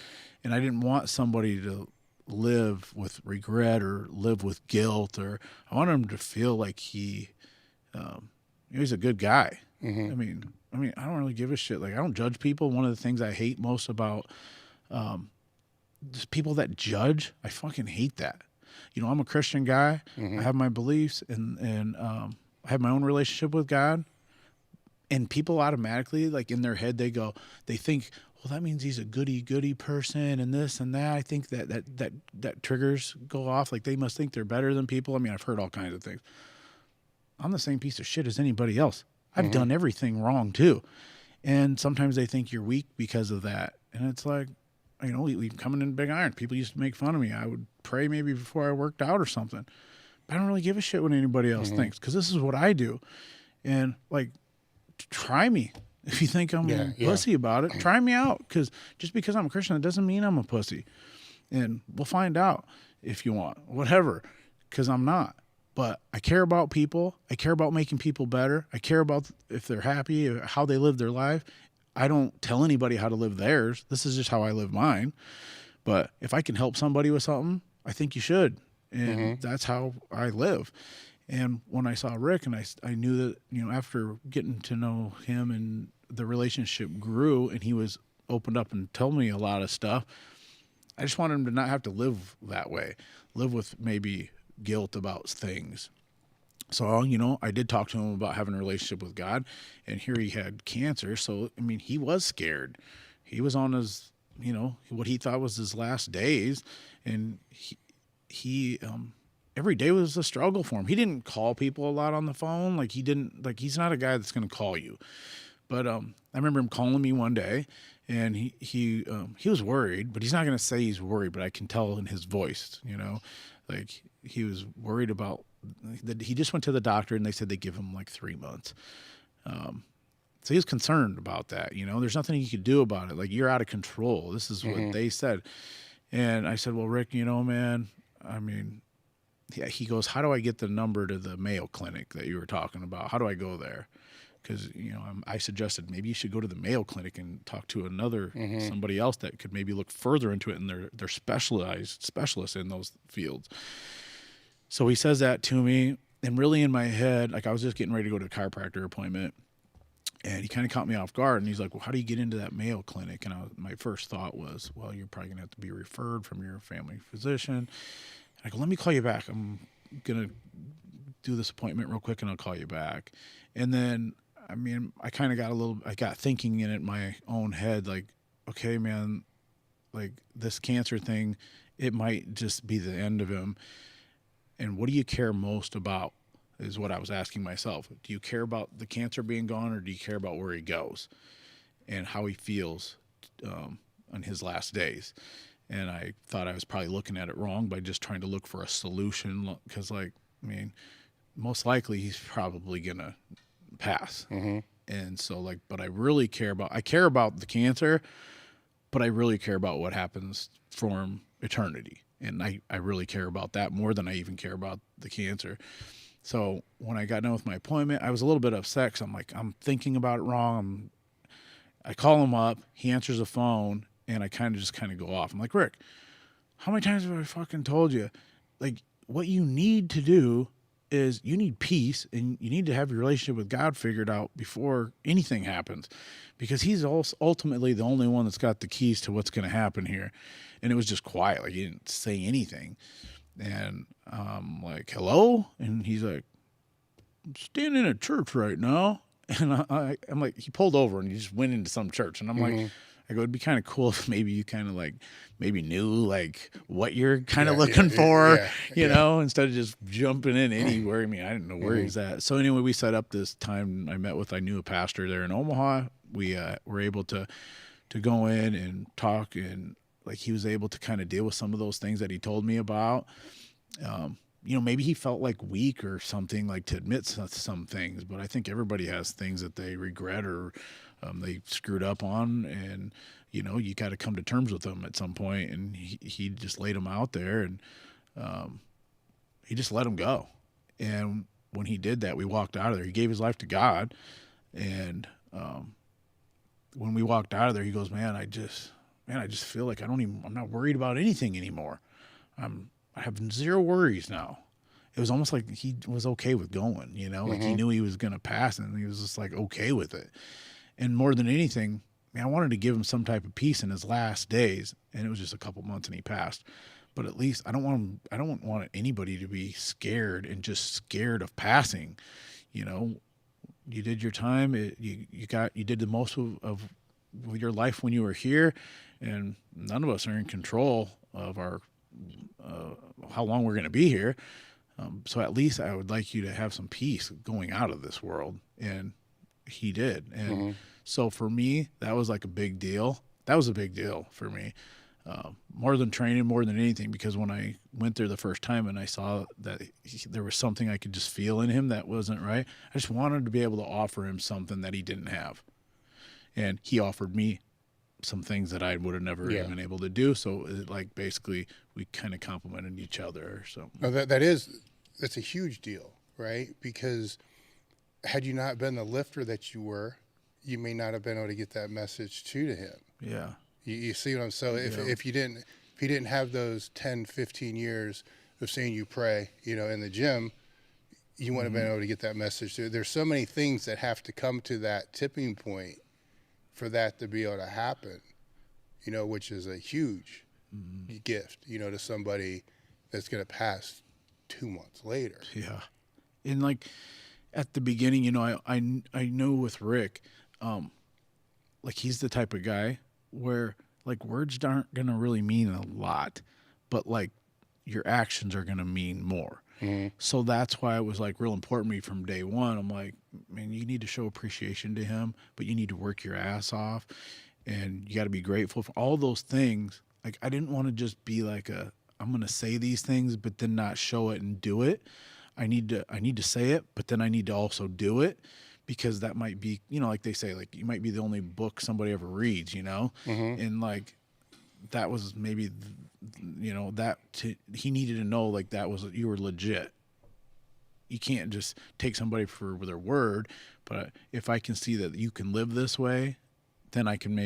And I didn't want somebody to live with regret or live with guilt. Or I wanted him to feel like he's a good guy. I mean, I don't really give a shit. Like, I don't judge people. One of the things I hate most about just people that judge, I fucking hate that. You know, I'm a Christian guy. I have my beliefs and I have my own relationship with God. And people automatically, like in their head, they think, well, that means he's a goody person and this and that. I think that triggers go off. Like they must think they're better than people. I mean, I've heard all kinds of things. I'm the same piece of shit as anybody else. I've done everything wrong too. And sometimes they think you're weak because of that. And it's like, you know, we coming in big iron. People used to make fun of me. I would pray maybe before I worked out or something. But I don't really give a shit what anybody else thinks because this is what I do. And like, try me. If you think I'm a pussy about it, try me out. Because just because I'm a Christian, it doesn't mean I'm a pussy. And we'll find out if you want, whatever, because I'm not. But I care about people. I care about making people better. I care about if they're happy, how they live their life. I don't tell anybody how to live theirs. This is just how I live mine. But if I can help somebody with something, I think you should. And that's how I live. And when I saw Rick and I knew that, you know, after getting to know him and the relationship grew and he was opened up and told me a lot of stuff, I just wanted him to not have to live that way, live with maybe guilt about things. So, you know, I did talk to him about having a relationship with God, and here he had cancer. So, I mean, he was scared. He was on his, you know, what he thought was his last days, and he every day was a struggle for him. He didn't call people a lot on the phone. Like he's not a guy that's going to call you. But I remember him calling me one day, and he was worried, but he's not going to say he's worried, but I can tell in his voice, you know, like he was worried about that. He just went to the doctor and they said they give him like 3 months. So he was concerned about that. You know, there's nothing you could do about it. Like, you're out of control. This is what they said. And I said, well, Rick, you know, man, I mean, yeah, he goes, how do I get the number to the Mayo Clinic that you were talking about? How do I go there? Because, you know, I suggested maybe you should go to the Mayo Clinic and talk to another somebody else that could maybe look further into it, and they're specialists in those fields. So he says that to me, and really in my head, like I was just getting ready to go to a chiropractor appointment, and he kind of caught me off guard, and he's like, well, how do you get into that Mayo Clinic? And my first thought was, well, you're probably gonna have to be referred from your family physician. And I go, let me call you back. I'm gonna do this appointment real quick, and I'll call you back. And then, I mean, I got thinking in my own head, like, okay, man, like this cancer thing, it might just be the end of him. And what do you care most about is what I was asking myself. Do you care about the cancer being gone, or do you care about where he goes and how he feels on his last days? And I thought I was probably looking at it wrong by just trying to look for a solution, because, like, I mean, most likely he's probably going to pass. And so, like, but I care about the cancer, but I really care about what happens for him eternity. And I really care about that more than I even care about the cancer. So when I got done with my appointment, I was a little bit upset, because I'm like, I'm thinking about it wrong. I call him up, he answers the phone, and I kind of go off. I'm like, Rick, how many times have I fucking told you? Like, what you need to do is you need peace, and you need to have your relationship with God figured out before anything happens, because he's ultimately the only one that's got the keys to what's going to happen here. And it was just quiet. Like, he didn't say anything. And I'm like, hello? And he's like, I'm standing in a church right now. And I'm like, he pulled over and he just went into some church. And I'm like, I go, it'd be kind of cool if maybe you kind of like maybe knew like what you're kind of looking for, you know, instead of just jumping in anywhere. I mean, I didn't know where he's at. So anyway, we set up this time. I knew a pastor there in Omaha. We were able to go in and talk, and like he was able to kind of deal with some of those things that he told me about. You know, maybe he felt like weak or something, like to admit some things, but I think everybody has things that they regret or they screwed up on, and you know, you got to come to terms with them at some point. And he just laid them out there, and he just let them go. And when he did that, we walked out of there. He gave his life to God, and when we walked out of there, he goes, man, I just feel like I'm not worried about anything anymore. I have zero worries now. It was almost like he was okay with going, you know, like he knew he was going to pass, and he was just like okay with it. And more than anything, man, I wanted to give him some type of peace in his last days, and it was just a couple months and he passed. But at least I don't want anybody to be scared and just scared of passing. You know, you did your time. You did the most of your life when you were here, and none of us are in control of our how long we're going to be here. So at least I would like you to have some peace going out of this world. And he did. And so for me, that was like a big deal. That was a big deal for me. More than training, more than anything, because when I went there the first time and I saw that there was something I could just feel in him that wasn't right, I just wanted to be able to offer him something that he didn't have. And he offered me some things that I would have never even been able to do. So like basically we kind of complimented each other. So no, that's a huge deal, right? Because had you not been the lifter that you were, you may not have been able to get that message to him. Yeah. You see what I'm saying? So if he didn't have those 10, 15 years of seeing you pray, you know, in the gym, you wouldn't have been able to get that message. There's so many things that have to come to that tipping point for that to be able to happen, you know, which is a huge gift, you know, to somebody that's going to pass 2 months later. Yeah. And like at the beginning, you know, I know with Rick, like he's the type of guy where like words aren't going to really mean a lot, but like your actions are going to mean more. So that's why it was like real important to me from day one. I'm like, man, you need to show appreciation to him, but you need to work your ass off, and you got to be grateful for all those things. Like I didn't want to just be like I'm going to say these things, but then not show it and do it. I need to say it, but then I need to also do it, because that might be, you know, like they say, like you might be the only book somebody ever reads, you know? And like that was maybe, he needed to know like you were legit. You can't just take somebody for their word, but if I can see that you can live this way, then I can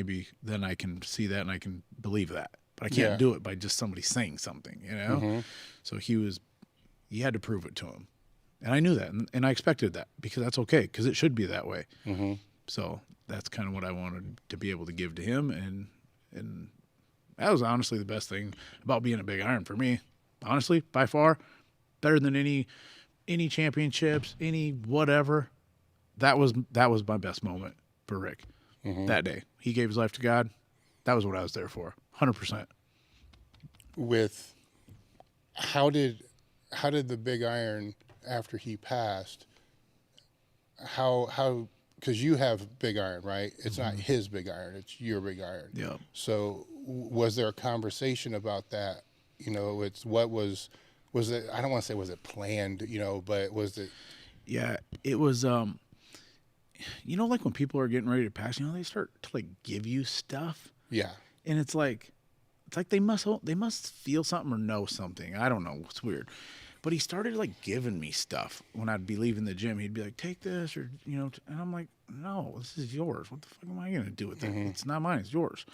see that and I can believe that. But I can't do it by just somebody saying something, So he had to prove it to him. And I knew that, and I expected that, because that's okay, because it should be that way. So that's kind of what I wanted to be able to give to him, and that was honestly the best thing about being a big iron for me. Honestly, by far, better than any championships, any whatever. That was my best moment for Rick that day. He gave his life to God. That was what I was there for, 100%. With how did the big iron, after he passed, how because you have big iron, right? It's not his big iron, it's your big iron. Yeah. So was there a conversation about that? It's what was it, I don't want to say was it planned, but was it? Yeah, it was, like when people are getting ready to pass, they start to like give you stuff. Yeah. And it's like they must feel something or know something. I don't know. It's weird. But he started like giving me stuff when I'd be leaving the gym. He'd be like, take this, or, and I'm like, no, this is yours. What the fuck am I going to do with it? It's not mine. It's yours.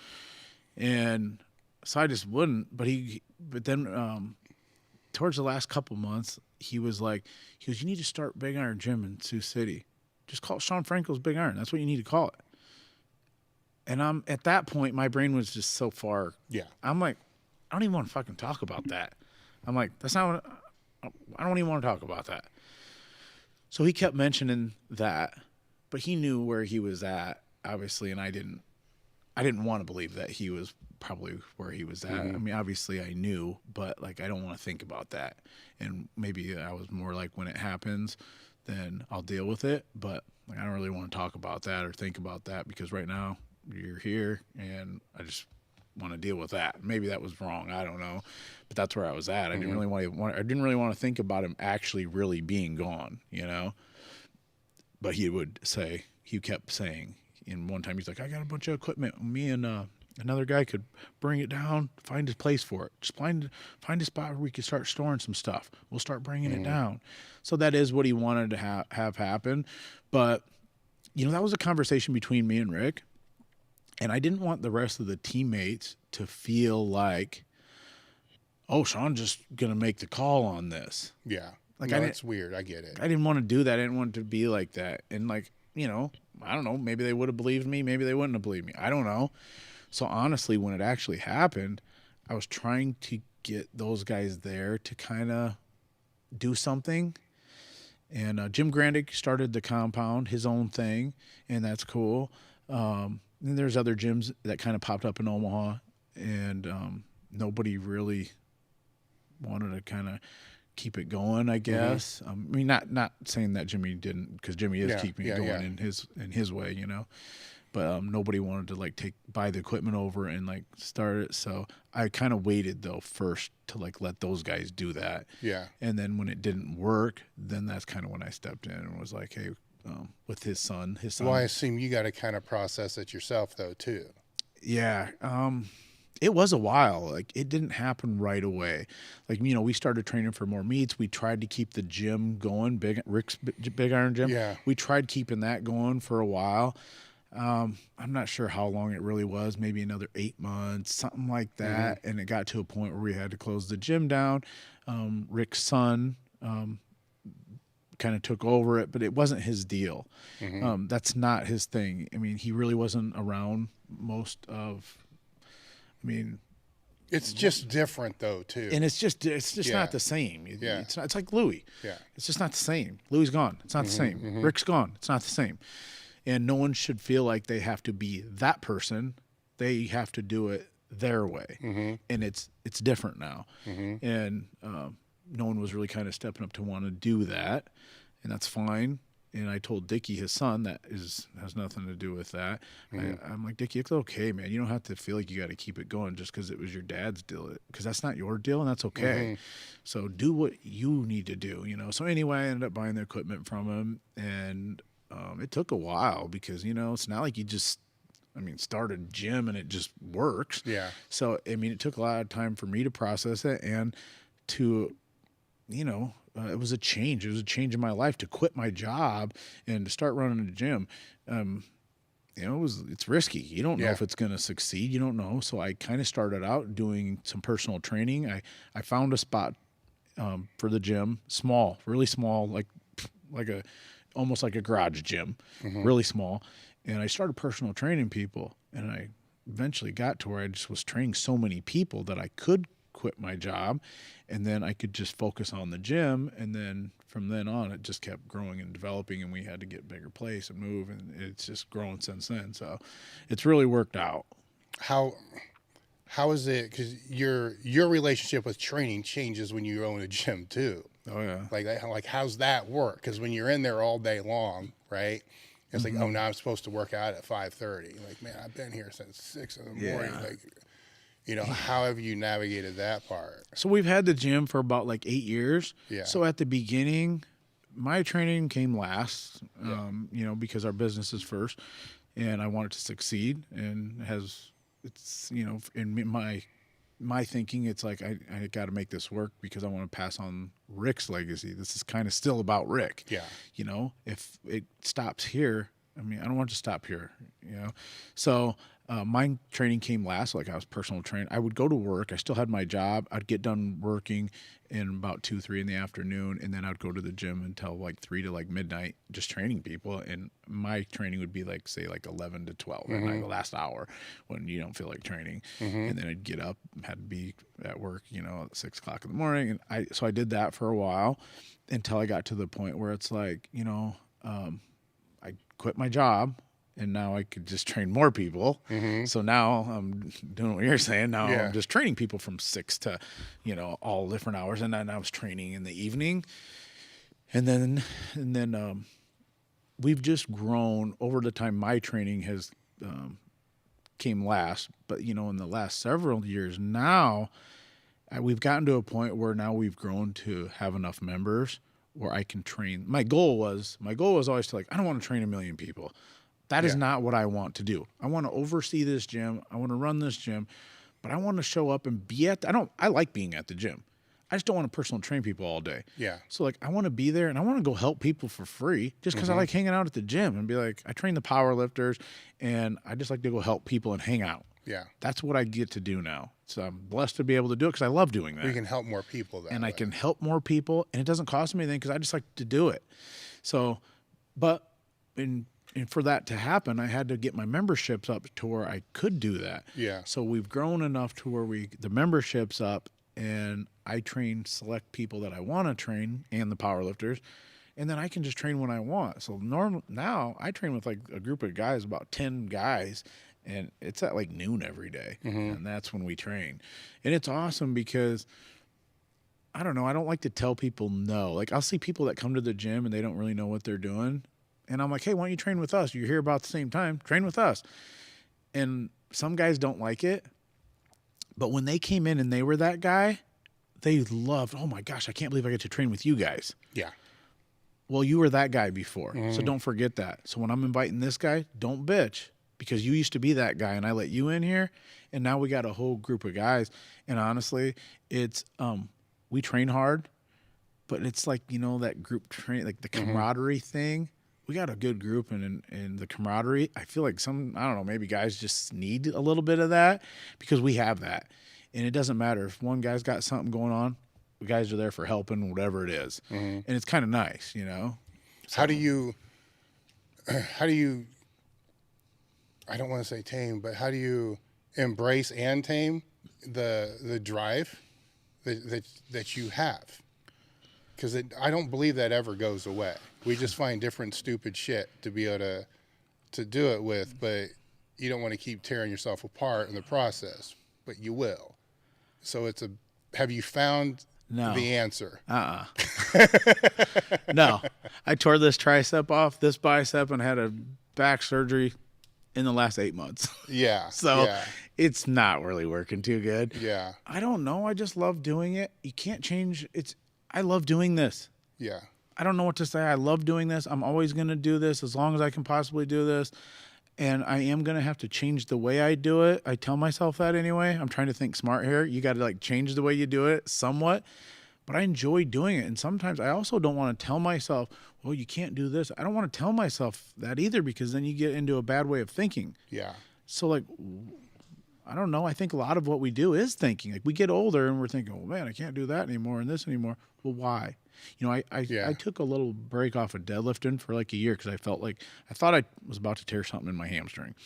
And so I just wouldn't. But then towards the last couple months, he was, you need to start Big Iron Gym in Sioux City. Just call it Shawn Frankl's Big Iron. That's what you need to call it. And at that point, my brain was just so far. Yeah. I'm like, I don't even want to fucking talk about that. I'm like, that's not what, I don't even want to talk about that. So he kept mentioning that, but he knew where he was at, obviously, and I didn't want to believe that he was probably where he was at. I mean, obviously I knew, but like, I don't want to think about that. And maybe I was more like, when it happens, then I'll deal with it. But like, I don't really want to talk about that or think about that, because right now you're here and I just want to deal with that. Maybe that was wrong. I don't know, but that's where I was at. I didn't really want to think about him actually really being gone, but he kept saying, and one time he's like, I got a bunch of equipment. Me and another guy could bring it down, find a place for it. Just find a spot where we could start storing some stuff. We'll start bringing it down. So that is what he wanted to have happen. But, that was a conversation between me and Rick. And I didn't want the rest of the teammates to feel like, oh, Shawn's just going to make the call on this. Yeah. Like, it's weird. I get it. I didn't want to do that. I didn't want it to be like that. And like, I don't know, maybe they would have believed me. Maybe they wouldn't have believed me. I don't know. So honestly, when it actually happened, I was trying to get those guys there to kind of do something. And Jim Grandick started the compound, his own thing, and that's cool. And there's other gyms that kind of popped up in Omaha, and nobody really wanted to kind of keep it going, I guess. I mean, not saying that Jimmy didn't, because Jimmy is keeping it going in his way, But nobody wanted to like buy the equipment over and like start it. So I kind of waited though first to like let those guys do that. Yeah. And then when it didn't work, then that's kind of when I stepped in and was like, hey. With his son. Well, I assume you got to kind of process it yourself, though, too. Yeah. It was a while. Like, it didn't happen right away. Like, we started training for more meets. We tried to keep the gym going, Rick's Big Iron Gym. Yeah. We tried keeping that going for a while. I'm not sure how long it really was, maybe another 8 months, something like that. And it got to a point where we had to close the gym down. Rick's son, kind of took over it, but it wasn't his deal. That's not his thing. I mean, he really wasn't around most of, it's just different though too. And it's just not the same. It's like Louie. Yeah. It's just not the same. Louie's gone. It's not the same. Rick's gone. It's not the same. And no one should feel like they have to be that person. They have to do it their way. And it's different now. And no one was really kind of stepping up to want to do that, and that's fine. And I told Dickie, his son, has nothing to do with that. I'm like, Dickie, it's okay, man. You don't have to feel like you got to keep it going just because it was your dad's deal, because that's not your deal, and that's okay. So do what you need to do, So anyway, I ended up buying the equipment from him, and it took a while because, it's not like you just started a gym and it just works. Yeah. So, I mean, it took a lot of time for me to process it and to, it was a change. It was a change in my life to quit my job and to start running a gym. It's risky. You don't know if it's going to succeed. You don't know. So I kind of started out doing some personal training. I found a spot for the gym, small, really small, almost like a garage gym, really small. And I started personal training people, and I eventually got to where I just was training so many people that I could quit my job, and then I could just focus on the gym. And then from then on, it just kept growing and developing, and we had to get a bigger place and move, and it's just grown since then. So it's really worked out. How is it? Because your relationship with training changes when you own a gym too. Oh yeah. Like how's that work? Because when you're in there all day long, right? It's like, oh, now I'm supposed to work out at 5:30. Like, man, I've been here since 6 in the morning. Like, how have you navigated that part? So we've had the gym for about 8 years. Yeah. So at the beginning, my training came last, because our business is first, and I wanted to succeed. And in my thinking, it's like I got to make this work because I want to pass on Rick's legacy. This is kind of still about Rick. Yeah. If it stops here, I don't want it to stop here. So my training came last. I was personal training. I would go to work. I still had my job. I'd get done working in about 2, 3 in the afternoon, and then I'd go to the gym until 3 to midnight, just training people. And my training would be 11 to 12 at night, the last hour when you don't feel like training. And then I'd get up, had to be at work, at 6 o'clock in the morning. And so I did that for a while until I got to the point where it's I quit my job. And now I could just train more people. So now I'm doing what you're saying. Now I'm just training people from 6 to, all different hours. And then I was training in the evening. And then we've just grown over the time. My training has came last. But, in the last several years now, we've gotten to a point where now we've grown to have enough members where I can train. My goal was always to I don't want to train 1 million people. That is not what I want to do. I want to oversee this gym. I want to run this gym, but I want to show up and be I like being at the gym. I just don't want to personal train people all day. Yeah. So I want to be there and I want to go help people for free just because I like hanging out at the gym and be I train the power lifters and I just like to go help people and hang out. Yeah. That's what I get to do now. So I'm blessed to be able to do it because I love doing that. You can help more people that way. I can help more people and it doesn't cost me anything because I just like to do it. So, and for that to happen, I had to get my memberships up to where I could do that. Yeah. So we've grown enough to where the membership's up and I train select people that I want to train and the power lifters. And then I can just train when I want. So now I train with a group of guys, about 10 guys, and it's at noon every day. And that's when we train. And it's awesome because I don't know, I don't like to tell people no. I'll see people that come to the gym and they don't really know what they're doing. And I'm hey, why don't you train with us? You're here about the same time. Train with us. And some guys don't like it. But when they came in and they were that guy, they loved, oh my gosh, I can't believe I get to train with you guys. Yeah. Well, you were that guy before. So don't forget that. So when I'm inviting this guy, don't bitch because you used to be that guy and I let you in here. And now we got a whole group of guys. And honestly, it's, we train hard, but it's that group train, the camaraderie thing. We got a good group and the camaraderie. I feel I don't know, maybe guys just need a little bit of that because we have that. And it doesn't matter if one guy's got something going on, the guys are there for helping, whatever it is. And it's kind of nice, So. How do you, I don't want to say tame, but how do you embrace and tame the drive that you have? Because I don't believe that ever goes away. We just find different stupid shit to be able to do it with, but you don't want to keep tearing yourself apart in the process, but you will. So have you found the answer? No. I tore this tricep off, this bicep, and had a back surgery in the last 8 months. Yeah. So it's not really working too good. Yeah. I don't know. I just love doing it. You can't change. I love doing this. Yeah. I don't know what to say. I love doing this. I'm always going to do this as long as I can possibly do this. And I am going to have to change the way I do it. I tell myself that anyway. I'm trying to think smart here. You got to like change the way you do it somewhat. But I enjoy doing it. And sometimes I also don't want to tell myself, well, you can't do this. I don't want to tell myself that either, because then you get into a bad way of thinking. Yeah. So like, I don't know. I think a lot of what we do is thinking. Like we get older and we're thinking, oh man, I can't do that anymore and this anymore. Well, why? You know, I took a little break off of deadlifting for like a year because I felt like I thought I was about to tear something in my hamstring.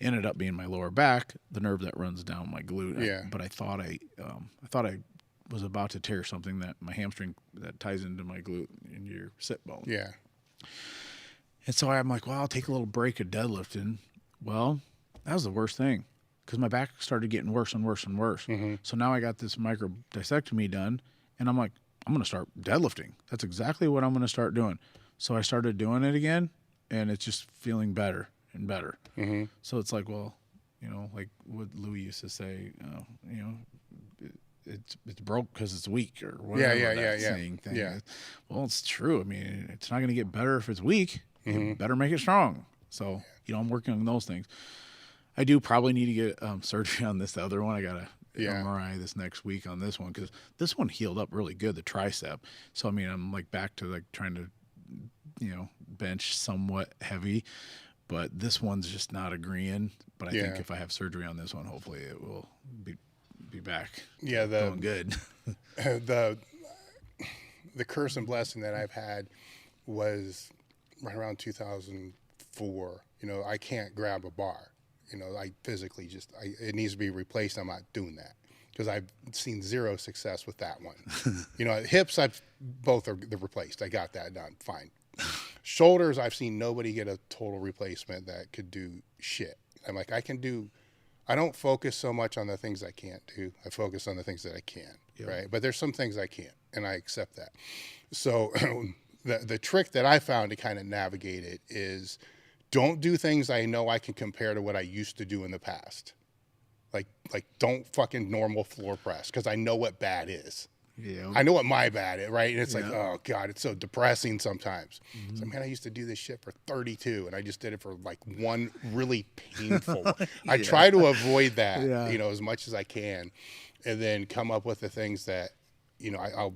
Ended up being my lower back, the nerve that runs down my glute. Yeah. But I thought I was about to tear something that my hamstring that ties into my glute into your sit bone. Yeah. And so I'm like, well, I'll take a little break of deadlifting. Well, that was the worst thing because my back started getting worse and worse and worse. Mm-hmm. So now I got this micro discectomy done, and I'm like, I'm going to start deadlifting. That's exactly what I'm going to start doing. So I started doing it again, and it's just feeling better and better. Mm-hmm. So it's like, well, you know, like what Louie used to say, you know, it's broke because it's weak or whatever saying thing is. Well, it's true. I mean, it's not going to get better if it's weak. Mm-hmm. You better make it strong. So, you know, I'm working on those things. I do probably need to get surgery on this other one. I got a MRI this next week on this one because this one healed up really good, the tricep. So, I mean, I'm like back to like trying to, you know, bench somewhat heavy, but this one's just not agreeing. But I think if I have surgery on this one, hopefully it will be back. Yeah, going good. the curse and blessing that I've had was right around 2004. You know, I can't grab a bar. You know, I physically it needs to be replaced. I'm not doing that because I've seen zero success with that one. You know, hips, they're replaced. I got that done. Fine. Shoulders, I've seen nobody get a total replacement that could do shit. I'm like, I don't focus so much on the things I can't do. I focus on the things that I can, right? But there's some things I can't, and I accept that. So the trick that I found to kind of navigate it is don't do things I know I can compare to what I used to do in the past. Like don't fucking normal floor press because I know what bad is. Yeah. I know what my bad is, right? And it's like, oh God, it's so depressing sometimes. Mm-hmm. So man, I used to do this shit for 32 and I just did it for like one really painful. I try to avoid that, you know, as much as I can, and then come up with the things that, you know, I'll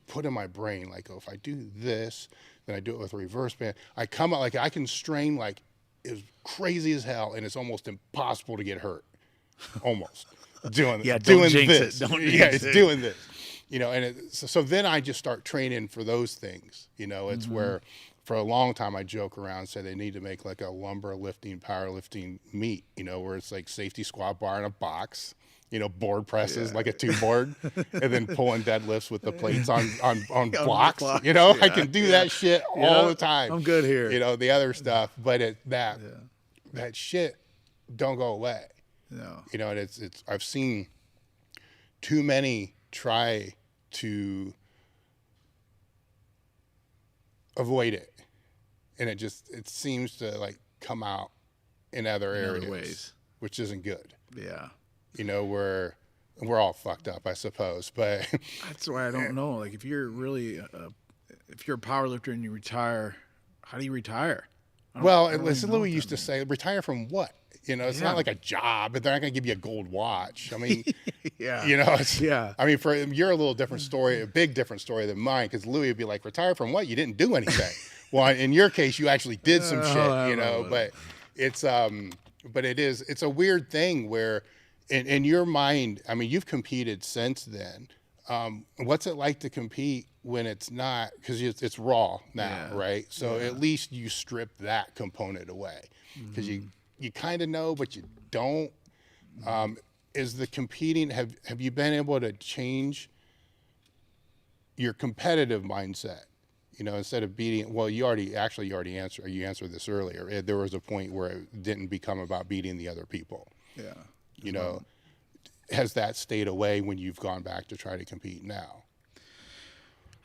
put in my brain, like, oh, if I do this, then I do it with a reverse band. I come out like I can strain like as crazy as hell, and it's almost impossible to get hurt. Almost. Doing this. Doing this. You know, and so then I just start training for those things. You know, it's where for a long time I joke around and say they need to make like a lumber lifting, powerlifting meet, you know, where it's like safety squat bar in a box, you know, board presses like a 2-board, and then pulling deadlifts with the plates on blocks. You know, I can do that shit all the time. I'm good here. You know, the other stuff, but that shit don't go away. No. You know, and it's I've seen too many try to avoid it, and it seems to like come out in other areas, which isn't good. Yeah. You know, we're all fucked up, I suppose, but that's why I don't know. Like, if you're really if you're a power lifter and you retire, how do you retire? Well, listen, Louie used to say, retire from what? You know, it's not like a job, but they're not going to give you a gold watch. I mean, you know, I mean, you're a little different story, a big different story than mine, because Louie would be like, retire from what? You didn't do anything. Well, in your case, you actually did some shit, you know, but it's a weird thing where in your mind, I mean, you've competed since then. What's it like to compete when it's not, because it's raw now, right? So at least you strip that component away, because you kind of know, but you don't. Is the competing, have you been able to change your competitive mindset? You know, instead of beating, well, you already answered this earlier. There was a point where it didn't become about beating the other people. Yeah. You know, has that stayed away when you've gone back to try to compete now?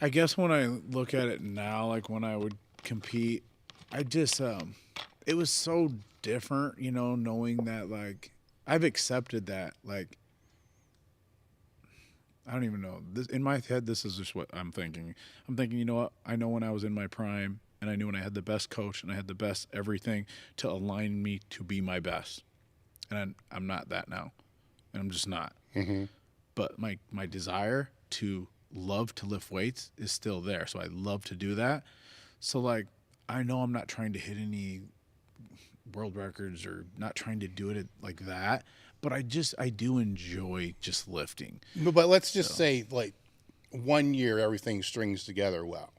I guess when I look at it now, like when I would compete, I just, it was so different, you know, knowing that, like, I've accepted that, like, I don't even know. This in my head, this is just what I'm thinking. I'm thinking, you know what? I know when I was in my prime and I knew when I had the best coach and I had the best everything to align me to be my best. And I'm not that now, and I'm just not. Mm-hmm. But my desire to love to lift weights is still there, so I love to do that. So like, I know I'm not trying to hit any world records or not trying to do it like that, but I do enjoy just lifting. But let's just say like 1 year everything strings together well.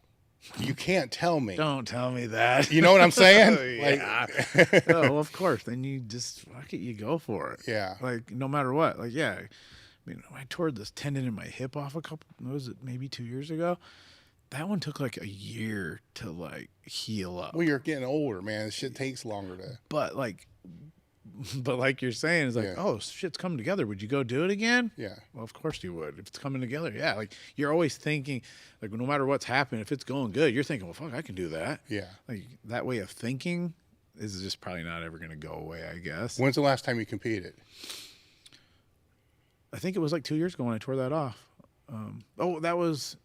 You can't tell me. Don't tell me that. You know what I'm saying? Yeah. Like, No, well, of course. Then you just fuck it. You go for it. Yeah. Like no matter what. Like yeah. I mean, I tore this tendon in my hip off maybe 2 years ago. That one took like a year to like heal up. well, you're getting older, man. This shit takes longer to. But like you're saying, it's like, Yeah. oh, shit's coming together. Would you go do it again? Yeah. Well, of course you would. If it's coming together, yeah. Like you're always thinking, like no matter what's happening, if it's going good, you're thinking, well, fuck, I can do that. Yeah. Like that way of thinking is just probably not ever going to go away, I guess. When's the last time you competed? I think it was like 2 years ago when I tore that off. That was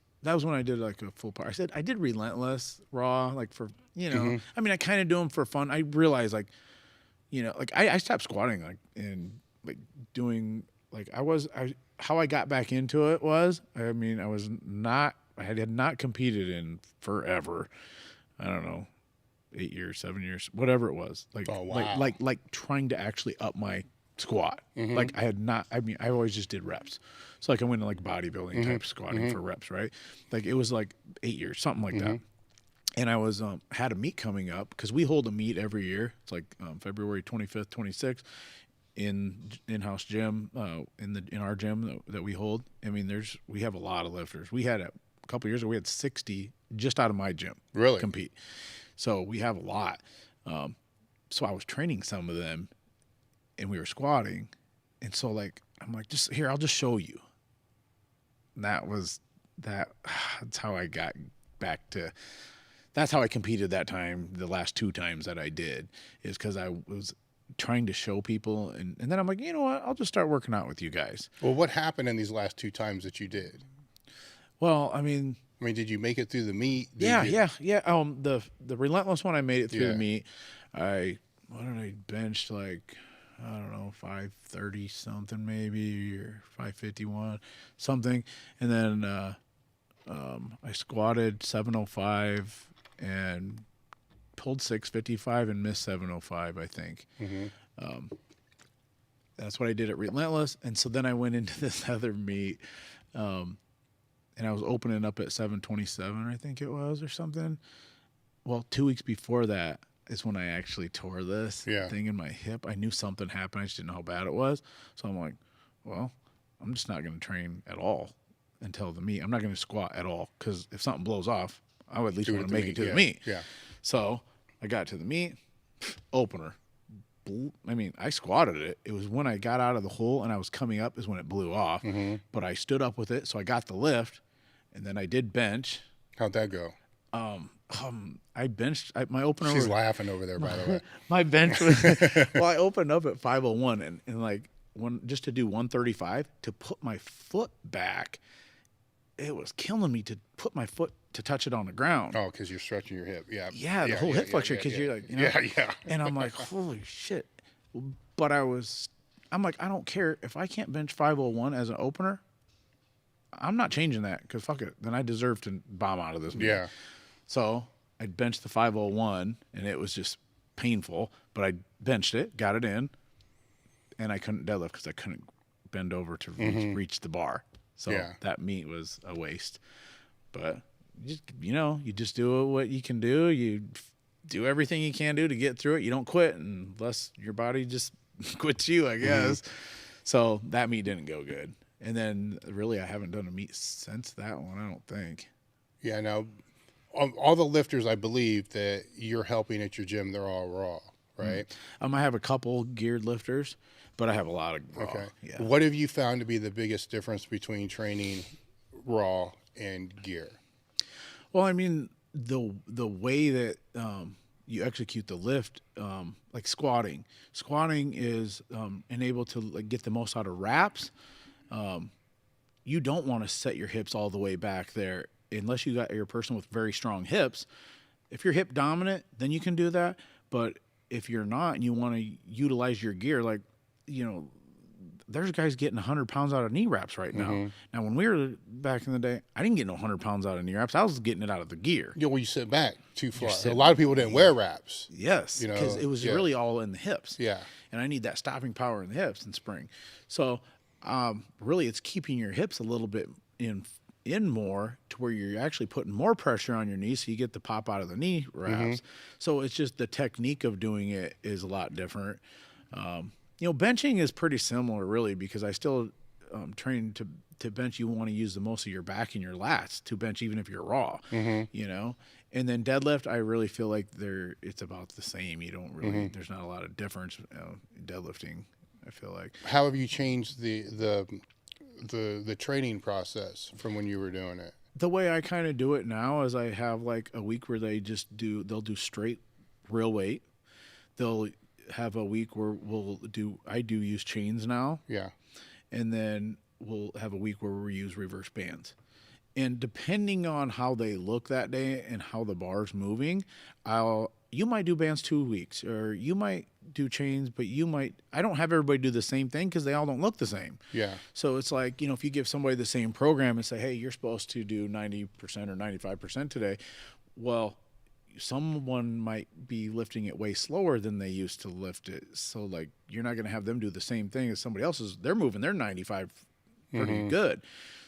when I did like a full part. I said I did relentless raw, like for Mm-hmm. I mean, I kind of do them for fun. I realized like, like I stopped squatting like and like doing like how I got back into it was, I mean, I had not competed in forever. I don't know, 8 years, 7 years, whatever it was. Like, Oh, wow. like trying to actually up my squat. Mm-hmm. Like I always just did reps. So like I went into like bodybuilding type squatting for reps, right? Like it was like 8 years, something like that. And I was had a meet coming up because we hold a meet every year. It's like February 25th, 26th in-house gym in our gym that we hold. I mean, we have a lot of lifters. We had a couple years ago we had 60 just out of my gym compete. So we have a lot. So I was training some of them, and we were squatting, and so like I'm like, just here, I'll just show you. And that's how I got back to. That's how I competed that time. The last 2 times that I did is because I was trying to show people, and then I'm like, you know what? I'll just start working out with you guys. Well, what happened in these last 2 times that you did? Well, I mean, did you make it through the meet? Yeah. The relentless one, I made it through the meet. What did I bench like? I don't know, 530 something maybe, or 551 something, and then I squatted 705 and pulled 655 and missed 705, I think. That's what I did at Relentless. And so then I went into this other meet, and I was opening up at 727, I think it was, or something. Well, 2 weeks before that is when I actually tore this thing in my hip. I knew something happened. I just didn't know how bad it was. So I'm like, well, I'm just not going to train at all until the meet. I'm not going to squat at all, because if something blows off, I would at least want to make it to the meet. Yeah. So I got to the meet, opener. I mean, I squatted it. It was when I got out of the hole and I was coming up is when it blew off. But I stood up with it, so I got the lift, and then I did bench. How'd that go? I benched my opener. She's laughing over there, by the way. My bench was well, I opened up at 501 and like just to do 135 to put my foot back. It was killing me to put my foot to touch it on the ground. Oh, because you're stretching your hip. Yeah. Yeah, the whole hip flexor, because you're like, Yeah. And I'm like, holy shit. But I'm like, I don't care if I can't bench 501 as an opener. I'm not changing that, because fuck it. Then I deserve to bomb out of this meet. Yeah. So I benched the 501, and it was just painful. But I benched it, got it in, and I couldn't deadlift because I couldn't bend over to reach the bar. So that meet was a waste. But you just do what you can do. You do everything you can do to get through it. You don't quit unless your body just quits you, I guess. So that meet didn't go good. And then really I haven't done a meet since that one, I don't think. Yeah, now all the lifters, I believe, that you're helping at your gym, they're all raw, right? I have a couple geared lifters, but I have a lot of raw. Okay. Yeah. What have you found to be the biggest difference between training raw and gear? Well, I mean, the way that you execute the lift, like squatting is enabled to like get the most out of wraps. You don't want to set your hips all the way back there unless you're a person with very strong hips. if you're hip dominant, then you can do that. But if you're not and you want to utilize your gear, like, you know, there's guys getting 100 pounds out of knee wraps right now. Now, when we were back in the day, I didn't get no 100 pounds out of knee wraps. I was getting it out of the gear. Yeah, well, you sit back too far. A lot of people didn't wear wraps. Yes, because it was really all in the hips. Yeah. And I need that stopping power in the hips in spring. So really it's keeping your hips a little bit in more to where you're actually putting more pressure on your knees so you get the pop out of the knee wraps. So it's just the technique of doing it is a lot different. You know, benching is pretty similar, really, because I still train to bench. You want to use the most of your back and your lats to bench, even if you're raw. You know, and then deadlift, I really feel like it's about the same. You don't really there's not a lot of difference in deadlifting. I feel like. How have you changed the training process from when you were doing it? The way I kind of do it now is I have like a week where they'll do straight real weight. They'll have a week where I do use chains now. Yeah. And then we'll have a week where we use reverse bands. And depending on how they look that day and how the bar's moving, you might do bands 2 weeks, or you might do chains, but I don't have everybody do the same thing because they all don't look the same. Yeah. So it's like, you know, if you give somebody the same program and say, hey, you're supposed to do 90% or 95% today, well, someone might be lifting it way slower than they used to lift it. So like, you're not going to have them do the same thing as somebody else's. They're moving their 95 pretty good.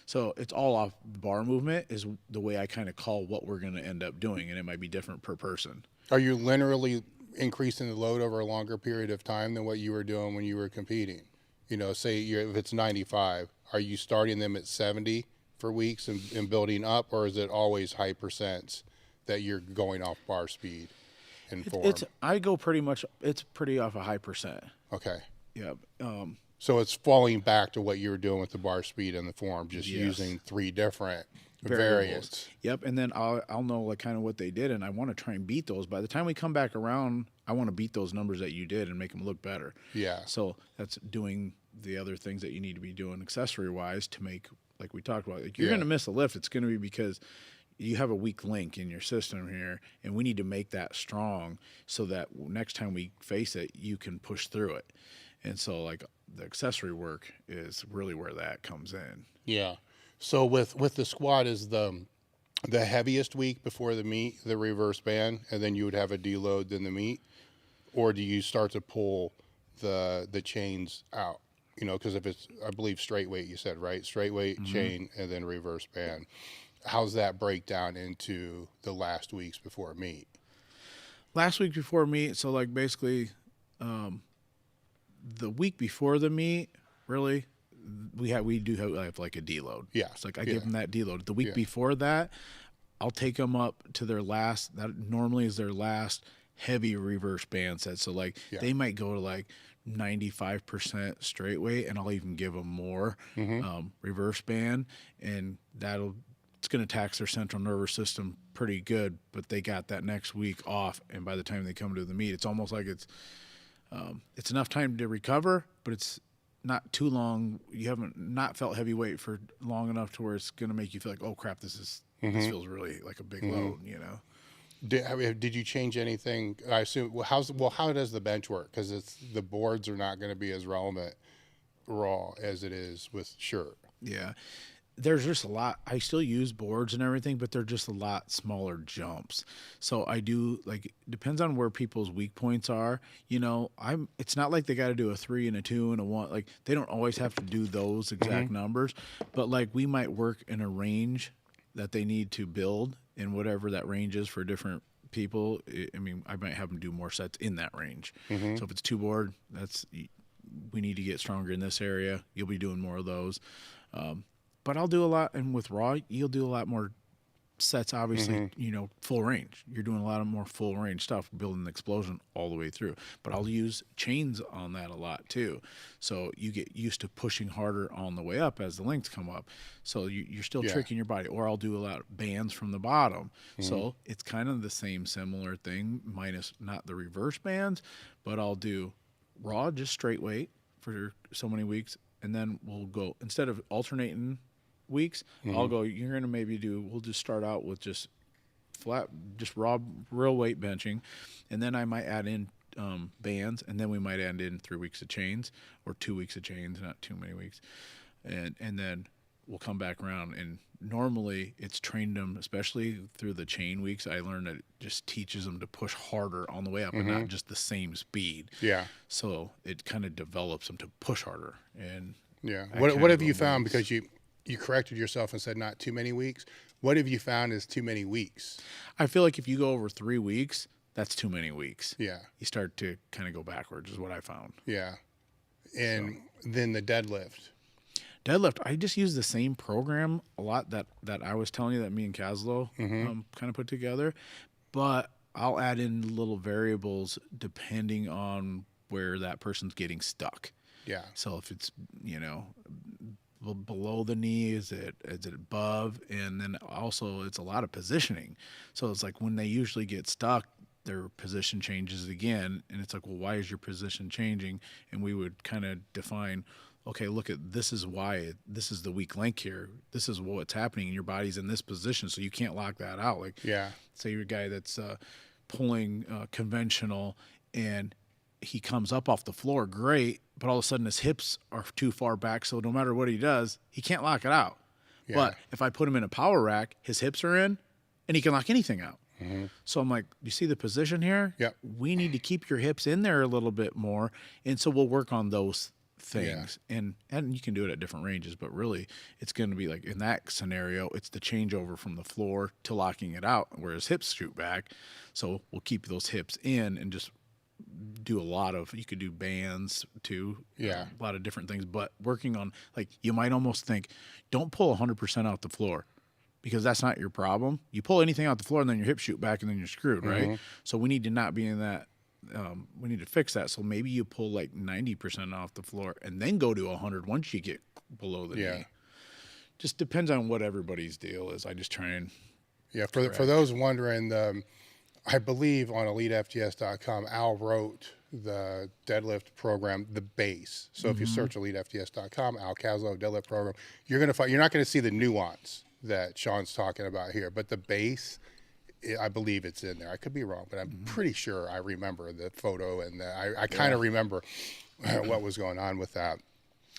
So it's all off the bar movement is the way I kind of call what we're going to end up doing. And it might be different per person. Are you linearly increasing the load over a longer period of time than what you were doing when you were competing? You know, say if it's 95, are you starting them at 70 for weeks and building up, or is it always high percents that you're going off bar speed and form? I go pretty much, it's pretty off a high percent. Okay. Yep. So it's falling back to what you were doing with the bar speed and the form, just using 3 different variants. Yep. And then I'll know like kind of what they did, and I want to try and beat those. By the time we come back around, I want to beat those numbers that you did and make them look better. Yeah. So that's doing the other things that you need to be doing accessory wise to make, like we talked about, like you're going to miss a lift. It's going to be because you have a weak link in your system here, and we need to make that strong so that next time we face it, you can push through it. And so like the accessory work is really where that comes in. Yeah. So with the squat, is the heaviest week before the meet, the reverse band, and then you would have a deload then the meet? Or do you start to pull the chains out? You know, because if it's, I believe, straight weight, you said, right? Straight weight, chain, and then reverse band. How's that break down into the last weeks before meet? Last week before meet, so like basically the week before the meet, really, we do have like a deload. Yeah. It's like I give them that deload. The week before that, I'll take them up to their last, that normally is their last heavy reverse band set. So like they might go to like 95% straight weight, and I'll even give them more reverse band, and it's going to tax their central nervous system pretty good, but they got that next week off, and by the time they come to the meet, it's almost like it's enough time to recover, but it's not too long. You haven't not felt heavy weight for long enough to where it's going to make you feel like, oh crap, this feels really like a big load, you know. Did you change anything? I assume. How does the bench work? Because the boards are not going to be as relevant raw as it is with shirt. Yeah, there's just a lot. I still use boards and everything, but they're just a lot smaller jumps. So I do, like, depends on where people's weak points are. You know, it's not like they got to do a 3 and a 2 and a 1. Like, they don't always have to do those exact numbers, but like we might work in a range that they need to build, and whatever that range is for different people. I mean, I might have them do more sets in that range. So if it's 2 board, we need to get stronger in this area. You'll be doing more of those. But I'll do a lot, and with raw, you'll do a lot more sets, obviously, you know, full range. You're doing a lot of more full range stuff, building the explosion all the way through. But I'll use chains on that a lot too. So you get used to pushing harder on the way up as the lengths come up. So you're still tricking your body. Or I'll do a lot of bands from the bottom. So it's kind of the same similar thing, minus not the reverse bands, but I'll do raw, just straight weight for so many weeks. And then we'll go, instead of alternating weeks, I'll go, we'll just start out with just flat, just raw, real weight benching. And then I might add in bands, and then we might add in 3 weeks of chains or 2 weeks of chains, not too many weeks. And then we'll come back around. And normally it's trained them, especially through the chain weeks. I learned that it just teaches them to push harder on the way up and not just the same speed. Yeah. So it kind of develops them to push harder. And yeah. What have you found? Because you corrected yourself and said not too many weeks. What have you found is too many weeks? I feel like if you go over 3 weeks, that's too many weeks. Yeah. You start to kind of go backwards is what I found. Yeah. And then the deadlift. Deadlift, I just use the same program a lot that I was telling you that me and Caslow kind of put together, but I'll add in little variables depending on where that person's getting stuck. Yeah. So if it's, below the knee, is it above? And then also it's a lot of positioning. So it's like when they usually get stuck, their position changes again. And it's like, well, why is your position changing? And we would kind of define, okay, look at this is why, this is the weak link here. This is what's happening. And your body's in this position, so you can't lock that out. Like, say you're a guy that's pulling conventional and he comes up off the floor, great, but all of a sudden his hips are too far back, so no matter what he does, he can't lock it out. Yeah. But if I put him in a power rack, his hips are in, and he can lock anything out. So I'm like, you see the position here? Yep. We need to keep your hips in there a little bit more, and so we'll work on those things. Yeah. And you can do it at different ranges, but really it's going to be like in that scenario, it's the changeover from the floor to locking it out, where his hips shoot back. So we'll keep those hips in and just do a lot of, you could do bands too, a lot of different things, but working on, like, you might almost think, don't pull 100% out the floor, because that's not your problem. You pull anything out the floor and then your hips shoot back and then you're screwed, right? So we need to not be in that. We need to fix that. So maybe you pull like 90% off the floor and then go to 100 once you get below the knee. Just depends on what everybody's deal is. I just try and for those wondering, I believe on elitefts.com, Al wrote the deadlift program, the base. So if you search elitefts.com, Al Caslow deadlift program, you're going to find, you're not going to see the nuance that Shawn's talking about here, but the base, I believe it's in there. I could be wrong, but I'm pretty sure I remember the photo, and I kind of remember what was going on with that.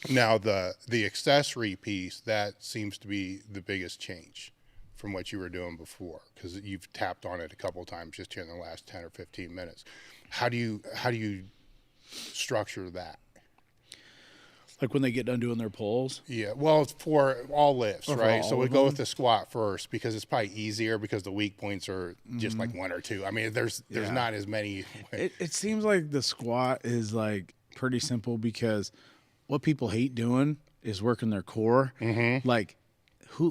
Now the accessory piece, that seems to be the biggest change from what you were doing before, because you've tapped on it a couple of times just here in the last 10 or 15 minutes. How do you structure that? Like when they get done doing their pulls? Yeah, well, it's for all lifts, right? All so we go with the squat first, because it's probably easier, because the weak points are just like one or two. I mean, there's not as many. It seems like the squat is like pretty simple, because what people hate doing is working their core. Like,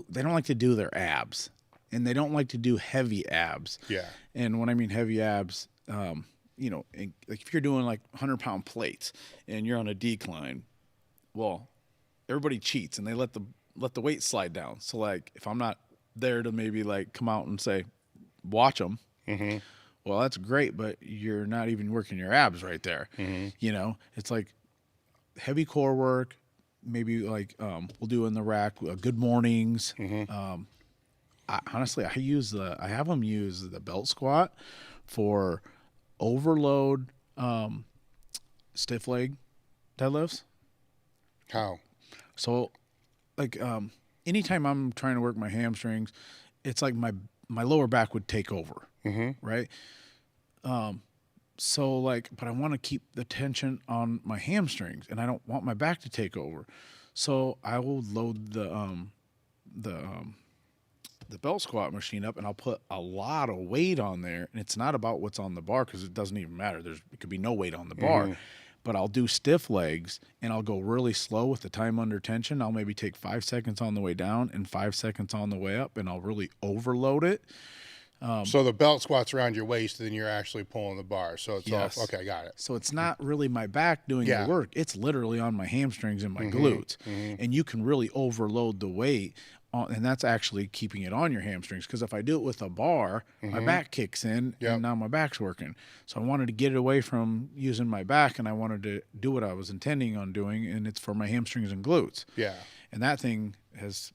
they don't like to do their abs, and they don't like to do heavy abs. Yeah. And when I mean heavy abs, like if you're doing like 100-pound plates and you're on a decline, well, everybody cheats and they let the weight slide down. So like, if I'm not there to maybe like come out and say, watch them, well, that's great, but you're not even working your abs right there. It's like heavy core work. Maybe like we'll do in the rack good mornings. Honestly, I have them use the belt squat for overload stiff leg deadlifts. How? So like anytime I'm trying to work my hamstrings, it's like my lower back would take over, right? So like, but I want to keep the tension on my hamstrings, and I don't want my back to take over. So I will load the belt squat machine up, and I'll put a lot of weight on there. And it's not about what's on the bar, because it doesn't even matter. It could be no weight on the bar, but I'll do stiff legs, and I'll go really slow with the time under tension. I'll maybe take 5 seconds on the way down and 5 seconds on the way up, and I'll really overload it. So the belt squat's around your waist, and then you're actually pulling the bar. So it's off. Okay, got it. So it's not really my back doing the work. It's literally on my hamstrings and my glutes. And you can really overload the weight, and that's actually keeping it on your hamstrings. Because if I do it with a bar, my back kicks in, and now my back's working. So I wanted to get it away from using my back, and I wanted to do what I was intending on doing, and it's for my hamstrings and glutes. Yeah. And that thing has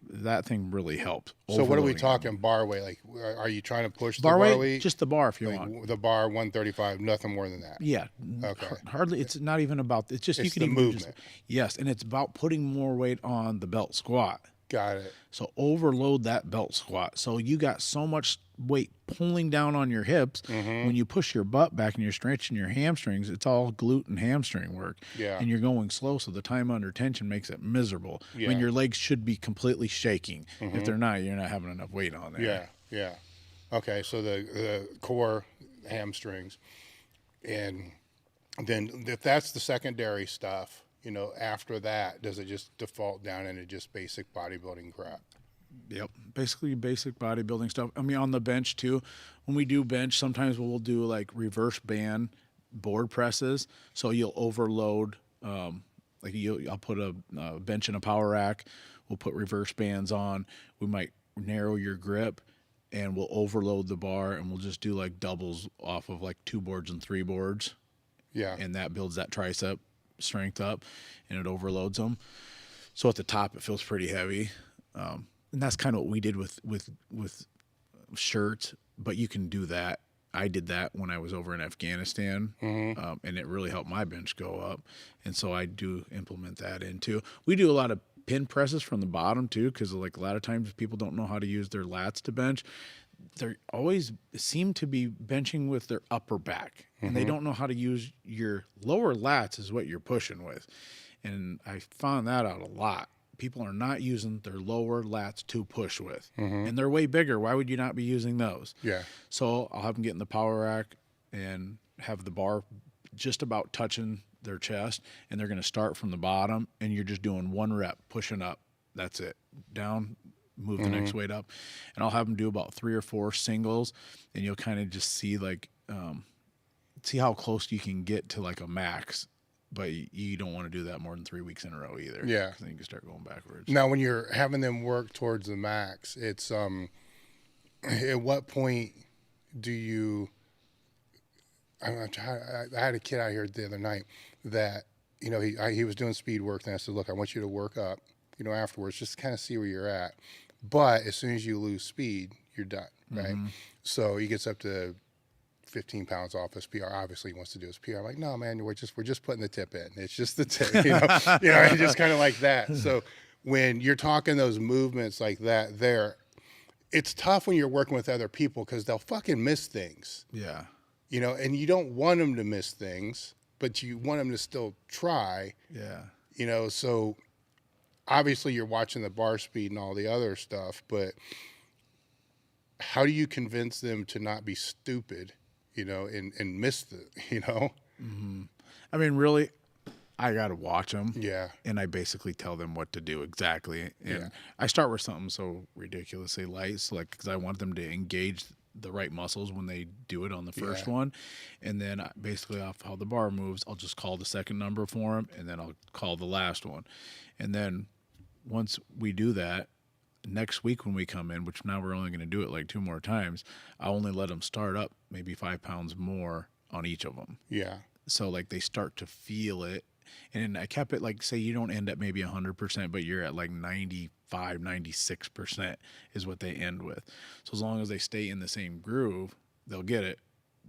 that thing really helps. So what are we talking them. Bar weight? Like, are you trying to push bar the bar weight? weight? Just the bar if you like want. The bar 135, nothing more than that. Yeah. Okay. Hardly. It's not even about. It's just it's you can the even movement. Yes, and it's about putting more weight on the belt squat. Got it. So overload that belt squat. So you got so much weight pulling down on your hips. When you push your butt back and you're stretching your hamstrings, it's all glute and hamstring work. Yeah. And you're going slow, so the time under tension makes it miserable. Yeah. I mean, your legs should be completely shaking. If they're not, you're not having enough weight on there. Yeah, yeah. Okay, so the core hamstrings. And then if that's the secondary stuff, you know, after that, does it just default down into just basic bodybuilding crap? Yep, basically basic bodybuilding stuff. I mean, on the bench too, when we do bench, sometimes we'll do like reverse band board presses. So you'll overload, I'll put a bench in a power rack. We'll put reverse bands on. We might narrow your grip, and we'll overload the bar, and we'll just do like doubles off of like 2 boards and 3 boards. Yeah. And that builds that tricep strength up, and it overloads them. So at the top, it feels pretty heavy. And that's kind of what we did with shirts, but you can do that. I did that when I was over in Afghanistan, and it really helped my bench go up. And so I do implement that into. We do a lot of pin presses from the bottom too, because like a lot of times people don't know how to use their lats to bench. They always seem to be benching with their upper back, and they don't know how to use your lower lats is what you're pushing with. And I found that out a lot. People are not using their lower lats to push with, and they're way bigger. Why would you not be using those? Yeah. So I'll have them get in the power rack and have the bar just about touching their chest, and they're going to start from the bottom, and you're just doing 1 rep, pushing up. That's it. Down, move the next weight up, and I'll have them do about 3 or 4 singles, and you'll kind of just see like, see how close you can get to like a max. But you don't want to do that more than 3 weeks in a row either. Yeah. 'Cause then you can start going backwards. Now, when you're having them work towards the max, it's at what point do you? I had a kid out here the other night that, you know, he was doing speed work, and I said, look, I want you to work up, you know, afterwards, just kind of see where you're at. But as soon as you lose speed, you're done, right? So he gets up to 15 pounds off his PR. Obviously, he wants to do his PR. I'm like, no, man, we're just putting the tip in. It's just the tip, you know, and just kind of like that. So when you're talking those movements like that, it's tough when you're working with other people because they'll fucking miss things. Yeah. You know, and you don't want them to miss things, but you want them to still try. Yeah. You know, so obviously you're watching the bar speed and all the other stuff, but how do you convince them to not be stupid, you know, and miss the, you know? I mean, really, I got to watch them. Yeah. And I basically tell them what to do exactly. And Yeah. I start with something so ridiculously light, so like, because I want them to engage the right muscles when they do it on the first one. And then basically off how the bar moves, I'll just call the second number for them, and then I'll call the last one. And then once we do that, next week when we come in, which now we're only going to do it like 2 more times, I'll only let them start up maybe 5 pounds more on each of them. Yeah. So like they start to feel it. And I kept it like, say you don't end at maybe 100%, but you're at like 95, 96% is what they end with. So as long as they stay in the same groove, they'll get it.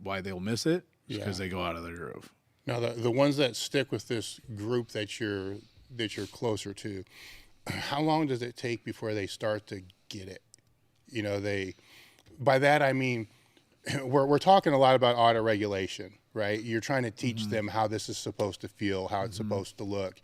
Why they'll miss it is because they go out of the groove. Now the ones that stick with this group that you're closer to, how long does it take before they start to get it? You know, by that I mean, we're talking a lot about auto regulation, right? You're trying to teach them how this is supposed to feel, how it's supposed to look.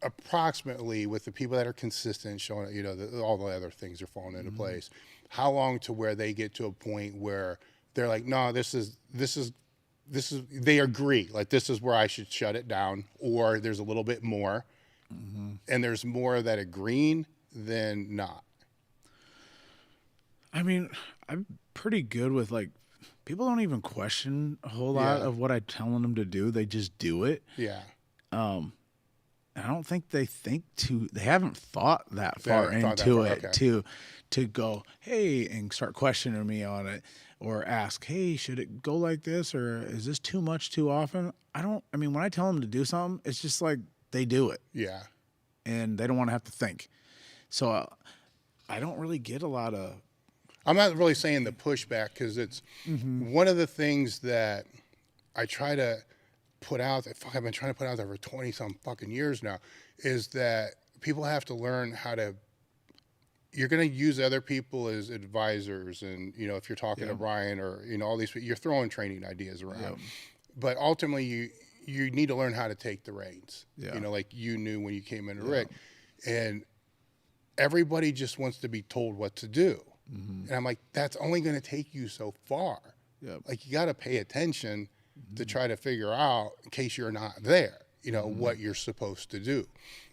Approximately, with the people that are consistent, showing, you know, all the other things are falling into place. How long to where they get to a point where they're like, no, this is. They agree, like this is where I should shut it down, or there's a little bit more, and there's more that agreeing than not. I mean, I'm pretty good with like, people don't even question a whole lot of what I'm telling them to do. They just do it. Yeah. I don't think they haven't thought that far into it to go, hey, and start questioning me on it, or ask, hey, should it go like this, or is this too much too often? I mean, when I tell them to do something, it's just like they do it. Yeah. And they don't want to have to think. So I don't really get a lot of. I'm not really saying the pushback, because it's one of the things that I try to put out. I've been trying to put out there for 20 some fucking years now, is that people have to learn how to. You're going to use other people as advisors, and if you're talking to Brian or all these people, you're throwing training ideas around, but ultimately you need to learn how to take the reins. Like you knew when you came into Rick, and everybody just wants to be told what to do. And I'm like, that's only going to take you so far. Like, you got to pay attention to try to figure out, in case you're not there, what you're supposed to do,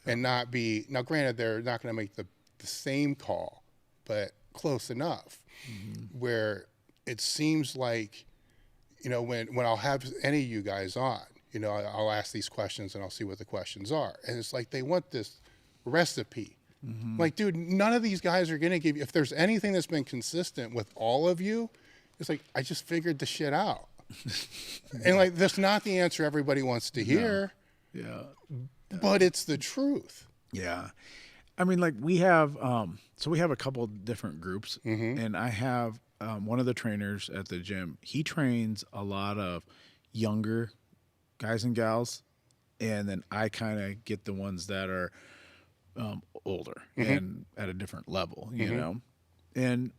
and not be. Now, granted, they're not going to make the same call, but close enough, where it seems like, when I'll have any of you guys on, I'll ask these questions and I'll see what the questions are, and it's like they want this recipe. Like, dude, none of these guys are going to give you, if there's anything that's been consistent with all of you, it's like, I just figured the shit out. And like, that's not the answer everybody wants to hear. But it's the truth. I mean, like, we have, so we have a couple different groups, and I have one of the trainers at the gym. He trains a lot of younger guys and gals, and then I kind of get the ones that are older and at a different level, you know. And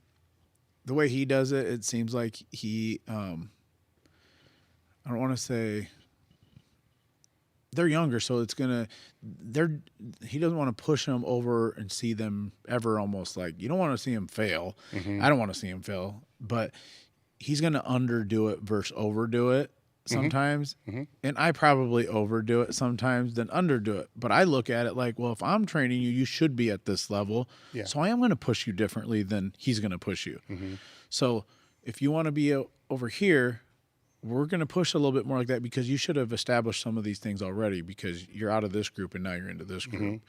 the way he does it, it seems like he, I don't want to say they're younger, so it's gonna, he doesn't want to push them over and see them ever, almost like, you don't want to see him fail. I don't want to see him fail, but he's gonna underdo it versus overdo it sometimes. And I probably overdo it sometimes than underdo it. But I look at it like, well, if I'm training you, you should be at this level. So I am going to push you differently than he's going to push you. So if you want to be over here, we're going to push a little bit more like that, because you should have established some of these things already, because you're out of this group and now you're into this group.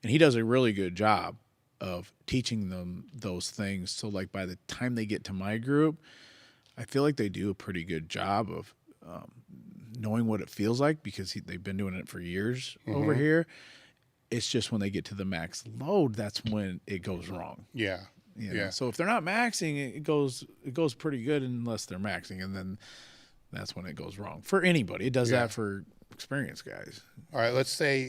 And he does a really good job of teaching them those things. So like, by the time they get to my group, I feel like they do a pretty good job of knowing what it feels like, because they've been doing it for years over here. It's just when they get to the max load, that's when it goes wrong. You know? So if they're not maxing, it goes pretty good unless they're maxing, and then that's when it goes wrong for anybody. It does that for experienced guys. All right, let's say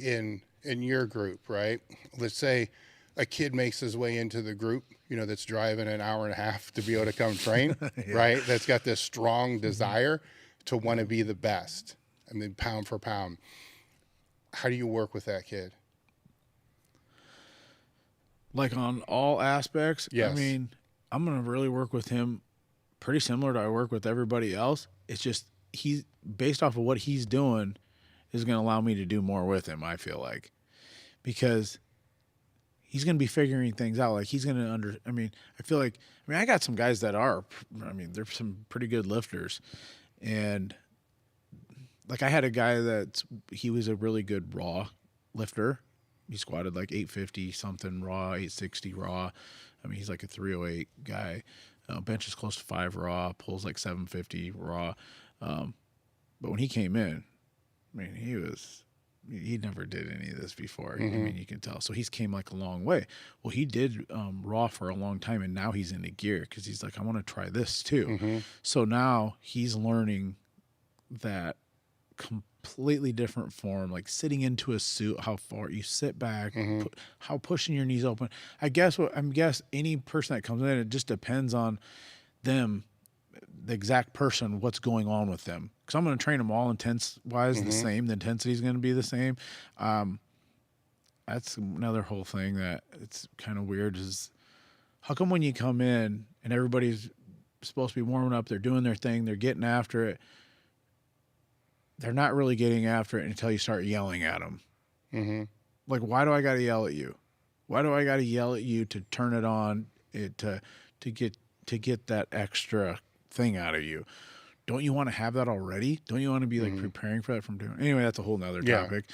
in your group, right? Let's say a kid makes his way into the group, that's driving an hour and a half to be able to come train, right? That's got this strong desire to want to be the best. I mean, pound for pound. How do you work with that kid? Like, on all aspects? Yes. I mean, I'm going to really work with him pretty similar to I work with everybody else. It's just, he's based off of what he's doing is going to allow me to do more with him, I feel like. Because he's going to be figuring things out. Like, he's going to I got some guys that are, they're some pretty good lifters. And like, I had a guy he was a really good raw lifter. He squatted like 850 something raw, 860 raw. He's like a 308 guy. Benches close to 5 raw, pulls like 750 raw. But when he came in, he never did any of this before. You can tell. So he's came like a long way. Well, he did raw for a long time, and now he's into gear, because he's like, I want to try this too. So now he's learning that completely different form, like sitting into a suit, how far you sit back, how pushing your knees open. I guess any person that comes in, it just depends on them, the exact person, what's going on with them. Because I'm going to train them all intense-wise the same. The intensity is going to be the same. That's another whole thing that it's kind of weird, is how come when you come in and everybody's supposed to be warming up, they're doing their thing, they're getting after it, they're not really getting after it until you start yelling at them. Like, why do I got to yell at you? Why do I got to yell at you to turn it on, to get that extra thing out of you? Don't you want to have that already? Don't you want to be like preparing for that from doing? Anyway, that's a whole nother topic.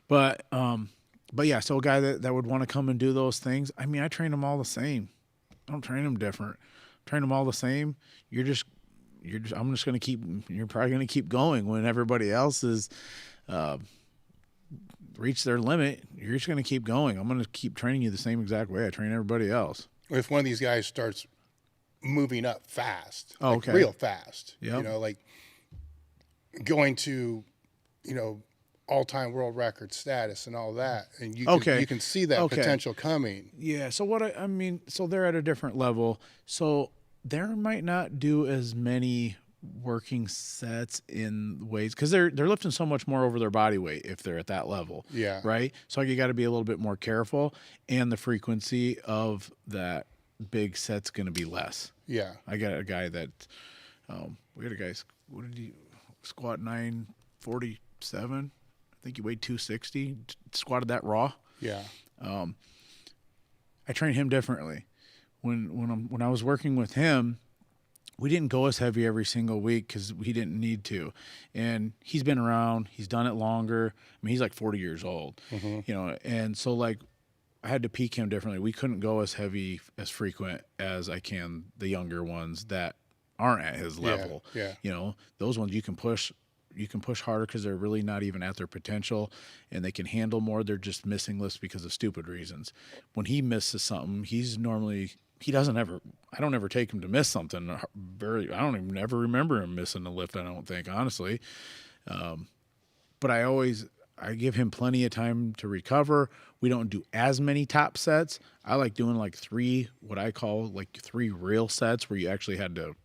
But yeah, so a guy that would want to come and do those things, I train them all the same. I don't train them different. Train them all the same. I'm just going to you're probably going to keep going when everybody else is reach their limit, you're just going to keep going. I'm going to keep training you the same exact way I train everybody else. If one of these guys starts moving up fast, Oh, like okay. real fast, Yep. you know, like going to, you know, all-time world record status and all that, and you can see that potential coming. Yeah. So what I mean, so they're at a different level. So they might not do as many working sets in ways because they're lifting so much more over their body weight if they're at that level. Yeah. Right. So you got to be a little bit more careful, and the frequency of that big set's going to be less. Yeah. I got a guy that we had a guy. What did he squat 947? I think he weighed 260. Squatted that raw. Yeah. I train him differently. When I was working with him, we didn't go as heavy every single week because he didn't need to. And he's been around. He's done it longer. I mean, he's like 40 years old, you know. And so like I had to peak him differently. We couldn't go as heavy, as frequent as I can the younger ones that aren't at his level. Yeah. You know, those ones you can push harder because they're really not even at their potential, and they can handle more. They're just missing lifts because of stupid reasons. When he misses something, I don't ever take him to miss something. I don't even ever remember him missing a lift, I don't think, honestly. But I give him plenty of time to recover. We don't do as many top sets. I like doing like what I call like 3 real sets where you actually had to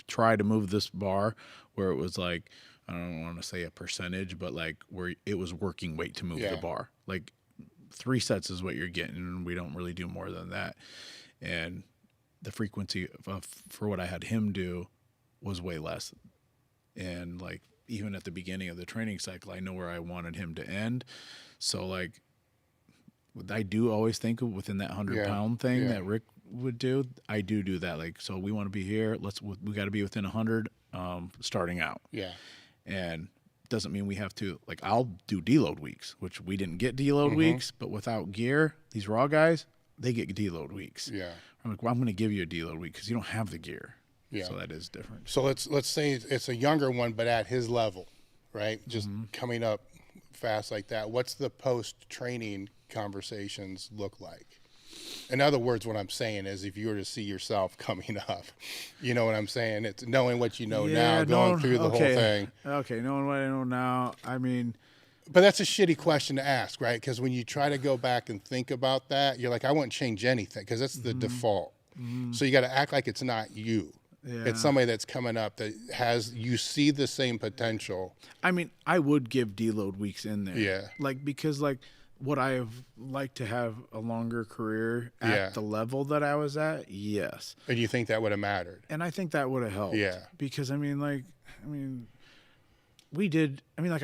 try to move this bar, where it was like, I don't want to say a percentage, but like where it was working weight to move the bar. Like 3 sets is what you're getting, and we don't really do more than that. And the frequency for what I had him do was way less. And like even at the beginning of the training cycle, I know where I wanted him to end. So like I do always think within that 100-pound thing that Rick would do. I do that. Like, so we want to be here. We got to be within 100 starting out. Yeah. And doesn't mean we have to, like, I'll do deload weeks, which we didn't get deload weeks, but without gear, these raw guys, they get deload weeks. Yeah. I'm like, well, I'm going to give you a deload week because you don't have the gear. Yeah. So that is different. So let's say it's a younger one, but at his level, right? Just coming up fast like that. What's the post-training conversations look like? In other words, what I'm saying is, if you were to see yourself coming up, you know what I'm saying? It's knowing what you know now, going through the whole thing. Okay, knowing what I know now, I mean... But that's a shitty question to ask, right? Because when you try to go back and think about that, you're like, I wouldn't change anything because that's the default. So you got to act like it's not you. Yeah. It's somebody that's coming up that you see the same potential. I mean, I would give deload weeks in there. Yeah. Like, because like would I have liked to have a longer career at the level that I was at? Yes. And you think that would have mattered? And I think that would have helped. Yeah. Because I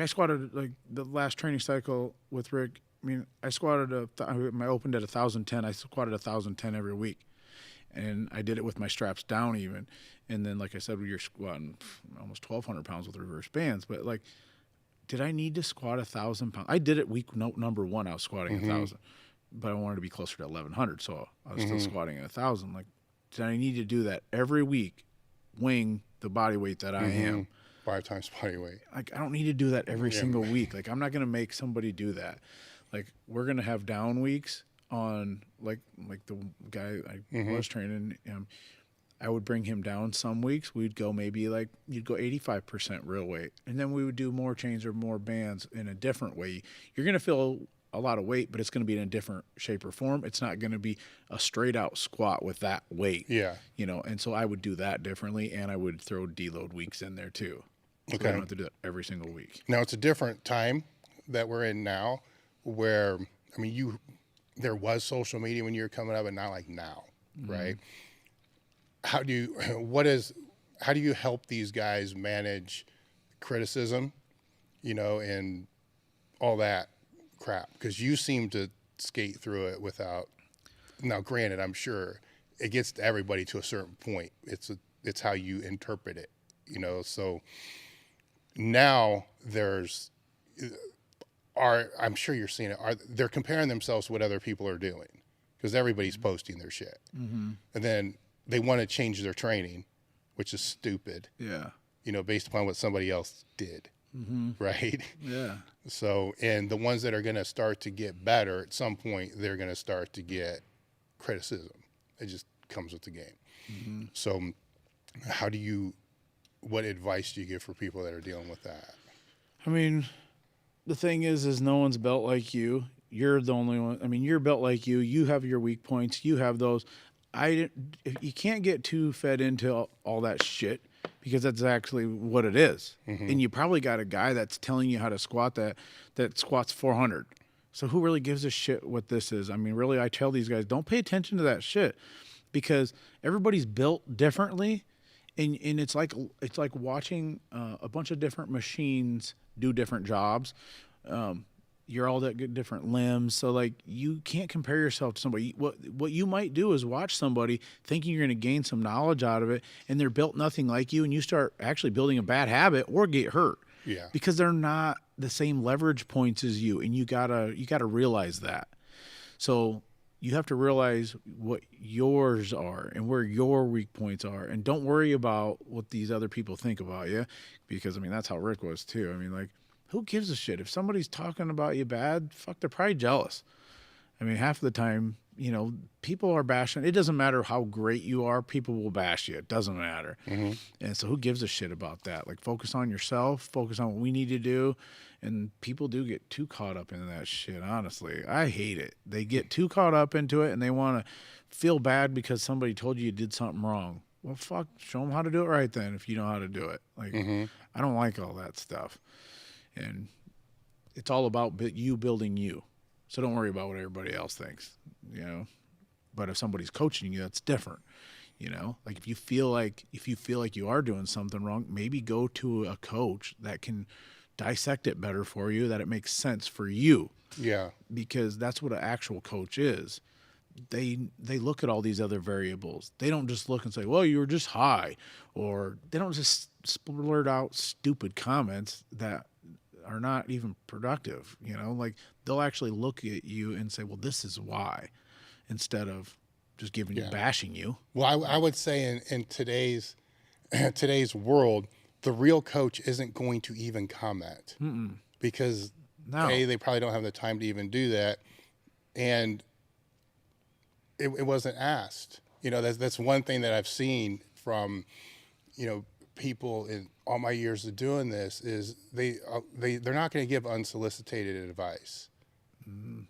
squatted like the last training cycle with Rick. I mean, I squatted I opened at 1,010. I squatted 1,010 every week. And I did it with my straps down even. And then, like I said, you're squatting almost 1,200 pounds with reverse bands. But, like, did I need to squat 1,000 pounds? I did it week number 1. I was squatting 1,000. But I wanted to be closer to 1,100. So I was still squatting at 1,000. Like, did I need to do that every week, weighing the body weight that I am? 5 times body weight. Like, I don't need to do that every single week. Like, I'm not going to make somebody do that. Like, we're going to have down weeks on like the guy I was training. I would bring him down some weeks. We'd go you'd go 85% real weight, and then we would do more chains or more bands in a different way. You're going to feel a lot of weight, but it's going to be in a different shape or form. It's not going to be a straight out squat with that weight. Yeah. You know, and so I would do that differently, and I would throw deload weeks in there too. So I don't have to do that every single week. Now it's a different time that we're in now, where there was social media when you were coming up, and not like now, right? How do you help these guys manage criticism, and all that crap? Because you seem to skate through it without. Now, granted, I'm sure it gets to everybody to a certain point. It's how you interpret it, So now I'm sure you're seeing it. They're comparing themselves to what other people are doing, because everybody's posting their shit, and then they want to change their training, which is stupid. Yeah, based upon what somebody else did. right? Yeah. So, and the ones that are going to start to get better at some point, they're going to start to get criticism. It just comes with the game. So what advice do you give for people that are dealing with that? I mean, the thing is no one's built like you. You're the only one. I mean, you're built like you. You have your weak points. You have those. You can't get too fed into all that shit, because that's actually what it is. And you probably got a guy that's telling you how to squat that squats 400. So who really gives a shit what this is? I mean, really, I tell these guys, don't pay attention to that shit, because everybody's built differently. And it's like watching a bunch of different machines do different jobs. You're all that good different limbs, so like you can't compare yourself to somebody. What you might do is watch somebody thinking you're going to gain some knowledge out of it, and they're built nothing like you, and you start actually building a bad habit or get hurt. Yeah. Because they're not the same leverage points as you, and you gotta realize that. So you have to realize what yours are and where your weak points are, and don't worry about what these other people think about you, because I mean that's how Rick was too. I mean, like, who gives a shit if somebody's talking about you bad? Fuck, they're probably jealous. I mean, half of the time, you know, people are bashing. It doesn't matter how great you are, people will bash you. It doesn't matter. And so who gives a shit about that? Like, focus on yourself, focus on what we need to do. And people do get too caught up in that shit, honestly. I hate it. They get too caught up into it, and they want to feel bad because somebody told you did something wrong. Well, fuck, show them how to do it right then if you know how to do it. Like, I don't like all that stuff. And it's all about you building you. So don't worry about what everybody else thinks, you know. But if somebody's coaching you, that's different, you know. Like if you feel like you are doing something wrong, maybe go to a coach that can dissect it better for you, that it makes sense for you. Yeah. Because that's what an actual coach is. They look at all these other variables. They don't just look and say, well, you were just high. Or they don't just blurt out stupid comments that are not even productive, you know. Like they'll actually look at you and say, well, this is why, instead of just bashing you. Well, I would say in today's world, the real coach isn't going to even comment. Because they probably don't have the time to even do that, and it wasn't asked. You know, that's one thing that I've seen from, you know, people in all my years of doing this is they're not going to give unsolicited advice.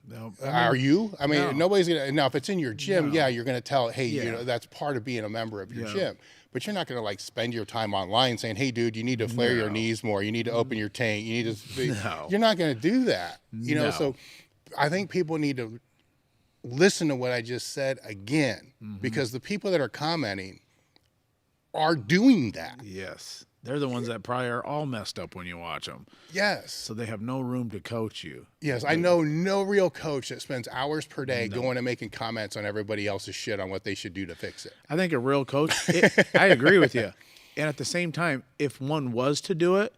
No, Are you? I mean, no. Nobody's going to. Now, if it's in your gym, No. yeah, you're going to tell, hey, Yeah. you know, that's part of being a member of your Yeah. gym. But you're not going to like spend your time online saying, hey, dude, you need to flare your knees more. You need to open your tank. You need to. No. You're not going to do that. You know, so I think people need to listen to what I just said again, because the people that are commenting are doing that. Yes. They're the ones that probably are all messed up when you watch them. Yes. So they have no room to coach you. Yes, I know no real coach that spends hours per day going and making comments on everybody else's shit on what they should do to fix it. I think a real coach, I agree with you. And at the same time, if one was to do it,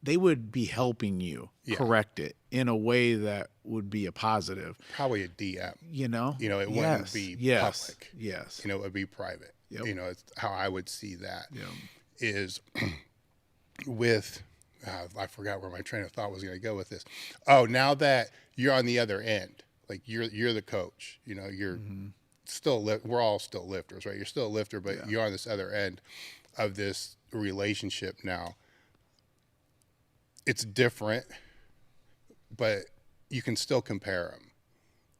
they would be helping you correct it in a way that would be a positive. Probably a DM. You know? You know, it wouldn't be public. Yes. You know, it would be private. Yep. You know, it's how I would see that Yeah. is with, I forgot where my train of thought was going to go with this. Oh, now that you're on the other end, like you're the coach, you know, you're still, we're all still lifters, right? You're still a lifter, but you're on this other end of this relationship now. It's different, but you can still compare them,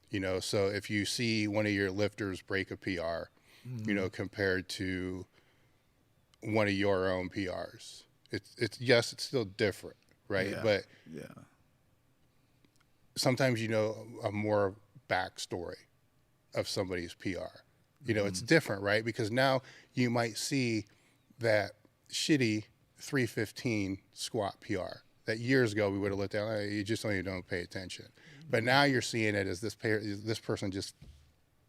you know? So if you see one of your lifters break a PR, you know, compared to one of your own PRs, it's yes, it's still different, right? Yeah. But Yeah. sometimes you know a more backstory of somebody's PR. You know, it's different, right? Because now you might see that shitty 315 squat PR that years ago we would have looked at, oh, you just don't pay attention. But now you're seeing it as this person just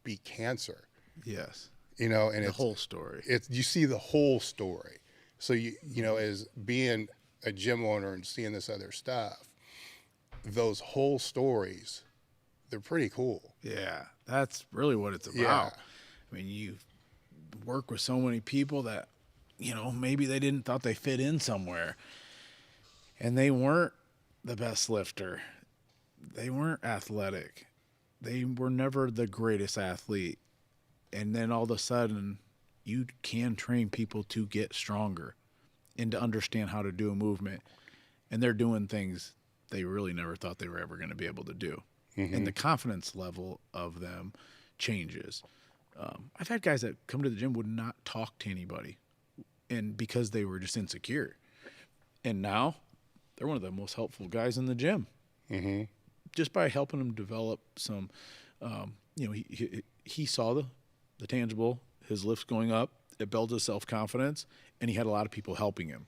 beat cancer. Yes. You know, and The it's whole story. you see the whole story. So you know, as being a gym owner and seeing this other stuff, those whole stories, they're pretty cool. Yeah. That's really what it's about. Yeah. I mean, you work with so many people that, you know, maybe they didn't thought they fit in somewhere. And they weren't the best lifter. They weren't athletic. They were never the greatest athlete. And then all of a sudden, you can train people to get stronger and to understand how to do a movement. And they're doing things they really never thought they were ever going to be able to do. And the confidence level of them changes. I've had guys that come to the gym would not talk to anybody, and because they were just insecure. And now they're one of the most helpful guys in the gym. Just by helping them develop some, he saw the tangible, his lifts going up, it built his self-confidence, and he had a lot of people helping him.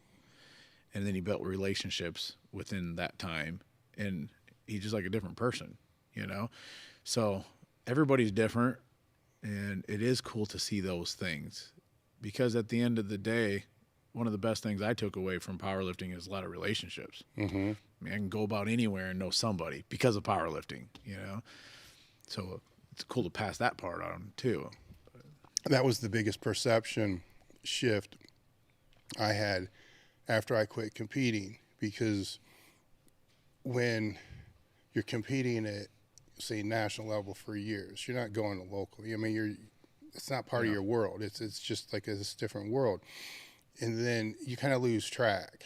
And then he built relationships within that time, and he's just like a different person, So everybody's different, and it is cool to see those things, because at the end of the day, one of the best things I took away from powerlifting is a lot of relationships. I mean, I can go about anywhere and know somebody because of powerlifting, So it's cool to pass that part on too. That was the biggest perception shift I had after I quit competing, because when you're competing at, say, national level for years, you're not going to local. I mean, it's not part of your world. It's just like this different world. And then you kind of lose track,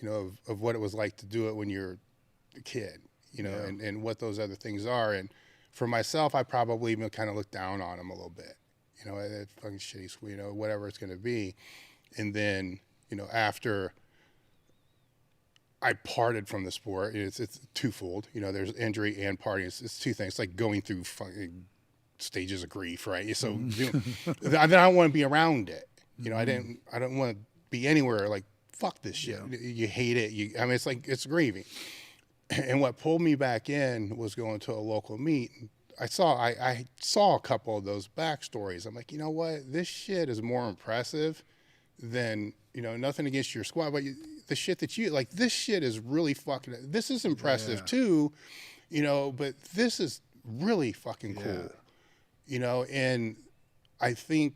of what it was like to do it when you're a kid, and what those other things are. And for myself, I probably even kind of looked down on them a little bit, that fucking shitty school, whatever it's going to be. And then, after I parted from the sport, it's twofold, there's injury and partying. It's two things. It's like going through fucking stages of grief, right? So then I don't want to be around it. I don't want to be anywhere like, fuck this shit. You hate it. It's grieving. And what pulled me back in was going to a local meet. I saw a couple of those backstories. I'm like, you know what? This shit is more impressive than, nothing against your squad, but the shit that you like, this shit is really fucking, this is impressive too, but this is really fucking cool, and I think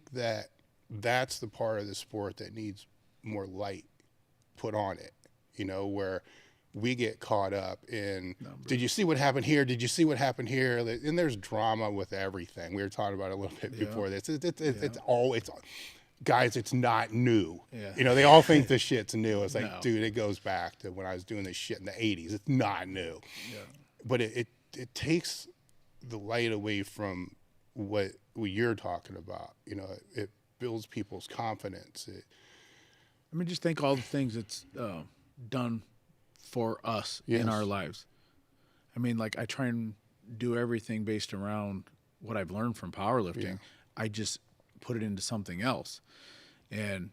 that's the part of the sport that needs more light put on it, where we get caught up in, did you see what happened here? Did you see what happened here? And there's drama with everything. We were talking about it a little bit before this. It's guys, it's not new. They all think this shit's new. It's like, dude, it goes back to when I was doing this shit in the 80s. It's not new. But it takes the light away from what you're talking about. It builds people's confidence. Just think all the things it's done for us in our lives. I try and do everything based around what I've learned from powerlifting. I just put it into something else, and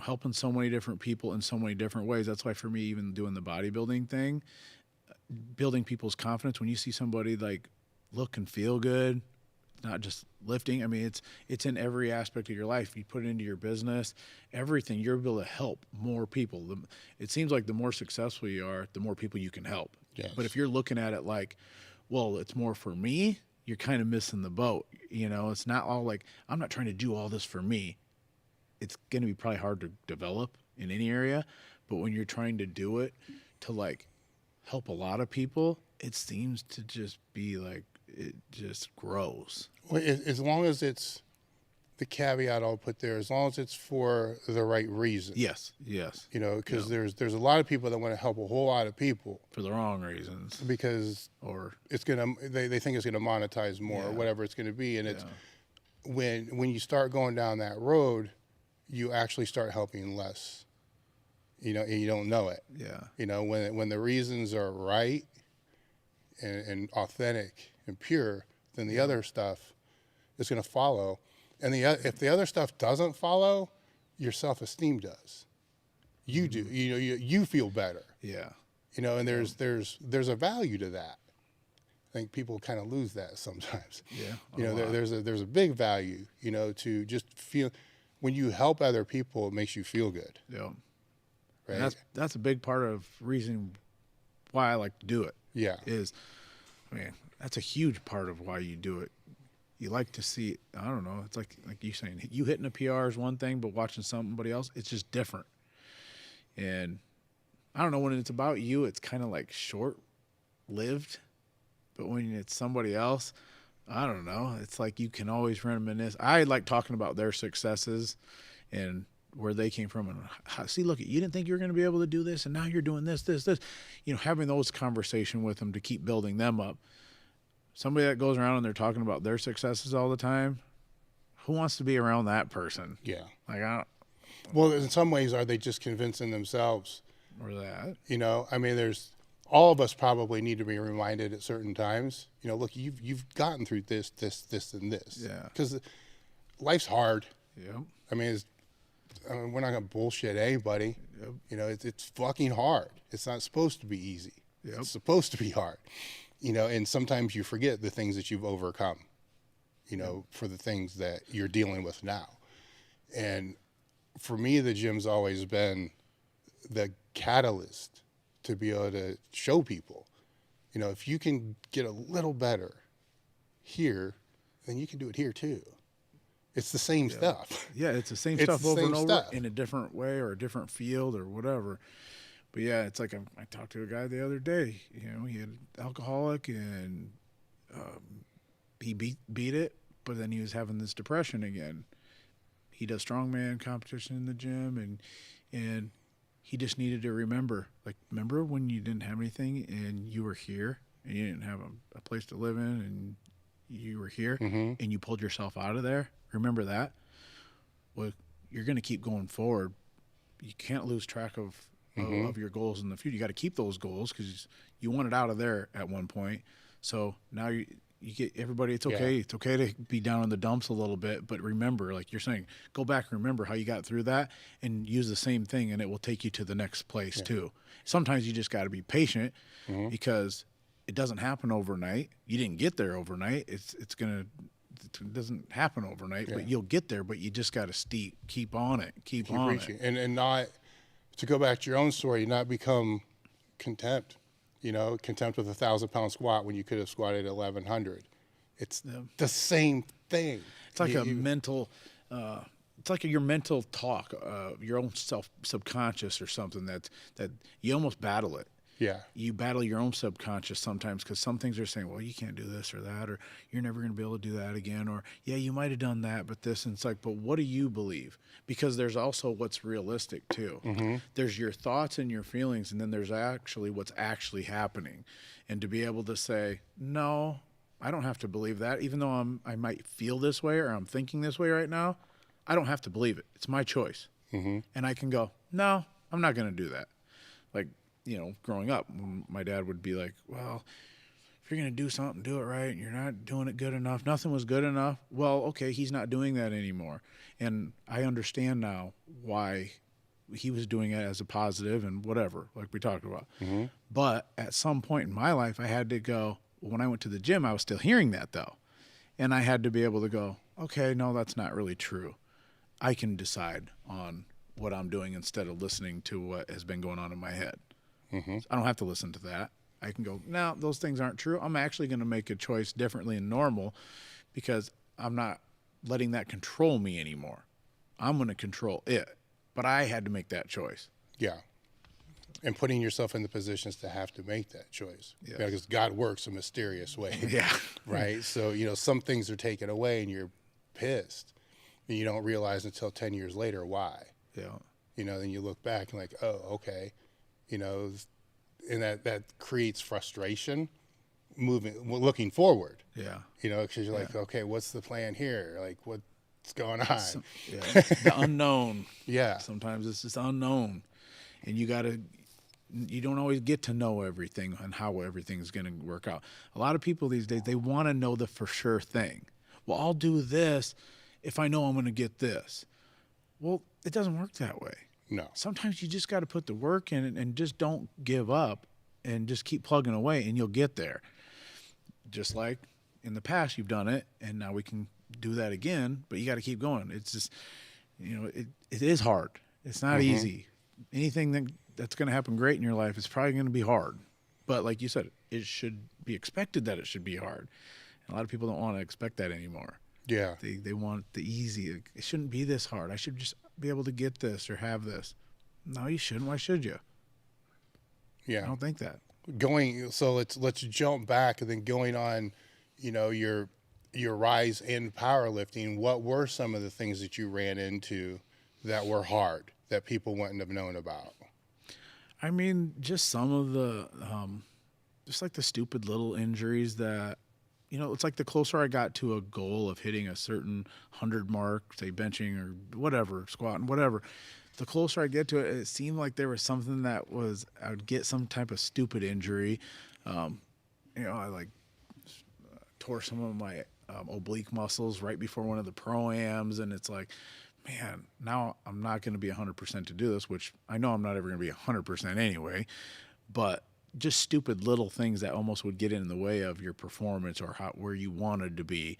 helping so many different people in so many different ways. That's why for me, even doing the bodybuilding thing, building people's confidence, when you see somebody like look and feel good, not just lifting. It's in every aspect of your life. You put it into your business, everything. You're able to help more people. It seems like the more successful you are, the more people you can help. But if you're looking at it like, well, it's more for me, you're kind of missing the boat. It's not all like, I'm not trying to do all this for me. It's going to be probably hard to develop in any area, but when you're trying to do it to like help a lot of people, it seems to just be like, it just grows. Well, as long as it's, the caveat I'll put there, as long as it's for the right reason. Yes. Because there's a lot of people that want to help a whole lot of people for the wrong reasons, because it's gonna, they think it's gonna monetize more or whatever it's gonna be, and it's when you start going down that road, you actually start helping less. And you don't know it. When the reasons are right and authentic and pure, then the other stuff is going to follow. And if the other stuff doesn't follow, your self-esteem does. You do. You feel better. And there's a value to that. I think people kind of lose that sometimes. There's a big value, to just feel, when you help other people, it makes you feel good. Right? And that's a big part of reason why I like to do it. That's a huge part of why you do it. You like to see, I don't know, it's like you saying, you hitting a PR is one thing, but watching somebody else, it's just different. And I don't know, when it's about you, it's kind of like short-lived. But when it's somebody else, I don't know. It's like you can always reminisce. I like talking about their successes and where they came from. And see, look, you didn't think you were going to be able to do this, and now you're doing this. You know, having those conversations with them to keep building them up. Somebody that goes around and they're talking about their successes all the time, who wants to be around that person? Yeah. Like, I don't. Well, in some ways, are they just convincing themselves? Or that. You know, I mean, all of us probably need to be reminded at certain times, you know, look, you've gotten through this, and this. Yeah. Because life's hard. Yep. I mean, we're not going to bullshit anybody. Yep. You know, it's fucking hard. It's not supposed to be easy. Yep. It's supposed to be hard. You know, and sometimes you forget the things that you've overcome, you know, for the things that you're dealing with now. And for me, the gym's always been the catalyst to be able to show people, you know, if you can get a little better here, then you can do it here too. It's the same stuff. Yeah, it's the same It's stuff the over same and over stuff. in a different way or a different field or whatever. But yeah, it's like I talked to a guy the other day. You know, he had alcoholic and he beat it, but then he was having this depression again. He does strongman competition in the gym, and he just needed to remember when you didn't have anything and you were here and you didn't have a place to live in and you were here and you pulled yourself out of there. Remember that. Well, you're going to keep going forward. You can't lose track of your goals in the future. You got to keep those goals because you wanted out of there at one point. So now you get everybody. It's okay. Yeah. It's okay to be down in the dumps a little bit, but remember, like you're saying, go back and remember how you got through that, and use the same thing, and it will take you to the next place too. Sometimes you just got to be patient because it doesn't happen overnight. You didn't get there overnight. It doesn't happen overnight, but you'll get there. But you just got to keep on it, keep on reaching, and not. To go back to your own story, not become contempt, you know, contempt with a 1,000-pound squat when you could have squatted 1,100. It's the same thing. It's like mental, it's like your mental talk, your own subconscious or something that you almost battle it. Yeah. You battle your own subconscious sometimes because some things are saying, well, you can't do this or that, or you're never going to be able to do that again, or yeah, you might have done that, but this, and it's like, but what do you believe? Because there's also what's realistic too. There's your thoughts and your feelings, and then there's actually what's actually happening. And to be able to say, no, I don't have to believe that, even though I might feel this way or I'm thinking this way right now, I don't have to believe it. It's my choice. And I can go, no, I'm not going to do that. Like, you know, growing up, my dad would be like, well, if you're going to do something, do it right. And you're not doing it good enough. Nothing was good enough. Well, okay, he's not doing that anymore. And I understand now why he was doing it as a positive and whatever, like we talked about. But at some point in my life, I had to go, when I went to the gym, I was still hearing that though. And I had to be able to go, okay, no, that's not really true. I can decide on what I'm doing instead of listening to what has been going on in my head. So I don't have to listen to that. I can go, no, those things aren't true. I'm actually going to make a choice differently than normal because I'm not letting that control me anymore. I'm going to control it. But I had to make that choice. Yeah. And putting yourself in the positions to have to make that choice. Yes. Because God works a mysterious way. Yeah. Right? So, you know, some things are taken away and you're pissed. And you don't realize until 10 years later why. Yeah. You know, then you look back and like, oh, okay. You know, and that creates frustration looking forward. Yeah. You know, because you're like, okay, what's the plan here? Like, what's going on? The unknown. Yeah. Sometimes it's just unknown. And you don't always get to know everything and how everything's going to work out. A lot of people these days, they want to know the for sure thing. Well, I'll do this if I know I'm going to get this. Well, it doesn't work that way. No. Sometimes you just got to put the work in and just don't give up and just keep plugging away and you'll get there. Just like in the past you've done it and now we can do that again, but you got to keep going. It's just, you know, it is hard. It's not easy. Anything that's going to happen great in your life is probably going to be hard. But like you said, it should be expected that it should be hard. And a lot of people don't want to expect that anymore. Yeah. They want the easy. It shouldn't be this hard. I should just be able to get this or have this. No, you shouldn't. Why should you? Yeah. I don't think that. So let's jump back and then going on, you know, your rise in powerlifting. What were some of the things that you ran into that were hard that people wouldn't have known about? I mean, just some of the, just like the stupid little injuries that, you know, it's like the closer I got to a goal of hitting a certain 100 mark, say benching or whatever, squatting, whatever, the closer I get to it, it seemed like there was something that was, I would get some type of stupid injury. You know, I like tore some of my oblique muscles right before one of the pro-ams, and it's like, man, now I'm not going to be 100% to do this, which I know I'm not ever going to be 100% anyway, but just stupid little things that almost would get in the way of your performance or where you wanted to be.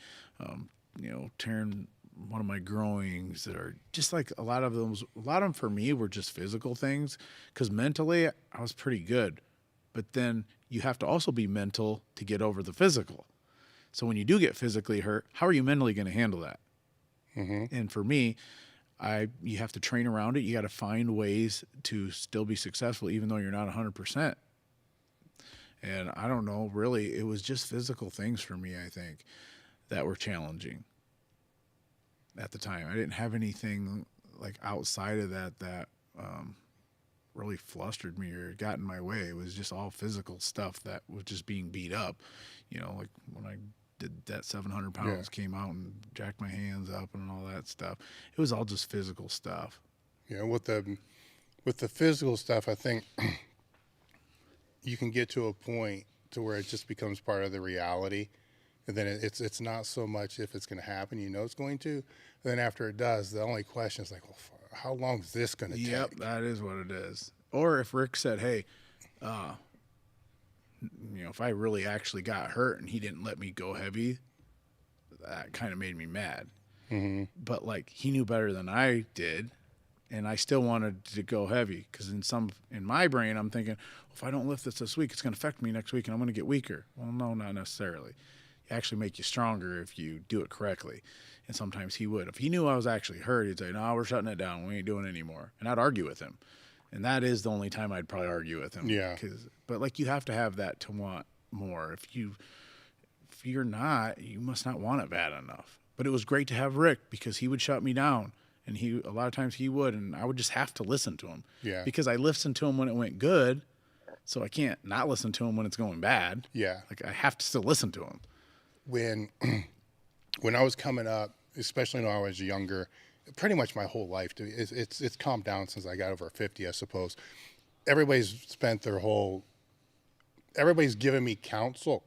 You know, tearing one of my groins, or just like a lot of them for me were just physical things, because mentally I was pretty good, but then you have to also be mental to get over the physical. So when you do get physically hurt, how are you mentally going to handle that? And for me, you have to train around it. You got to find ways to still be successful, even though you're not 100%. And I don't know, really, it was just physical things for me, I think, that were challenging at the time. I didn't have anything like outside of that really flustered me or got in my way. It was just all physical stuff that was just being beat up. You know, like when I did that 700 pounds, came out and jacked my hands up and all that stuff. It was all just physical stuff. Yeah, with the physical stuff, I think you can get to a point to where it just becomes part of the reality, and then it's not so much if it's going to happen, you know it's going to. And then after it does, the only question is like, well, how long is this going to take? Yep, that is what it is. Or if Rick said, hey, you know, if I really actually got hurt and he didn't let me go heavy, that kind of made me mad. But like, he knew better than I did, and I still wanted to go heavy, because in my brain I'm thinking, well, if I don't lift this week, it's going to affect me next week and I'm going to get weaker. Well, no, not necessarily. It actually make you stronger if you do it correctly. And sometimes he would. If he knew I was actually hurt, he'd say, no, we're shutting it down, we ain't doing it anymore. And I'd argue with him. And that is the only time I'd probably argue with him. Yeah. But like, you have to have that to want more. If you're not, you must not want it bad enough. But it was great to have Rick, because he would shut me down. And a lot of times he would, and I would just have to listen to him. Yeah. Because I listened to him when it went good, so I can't not listen to him when it's going bad. Yeah. Like, I have to still listen to him. When I was coming up, especially when I was younger, pretty much my whole life, it's calmed down since I got over 50, I suppose. Everybody's given me counsel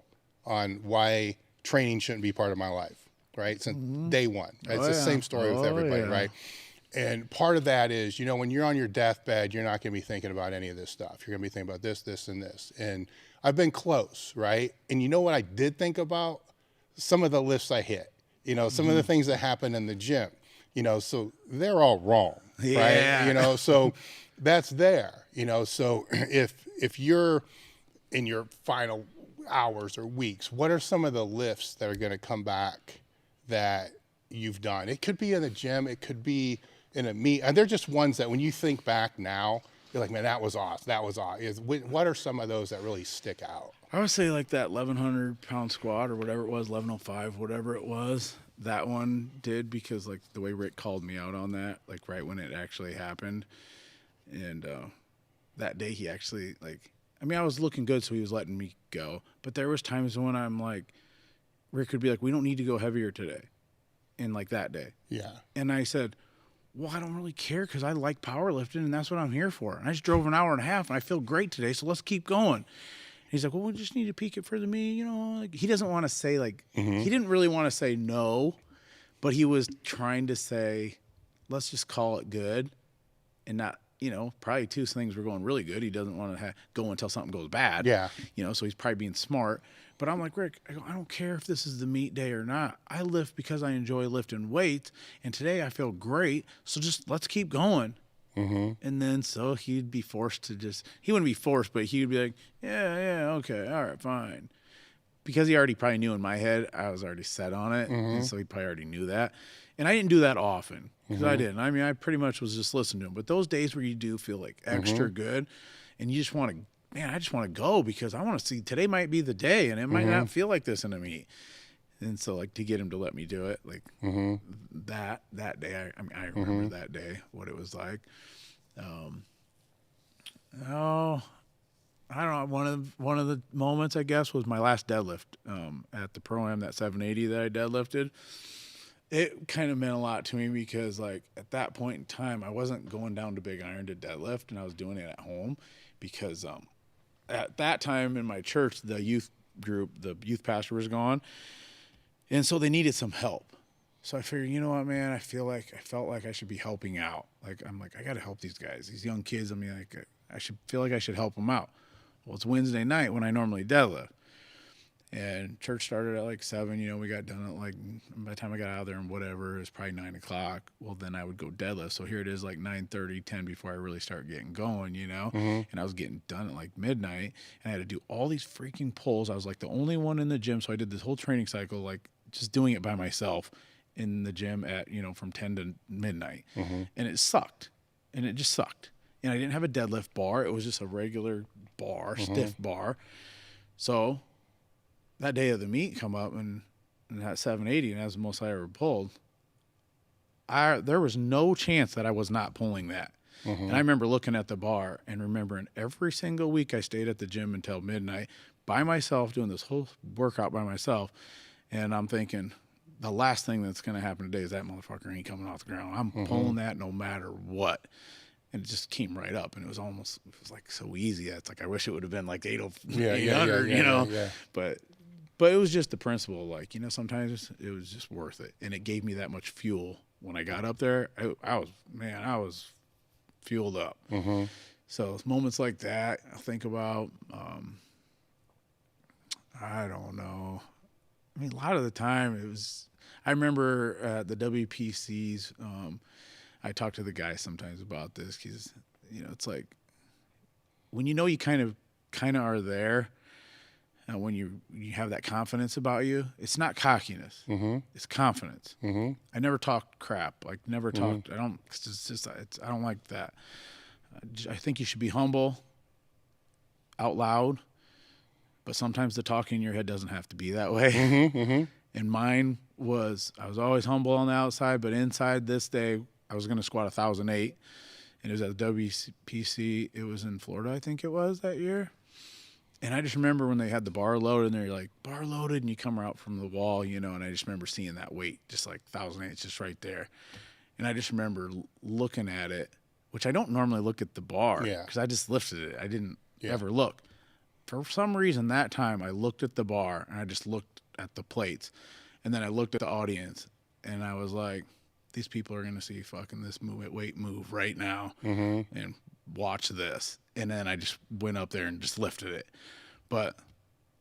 on why training shouldn't be part of my life. Right? Since day one. It's the same story with everybody, right? And part of that is, you know, when you're on your deathbed, you're not going to be thinking about any of this stuff. You're going to be thinking about this, this, and this. And I've been close, right? And you know what I did think about? Some of the lifts I hit, you know, some of the things that happen in the gym, you know, so they're all wrong, right? You know, so that's there, you know, so if you're in your final hours or weeks, what are some of the lifts that are going to come back that you've done? It could be in the gym, it could be in a meet, and they're just ones that when you think back now, you're like, man, that was awesome. What are some of those that really stick out? I would say like that 1,100 pound squat or whatever it was, 1105, whatever it was, that one did, because like the way Rick called me out on that, like right when it actually happened. And that day he actually, like, I mean, I was looking good, so he was letting me go, but there was times when I'm like, Rick would be like, we don't need to go heavier today. And like that day. Yeah. And I said, well, I don't really care, because I like powerlifting and that's what I'm here for. And I just drove an hour and a half and I feel great today, so let's keep going. And he's like, well, we just need to peak it further me, you know, like, he doesn't want to say like, he didn't really want to say no, but he was trying to say, let's just call it good, and not, you know, probably two things were going really good. He doesn't want to go until something goes bad. Yeah. You know, so he's probably being smart. But I'm like, Rick, I don't care if this is the meet day or not. I lift because I enjoy lifting weights, and today I feel great, so just let's keep going. And then so he'd be forced to he wouldn't be forced, but he'd be like, yeah, okay, all right, fine. Because he already probably knew in my head I was already set on it, and so he probably already knew that. And I didn't do that often, because I didn't. I mean, I pretty much was just listening to him. But those days where you do feel like extra good, and you just want to man, I just want to go because I want to see, today might be the day, and it might not feel like this in a meet. And so, like, to get him to let me do it, like, that day, I remember that day, what it was like. I don't know. One of the moments, I guess, was my last deadlift at the Pro-Am, that 780 that I deadlifted. It kind of meant a lot to me because, like, at that point in time, I wasn't going down to Big Iron to deadlift, and I was doing it at home because at that time in my church, the youth group, the youth pastor was gone, and so they needed some help. So I figured, you know what, man, I felt like I should be helping out. Like, I'm like, I got to help these guys, these young kids. I mean, like, I feel like I should help them out. Well, it's Wednesday night when I normally deadlift. And church started at like 7, you know, we got done at like, by the time I got out of there and whatever, it was probably 9 o'clock. Well, then I would go deadlift. So here it is like 9:30, 10 before I really start getting going, you know? And I was getting done at like midnight, and I had to do all these freaking pulls. I was like the only one in the gym. So I did this whole training cycle, like just doing it by myself in the gym at, you know, from 10 to midnight. And it sucked. And it just sucked. And I didn't have a deadlift bar. It was just a regular bar, stiff bar. So that day of the meet come up, and that 780, and that was the most I ever pulled. There was no chance that I was not pulling that. And I remember looking at the bar and remembering every single week I stayed at the gym until midnight by myself, doing this whole workout by myself. And I'm thinking, the last thing that's going to happen today is that motherfucker ain't coming off the ground. I'm pulling that no matter what. And it just came right up, and it was like so easy. It's like, I wish it would have been like 800, you know? But it was just the principle, like, you know, sometimes it was just worth it. And it gave me that much fuel. When I got up there, I was fueled up. So moments like that, I think about, I don't know. I mean, a lot of the time I remember at the WPCs, I talk to the guys sometimes about this because, you know, it's like when you know you kind of are there, when you have that confidence about you, it's not cockiness, it's confidence. I never talked crap, like never talked. I don't. It's just I don't like that. I think you should be humble, out loud, but sometimes the talking in your head doesn't have to be that way. And mine was, I was always humble on the outside, but inside this day, I was going to squat 1,008, and it was at the WPC. It was in Florida, I think it was, that year. And I just remember when they had the bar loaded, and they're like, bar loaded, and you come out from the wall, you know, and I just remember seeing that weight, just like 1,008, just right there. And I just remember looking at it, which I don't normally look at the bar, because I just lifted it. I didn't ever look. For some reason, that time, I looked at the bar, and I just looked at the plates. And then I looked at the audience, and I was like, these people are going to see fucking this weight move right now and watch this. And then I just went up there and just lifted it. But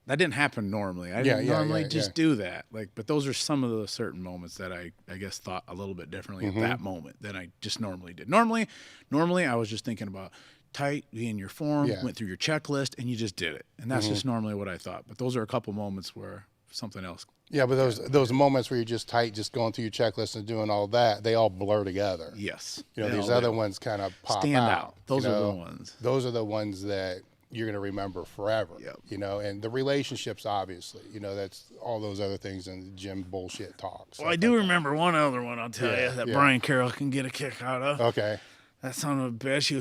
that didn't happen normally. I didn't normally do that. Like, but those are some of the certain moments that I guess thought a little bit differently at that moment than I just normally did. Normally I was just thinking about tight, be in your form, went through your checklist, and you just did it. And that's just normally what I thought. But those are a couple moments where something else. Yeah, but those moments where you're just tight, just going through your checklist and doing all that, they all blur together. Yes. You know, these other ones kind of pop stand out. Those are the ones. Those are the ones that you're going to remember forever. You know, and the relationships, obviously, you know, that's all those other things in the gym bullshit talks. Well, I do remember one other one, I'll tell you, that Brian Carroll can get a kick out of. Okay. That son of a bitch. He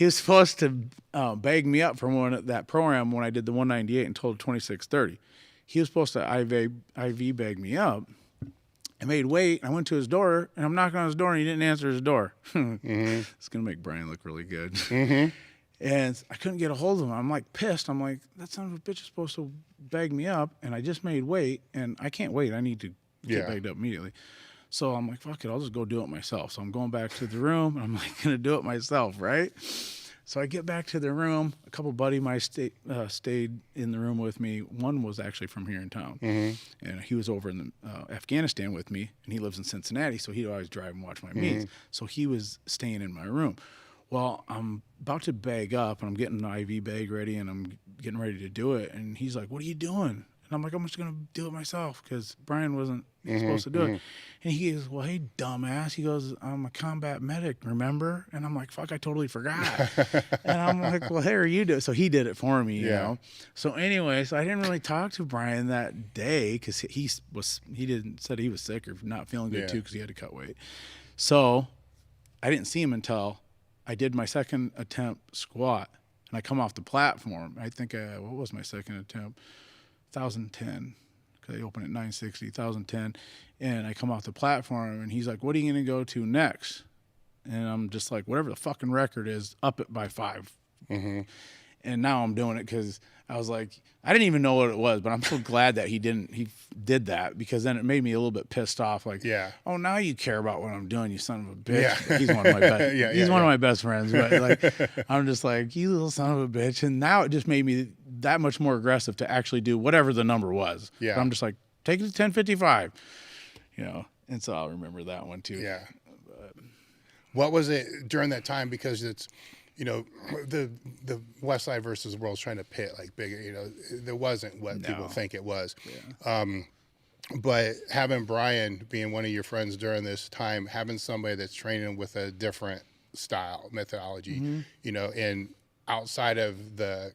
was supposed to bag me up for that program when I did the 198 and told 2630. He was supposed to IV bag me up. I made weight. I went to his door, and I'm knocking on his door, and he didn't answer his door. It's gonna make Brian look really good. And I couldn't get a hold of him. I'm like pissed. I'm like, that son of a bitch is supposed to bag me up, and I just made weight, and I can't wait. I need to get bagged up immediately. So I'm like, fuck it, I'll just go do it myself. So I'm going back to the room, and I'm like, gonna do it myself, right? So I get back to the room. A couple buddies of mine stayed in the room with me. One was actually from here in town, and he was over in Afghanistan with me, and he lives in Cincinnati, so he'd always drive and watch my meets. So he was staying in my room. Well, I'm about to bag up, and I'm getting an IV bag ready, and I'm getting ready to do it, and he's like, what are you doing? And I'm like, I'm just going to do it myself because Brian wasn't supposed to do it. And he goes, well, hey, dumbass. He goes, I'm a combat medic, remember? And I'm like, fuck, I totally forgot. And I'm like, well, here, you do it. So he did it for me, you know? So anyway, so I didn't really talk to Brian that day because said he was sick or not feeling good too because he had to cut weight. So I didn't see him until I did my second attempt squat. And I come off the platform. I think, what was my second attempt? 1,010. Because I opened at 960, 1,010. And I come off the platform, and he's like, what are you going to go to next? And I'm just like, whatever the fucking record is, up it by 5. And now I'm doing it because I was like, I didn't even know what it was, but I'm so glad that he did that because then it made me a little bit pissed off. Like, oh, now you care about what I'm doing, you son of a bitch. Yeah. He's one of my best. He's one of my best friends. But like, I'm just like, you little son of a bitch. And now it just made me that much more aggressive to actually do whatever the number was. Yeah. But I'm just like, take it to 1055. You know, and so I'll remember that one too. Yeah. But what was it during that time? Because it's, you know, the West Side versus the World's trying to pit like bigger, you know, there wasn't what people think it was. Yeah. But having Brian being one of your friends during this time, having somebody that's training with a different style, methodology, you know, and outside of the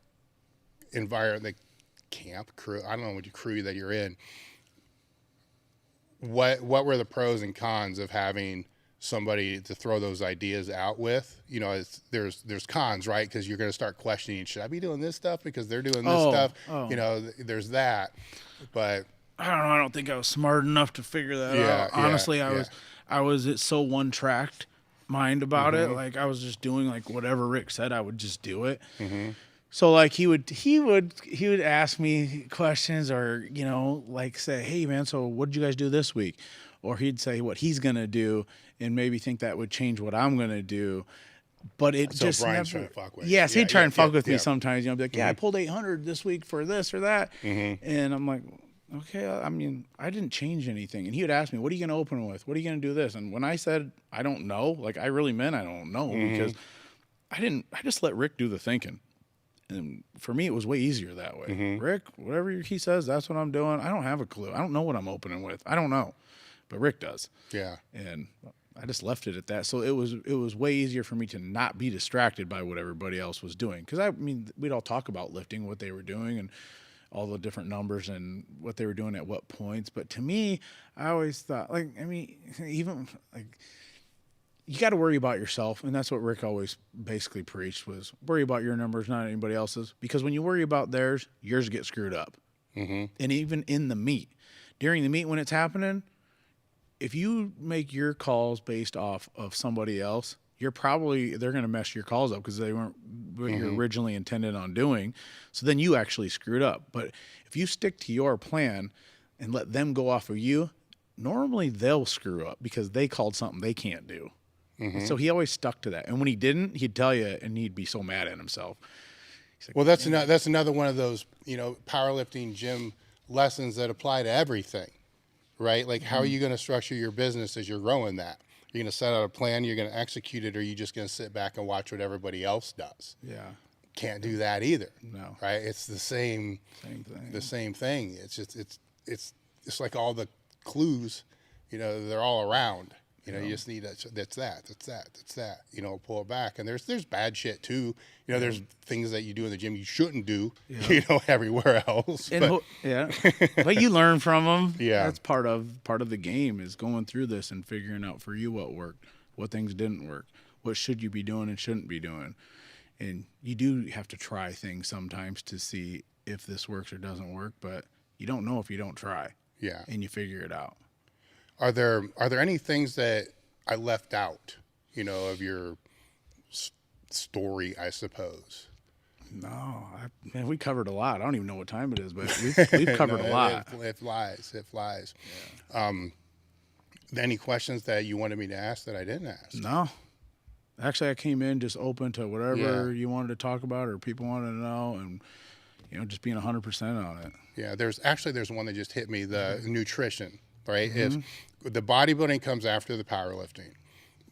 environment, the camp crew, I don't know what crew that you're in, what were the pros and cons of having somebody to throw those ideas out with? You know, there's cons, right? Because you're going to start questioning, should I be doing this stuff because they're doing this stuff? You know, there's that. But I don't know. I don't think I was smart enough to figure that out. Honestly, I was so one-tracked mind about it. Like I was just doing like whatever Rick said, I would just do it. So like he would ask me questions or, you know, like say, hey man, so what did you guys do this week? Or he'd say what he's going to do and maybe think that would change what I'm going to do. But it so just Brian's never, trying to fuck with yes, he'd try and fuck with me sometimes, you know, be like, I pulled 800 this week for this or that. And I'm like, okay, I mean, I didn't change anything. And he would ask me, what are you going to open with? What are you going to do this? And when I said, I don't know, like I really meant I don't know because I just let Rick do the thinking. And for me, it was way easier that way. Rick, whatever he says, that's what I'm doing. I don't have a clue. I don't know what I'm opening with. I don't know. But Rick does. Yeah. And I just left it at that. So it was way easier for me to not be distracted by what everybody else was doing. Because, I mean, we'd all talk about lifting, what they were doing, and all the different numbers and what they were doing at what points. But to me, I always thought, like, I mean, even, like, you got to worry about yourself. And that's what Rick always basically preached was worry about your numbers, not anybody else's. Because when you worry about theirs, yours get screwed up. And even in the meet. During the meet when it's happening, if you make your calls based off of somebody else, they're going to mess your calls up because they weren't what you originally intended on doing. So then you actually screwed up. But if you stick to your plan and let them go off of you, normally they'll screw up because they called something they can't do. So he always stuck to that. And when he didn't, he'd tell you and he'd be so mad at himself. Like, well, that's another one of those, you know, powerlifting gym lessons that apply to everything. Right? Like, how are you going to structure your business as you're growing that? You're going to set out a plan, you're going to execute it, or are you just going to sit back and watch what everybody else does? Yeah. Can't do that either. No. Right? It's the same thing. The same thing. It's just, it's like all the clues, you know, they're all around. You know, you just need that's that, you know, pull it back. And there's bad shit too. You know, there's things that you do in the gym you shouldn't do, you know, everywhere else. But you learn from them. Yeah. That's part of the game is going through this and figuring out for you what worked, what things didn't work, what should you be doing and shouldn't be doing. And you do have to try things sometimes to see if this works or doesn't work, but you don't know if you don't try. Yeah. And you figure it out. Are there any things that I left out, you know, of your story, I suppose? No, man, we covered a lot. I don't even know what time it is, but we've covered a lot. It flies. Yeah. Any questions that you wanted me to ask that I didn't ask? No. Actually, I came in just open to whatever you wanted to talk about or people wanted to know, and you know, just being 100% on it. Yeah, there's one that just hit me, the nutrition. Right? If the bodybuilding comes after the powerlifting,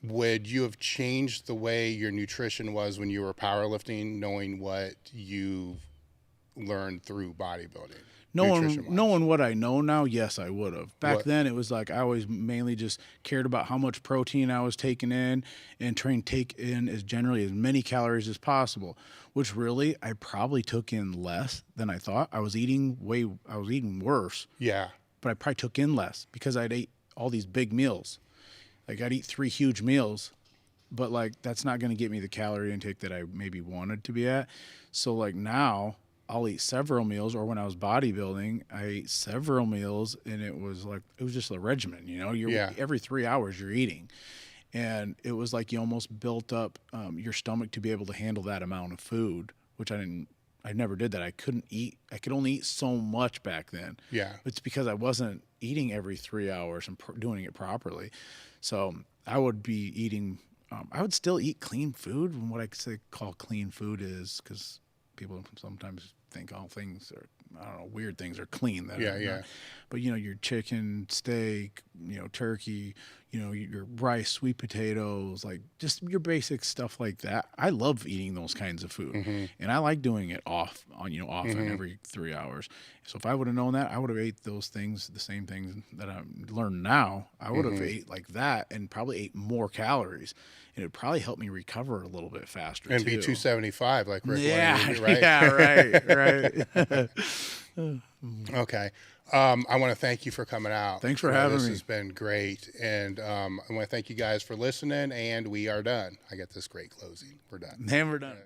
would you have changed the way your nutrition was when you were powerlifting, knowing what you learned through bodybuilding? Knowing what I know now, yes, I would have. Back then, it was like I always mainly just cared about how much protein I was taking in and trying to take in as many calories as possible, which really I probably took in less than I thought. I was eating worse. Yeah. But I probably took in less because I'd ate all these big meals. Like I'd eat 3 huge meals, but like that's not going to get me the calorie intake that I maybe wanted to be at. So like now I'll eat several meals, or when I was bodybuilding, I ate several meals, and it was just a regimen, you know, every 3 hours you're eating. And it was like you almost built up your stomach to be able to handle that amount of food, which I never did that. I could only eat so much back then. Yeah. It's because I wasn't eating every 3 hours and doing it properly. So I would be eating, I would still eat clean food. And what I call clean food is, because people sometimes think all things are, I don't know, weird things are clean. But, you know, your chicken, steak, you know, turkey, you know, your rice, sweet potatoes, like just your basic stuff like that. I love eating those kinds of food. And I like doing it often every 3 hours. So if I would have known that, I would have ate those things, the same things that I learned now. I would have ate like that and probably ate more calories. And it would probably help me recover a little bit faster and too. be 275 like Rick. Yeah, right? Yeah, right. Okay. I want to thank you for coming out. Thanks for having me. This has been great. And I want to thank you guys for listening, and we are done. I got this great closing. We're done. And we're done.